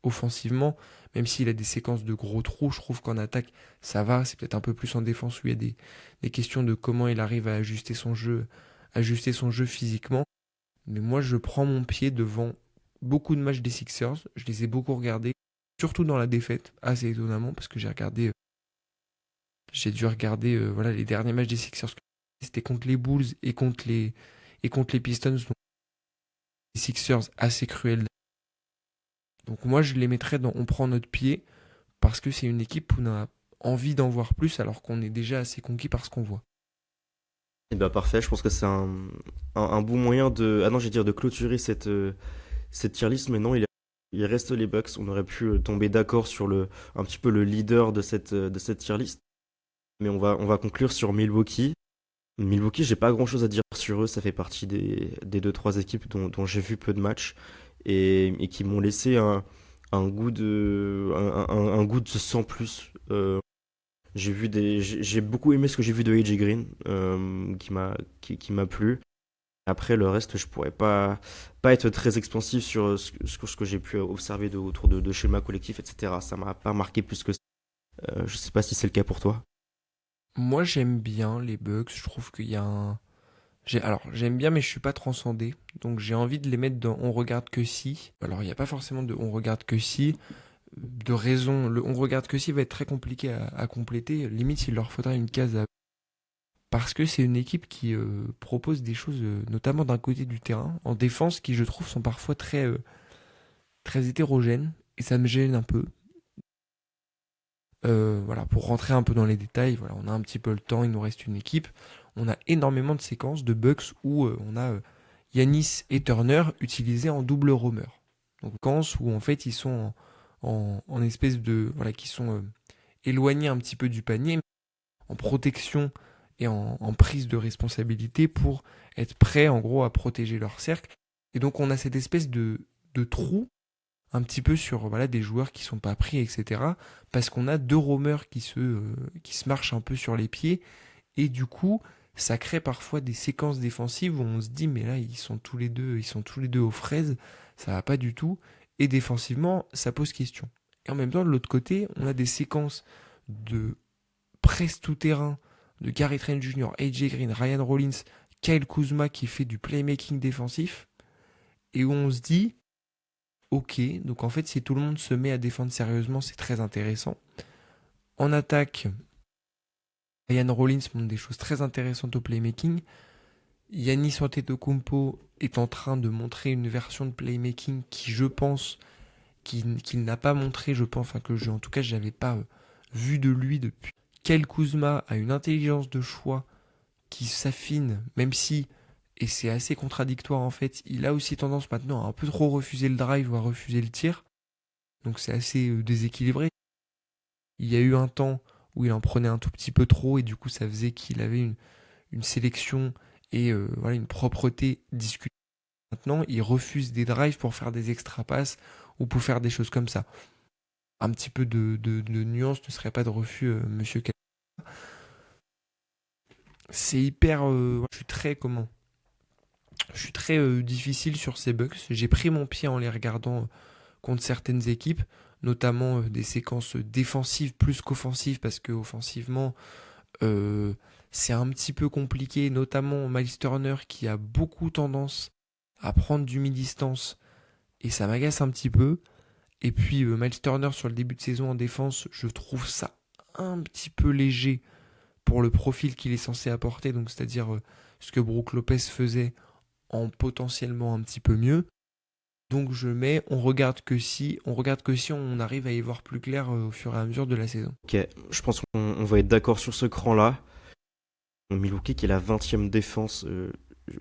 Speaker 2: offensivement, même s'il a des séquences de gros trous, je trouve qu'en attaque, ça va, c'est peut-être un peu plus en défense où il y a des questions de comment il arrive à ajuster son jeu physiquement. Mais moi, je prends mon pied devant beaucoup de matchs des Sixers, je les ai beaucoup regardés, surtout dans la défaite, assez étonnamment, parce que j'ai dû regarder voilà, les derniers matchs des Sixers, c'était contre les Bulls et contre les Pistons, donc les Sixers assez cruels. Donc moi, je les mettrais dans on prend notre pied parce que c'est une équipe où on a envie d'en voir plus alors qu'on est déjà assez conquis par ce qu'on voit.
Speaker 1: Et bah parfait, je pense que c'est un bon moyen ah non, j'ai dire de clôturer cette tier list, mais non, il reste les Bucks. On aurait pu tomber d'accord sur un petit peu le leader de cette tier list. Mais on va conclure sur Milwaukee. Milwaukee, j'ai pas grand chose à dire sur eux. Ça fait partie des deux, trois équipes dont j'ai vu peu de matchs et qui m'ont laissé un goût de sans plus. J'ai beaucoup aimé ce que j'ai vu de AJ Green, qui m'a plu. Après, le reste, je pourrais pas être très expansif sur ce que j'ai pu observer autour de schémas collectifs, etc. Ça m'a pas marqué plus que ça. Je sais pas si c'est le cas pour toi.
Speaker 2: Moi, j'aime bien les Bucks. Je trouve qu'il y a un. Alors, j'aime bien, mais je suis pas transcendé. Donc, j'ai envie de les mettre dans On regarde que si. Alors, il n'y a pas forcément de On regarde que si. de raison. On regarde que s'il va être très compliqué à compléter. Limite, il leur faudra une case à... Parce que c'est une équipe qui propose des choses, notamment d'un côté du terrain, en défense, qui je trouve sont parfois très hétérogènes. Et ça me gêne un peu. Voilà, pour rentrer un peu dans les détails, voilà, on a un petit peu le temps, il nous reste une équipe. On a énormément de séquences de Bucks où on a Yanis et Turner utilisés en double roamer. Donc séquences où en fait ils sont en espèce de... Voilà, qui sont éloignés un petit peu du panier, en protection et en prise de responsabilité pour être prêts en gros à protéger leur cercle. Et donc on a cette espèce de trou un petit peu sur voilà, des joueurs qui sont pas pris, etc. Parce qu'on a deux roamers qui se marchent un peu sur les pieds. Et du coup, ça crée parfois des séquences défensives où on se dit, mais là, ils sont tous les deux aux fraises, ça va pas du tout. Et défensivement, ça pose question. Et en même temps, de l'autre côté, on a des séquences de presse tout-terrain de Gary Trent Jr., AJ Green, Ryan Rollins, Kyle Kuzma qui fait du playmaking défensif. Et où on se dit, ok, donc en fait, si tout le monde se met à défendre sérieusement, c'est très intéressant. En attaque, Ryan Rollins montre des choses très intéressantes au playmaking. Giannis Antetokounmpo est en train de montrer une version de playmaking qui, je pense, qu'il n'a pas montré, je pense, enfin en tout cas, je n'avais pas vu de lui depuis. Kyle Kuzma a une intelligence de choix qui s'affine, même si, et c'est assez contradictoire en fait, il a aussi tendance maintenant à un peu trop refuser le drive ou à refuser le tir. Donc c'est assez déséquilibré. Il y a eu un temps où il en prenait un tout petit peu trop et du coup ça faisait qu'il avait une sélection et voilà, une propreté discutée. Maintenant, il refuse des drives pour faire des extra passes ou pour faire des choses comme ça. Un petit peu de nuance ne serait pas de refus, monsieur K. C'est hyper... Je suis très difficile sur ces bugs. J'ai pris mon pied en les regardant contre certaines équipes, notamment des séquences défensives plus qu'offensives, parce que offensivement, c'est un petit peu compliqué, notamment Miles Turner qui a beaucoup tendance à prendre du mi-distance, et ça m'agace un petit peu. Et puis Miles Turner sur le début de saison en défense, je trouve ça un petit peu léger pour le profil qu'il est censé apporter, donc c'est-à-dire ce que Brook Lopez faisait en potentiellement un petit peu mieux. Donc on regarde que si on arrive à y voir plus clair au fur et à mesure de la saison.
Speaker 1: Ok, je pense qu'on va être d'accord sur ce cran-là. Milwaukee qui est la 20e défense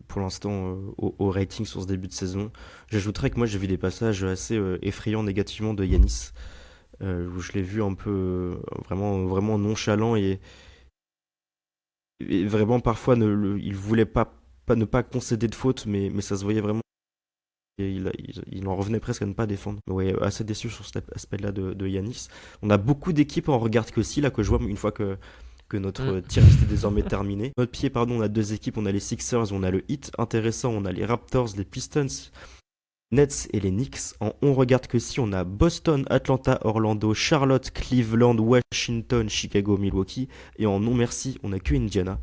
Speaker 1: pour l'instant au rating sur ce début de saison. J'ajouterais que moi j'ai vu des passages assez effrayants négativement de Yanis, où je l'ai vu un peu vraiment nonchalant et vraiment parfois il voulait pas ne pas concéder de faute, mais ça se voyait vraiment. Et il en revenait presque à ne pas défendre. Ouais, assez déçu sur cet aspect-là de Yanis. On a beaucoup d'équipes, on regarde que si, là que je vois une fois que notre tier list est désormais terminé. Notre pied, pardon, on a deux équipes, on a les Sixers, on a le Heat. Intéressant, on a les Raptors, les Pistons, Nets et les Knicks. En on regarde que si, on a Boston, Atlanta, Orlando, Charlotte, Cleveland, Washington, Chicago, Milwaukee. Et en non merci, on a que Indiana.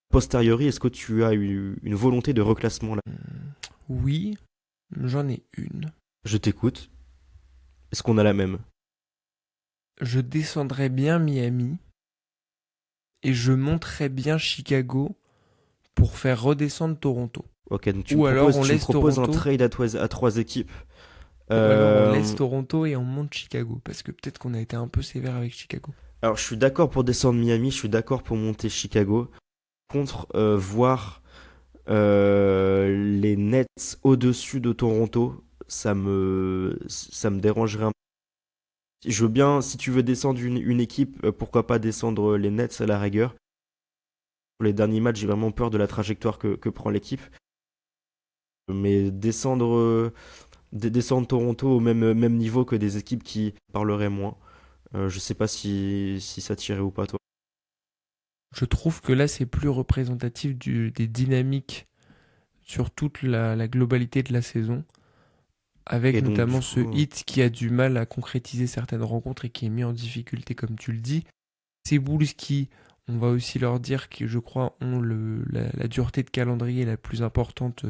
Speaker 1: Posteriori, est-ce que tu as eu une volonté de reclassement là?
Speaker 2: Oui, j'en ai une.
Speaker 1: Je t'écoute. Est-ce qu'on a la même?
Speaker 2: Je descendrais bien Miami et je monterais bien Chicago pour faire redescendre Toronto.
Speaker 1: Ok, donc
Speaker 2: Ou alors on
Speaker 1: tu me
Speaker 2: laisse
Speaker 1: proposes un
Speaker 2: Toronto.
Speaker 1: trade à trois équipes.
Speaker 2: Ou alors on
Speaker 1: Euh,
Speaker 2: laisse Toronto et on monte Chicago. Parce que peut-être qu'on a été un peu sévère avec Chicago.
Speaker 1: alors, je suis d'accord pour descendre Miami, je suis d'accord pour monter Chicago. Contre voir les Nets au-dessus de Toronto, ça me dérangerait un peu. Je veux bien, si tu veux descendre une équipe, pourquoi pas descendre les Nets à la rigueur. Pour les derniers matchs, j'ai vraiment peur de la trajectoire que prend l'équipe. Mais descendre Toronto au même niveau que des équipes qui parleraient moins, je sais pas si ça tirait ou pas, toi.
Speaker 2: Je trouve que là c'est plus représentatif des dynamiques sur toute la globalité de la saison. Avec
Speaker 1: Et donc, du
Speaker 2: notamment ce
Speaker 1: coup,
Speaker 2: hit qui a du mal à concrétiser certaines rencontres et qui est mis en difficulté comme tu le dis. Ces Bulls qui, on va aussi leur dire que je crois ont la dureté de calendrier la plus importante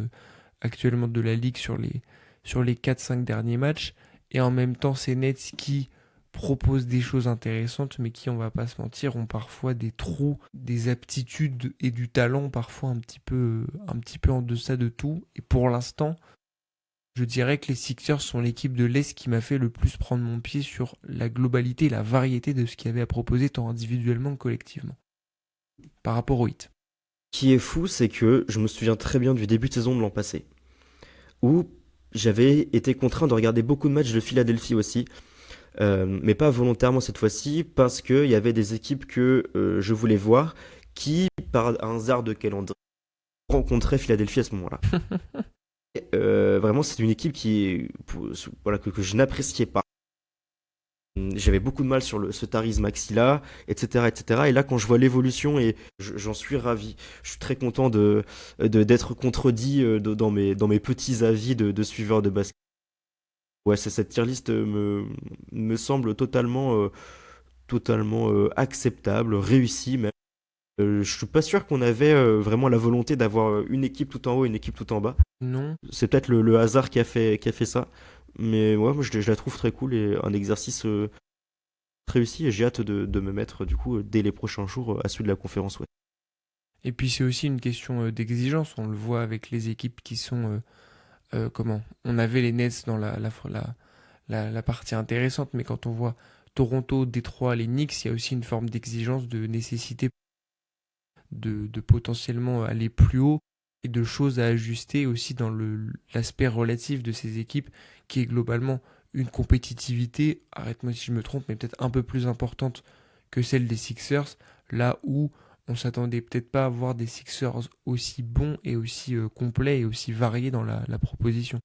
Speaker 2: actuellement de la ligue sur les 4-5 derniers matchs. Et en même temps ces Nets qui, proposent des choses intéressantes, mais qui, on va pas se mentir, ont parfois des trous, des aptitudes et du talent parfois un petit peu en deçà de tout. Et pour l'instant, je dirais que les Sixers sont l'équipe de l'Est qui m'a fait le plus prendre mon pied sur la globalité et la variété de ce qu'il y avait à proposer tant individuellement que collectivement, par rapport au Heat.
Speaker 1: Ce qui est fou, c'est que je me souviens très bien du début de saison de l'an passé, où j'avais été contraint de regarder beaucoup de matchs de Philadelphie aussi, mais pas volontairement cette fois-ci, parce qu'il y avait des équipes que je voulais voir, qui, par un hasard de calendrier, rencontraient Philadelphie à ce moment-là. Vraiment, c'est une équipe voilà, que je n'appréciais pas. J'avais beaucoup de mal sur ce Tariz Maxi-là, etc., etc. Et là, quand je vois l'évolution, et j'en suis ravi. Je suis très content d'être contredit dans mes petits avis de suiveurs de basket. Ouais, cette tier list me semble totalement acceptable, réussie même. Je suis pas sûr qu'on avait vraiment la volonté d'avoir une équipe tout en haut et une équipe tout en bas.
Speaker 2: Non.
Speaker 1: C'est peut-être le hasard qui a fait ça. Mais ouais, moi je la trouve très cool et un exercice réussi. Et j'ai hâte de me mettre du coup dès les prochains jours à celui de la conférence. Ouais.
Speaker 2: Et puis c'est aussi une question d'exigence. On le voit avec les équipes qui sont comment? On avait les Nets dans la partie intéressante, mais quand on voit Toronto, Détroit, les Knicks, il y a aussi une forme d'exigence, de nécessité de potentiellement aller plus haut et de choses à ajuster aussi dans l'aspect relatif de ces équipes qui est globalement une compétitivité, arrête-moi si je me trompe, mais peut-être un peu plus importante que celle des Sixers, là où on s'attendait peut-être pas à voir des Sixers aussi bons et aussi complets et aussi variés dans la proposition.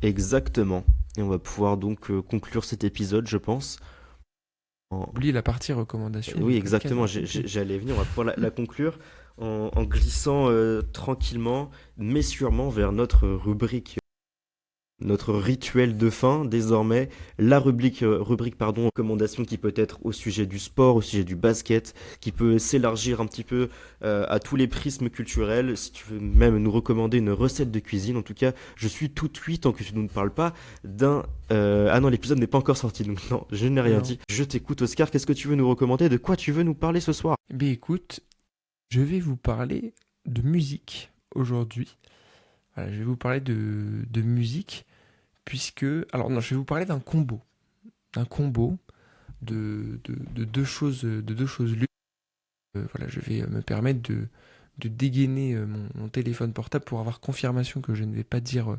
Speaker 1: Exactement. Et on va pouvoir donc conclure cet épisode, je pense.
Speaker 2: Oublie la partie recommandation
Speaker 1: Oui,
Speaker 2: du podcast.
Speaker 1: exactement. J'allais venir. On va pouvoir la conclure en glissant tranquillement, mais sûrement vers notre rubrique. Notre rituel de fin, désormais, la rubrique pardon, recommandation qui peut être au sujet du sport, au sujet du basket, qui peut s'élargir un petit peu à tous les prismes culturels. Si tu veux même nous recommander une recette de cuisine, en tout cas, je suis tout oui tant que tu ne nous parles pas d'un... Ah non, l'épisode n'est pas encore sorti, donc non, je n'ai rien
Speaker 2: Non.
Speaker 1: dit. Je t'écoute, Oscar, qu'est-ce que tu veux nous recommander? De quoi tu veux nous parler ce soir?
Speaker 2: Eh bien, écoute, je vais vous parler de musique aujourd'hui. Voilà, je vais vous parler de musique, puisque... Alors non, je vais vous parler d'un combo. Un combo de deux choses l'une. Voilà, je vais me permettre de dégainer mon téléphone portable pour avoir confirmation que je ne vais pas dire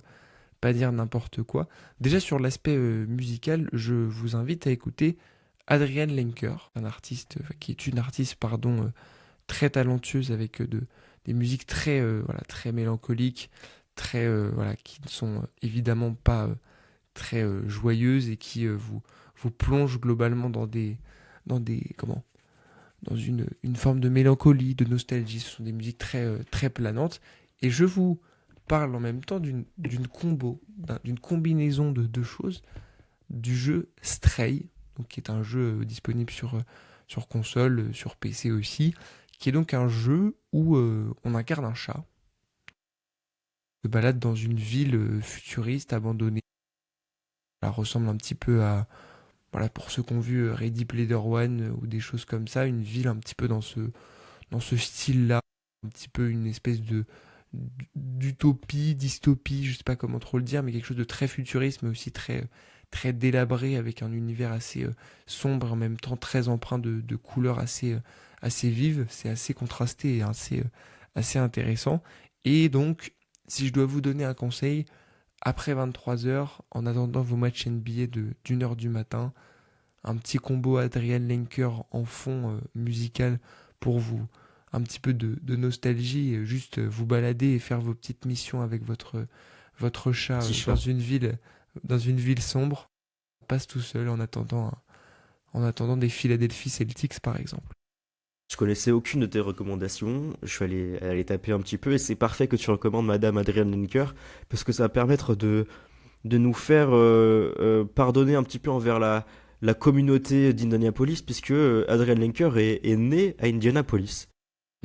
Speaker 2: n'importe quoi. Déjà sur l'aspect musical, je vous invite à écouter Adrienne Lenker, un artiste qui est une artiste très talentueuse avec des musiques très très mélancoliques, très voilà qui ne sont évidemment pas très joyeuses et qui vous plongent globalement dans des comment dans une forme de mélancolie, de nostalgie. Ce sont des musiques très planantes. Et je vous parle en même temps d'une combinaison de deux choses, du jeu Stray, donc qui est un jeu disponible sur console, sur PC aussi, qui est donc un jeu où on incarne un chat, se balade dans une ville futuriste abandonnée. Ça ressemble un petit peu à, voilà, pour ceux qui ont vu Ready Player One ou des choses comme ça, une ville un petit peu dans ce style-là, un petit peu une espèce de d'utopie, dystopie, je sais pas comment trop le dire, mais quelque chose de très futuriste, mais aussi très délabré, avec un univers assez sombre, en même temps très empreint de couleurs assez vives. C'est assez contrasté et assez intéressant. Et donc, si je dois vous donner un conseil, après 23 heures, en attendant vos matchs NBA d'une heure du matin, un petit combo Adrian Lenker en fond musical pour vous, un petit peu de nostalgie, et juste vous balader et faire vos petites missions avec votre chat
Speaker 1: Petit chat.
Speaker 2: dans une ville sombre. On passe tout seul en attendant des Philadelphie Celtics par exemple.
Speaker 1: Je connaissais aucune de tes recommandations. Je suis allé aller taper un petit peu et c'est parfait que tu recommandes Madame Adrienne Linker parce que ça va permettre de nous faire pardonner un petit peu envers la communauté d'Indianapolis puisque Adrienne Linker est né à Indianapolis.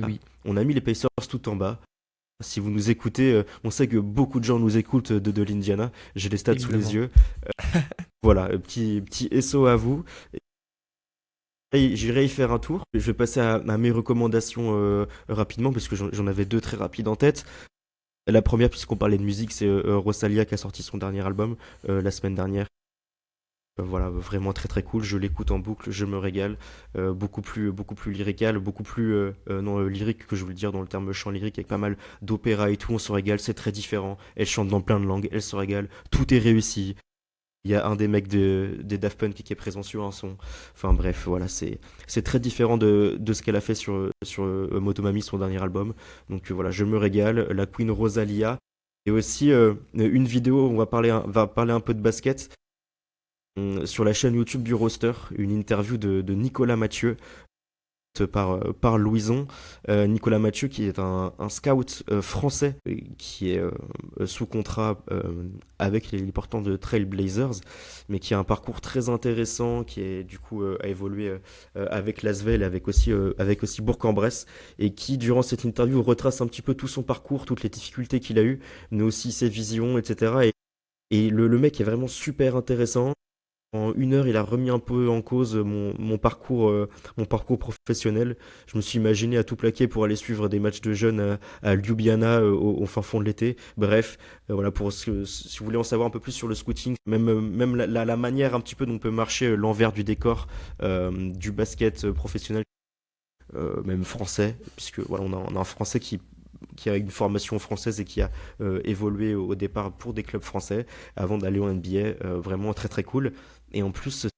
Speaker 1: Ah,
Speaker 2: Oui,
Speaker 1: on a mis les Pacers tout en bas. Si vous nous écoutez, on sait que beaucoup de gens nous écoutent de l'Indiana. J'ai les stats sous les
Speaker 2: évidemment.
Speaker 1: yeux. Voilà, petit SO à vous. Et j'irai y faire un tour. Je vais passer à mes recommandations rapidement parce que j'en avais deux très rapides en tête. La première, puisqu'on parlait de musique, c'est Rosalia qui a sorti son dernier album la semaine dernière. Voilà, vraiment très très cool. Je l'écoute en boucle, je me régale. Beaucoup plus lyrical, beaucoup plus non lyrique que je voulais dire dans le terme chant lyrique avec pas mal d'opéra et tout. On se régale, c'est très différent. Elle chante dans plein de langues, elle se régale. Tout est réussi. Il y a un des mecs des Daft Punk qui est présent sur un son. Enfin bref, voilà, c'est très différent de ce qu'elle a fait sur Motomami, son dernier album. Donc voilà, je me régale. La Queen Rosalia. Et aussi une vidéo, va parler un peu de basket. Sur la chaîne YouTube du roster, une interview de Nicolas Mathieu par Louison. Nicolas Mathieu qui est un scout français qui est sous contrat avec les portants de Trailblazers, mais qui a un parcours très intéressant, qui est du coup a évolué avec Lasvel, avec aussi Bourg-en-Bresse, et qui durant cette interview retrace un petit peu tout son parcours, toutes les difficultés qu'il a eues, mais aussi ses visions, etc. Et le mec est vraiment super intéressant. En 1 heure, il a remis un peu en cause mon parcours professionnel. Je me suis imaginé à tout plaquer pour aller suivre des matchs de jeunes à Ljubljana au fin fond de l'été. Bref, voilà, si vous voulez en savoir un peu plus sur le scouting, même la manière un petit peu dont peut marcher l'envers du décor du basket professionnel, même français, puisque voilà, on a un Français qui a une formation française et qui a évolué au départ pour des clubs français avant d'aller en NBA. Vraiment très très cool. Et en plus,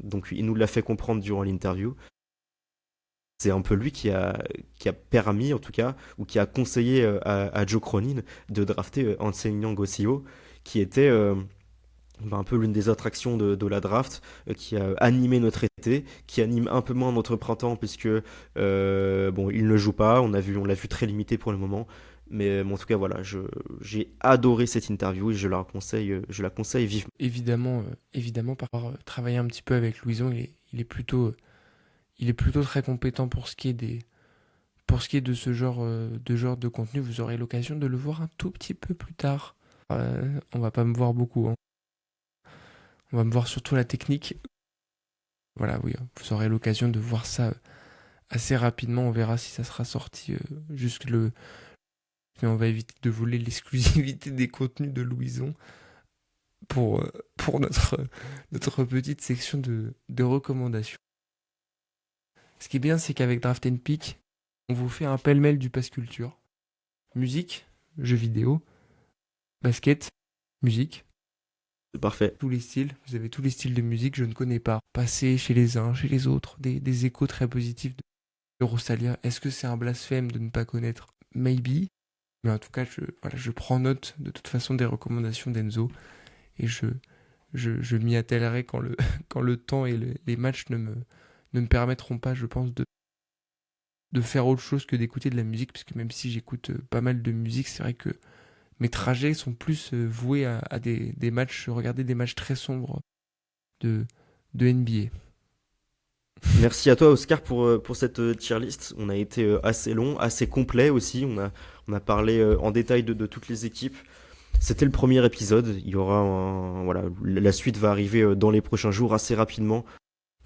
Speaker 1: donc il nous l'a fait comprendre durant l'interview. C'est un peu lui qui a permis, en tout cas, ou qui a conseillé à Joe Cronin de drafter Anthony Ngossio, qui était un peu l'une des attractions de la draft, qui a animé notre été, qui anime un peu moins notre printemps, puisque bon, il ne joue pas, on l'a vu très limité pour le moment. Mais en tout cas, voilà, j'ai adoré cette interview et je la conseille vivement.
Speaker 2: Évidemment, par travailler un petit peu avec Louison, il est plutôt très compétent pour ce qui est de ce genre de contenu. Vous aurez l'occasion de le voir un tout petit peu plus tard. On va pas me voir beaucoup, hein. On va me voir surtout la technique. Voilà, oui, vous aurez l'occasion de voir ça assez rapidement. On verra si ça sera sorti jusque le. Mais on va éviter de voler l'exclusivité des contenus de Louison pour notre petite section de recommandations. Ce qui est bien, c'est qu'avec Draft and Pick, on vous fait un pêle-mêle du pass culture. Musique, jeux vidéo, basket, musique,
Speaker 1: C'est parfait.
Speaker 2: tous les styles. Vous avez tous les styles de musique, je ne connais pas. Passer chez les uns, chez les autres, des échos très positifs de Rosalia. Est-ce que c'est un blasphème de ne pas connaître? Maybe. Mais en tout cas, je prends note de toute façon des recommandations d'Enzo et je m'y attellerai quand le temps et les matchs ne me permettront pas, je pense, de faire autre chose que d'écouter de la musique, puisque même si j'écoute pas mal de musique, c'est vrai que mes trajets sont plus voués à des matchs, regarder des matchs très sombres de, de NBA.
Speaker 1: Merci à toi, Oscar, pour cette tier list. On a été assez long, assez complet aussi. On a parlé en détail de toutes les équipes. C'était le premier épisode. Il y aura voilà, la suite va arriver dans les prochains jours assez rapidement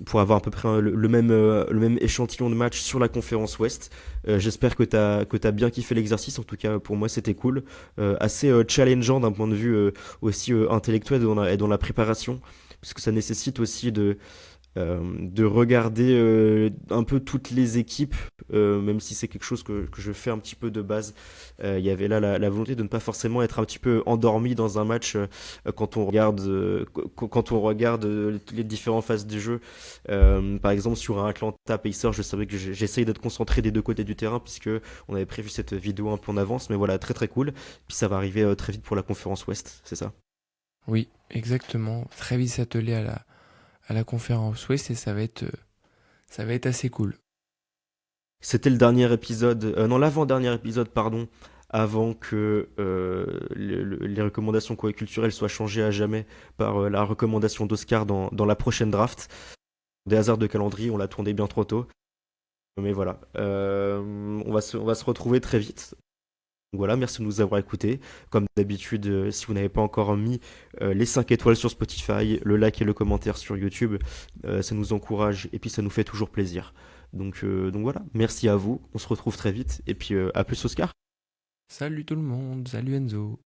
Speaker 1: pour avoir à peu près le même échantillon de match sur la conférence Ouest. J'espère que t'as bien kiffé l'exercice. En tout cas, pour moi, c'était cool. Assez challengeant d'un point de vue aussi intellectuel et dans la préparation, parce que ça nécessite aussi de regarder un peu toutes les équipes, même si c'est quelque chose que je fais un petit peu de base. Il y avait là la volonté de ne pas forcément être un petit peu endormi dans un match quand on regarde les différentes phases du jeu. Par exemple, sur un Atlanta Pacers, je savais que j'essaye d'être concentré des deux côtés du terrain, puisque on avait prévu cette vidéo un peu en avance, mais voilà, très très cool. Puis ça va arriver très vite pour la conférence Ouest, c'est ça.
Speaker 2: Oui, exactement. Très vite attelé à la conférence Ouest et ça va être assez cool.
Speaker 1: C'était le dernier épisode, non, l'avant-dernier épisode, pardon, avant que les recommandations culturelles soient changées à jamais par la recommandation d'Oscar dans la prochaine draft. Des hasards de calendrier, on l'a tourné bien trop tôt. Mais voilà, on va se retrouver très vite. Donc voilà, merci de nous avoir écoutés. Comme d'habitude, si vous n'avez pas encore mis les 5 étoiles sur Spotify, le like et le commentaire sur YouTube, ça nous encourage et puis ça nous fait toujours plaisir. Donc voilà, merci à vous, on se retrouve très vite et puis à plus Oscar.
Speaker 2: Salut tout le monde, salut Enzo.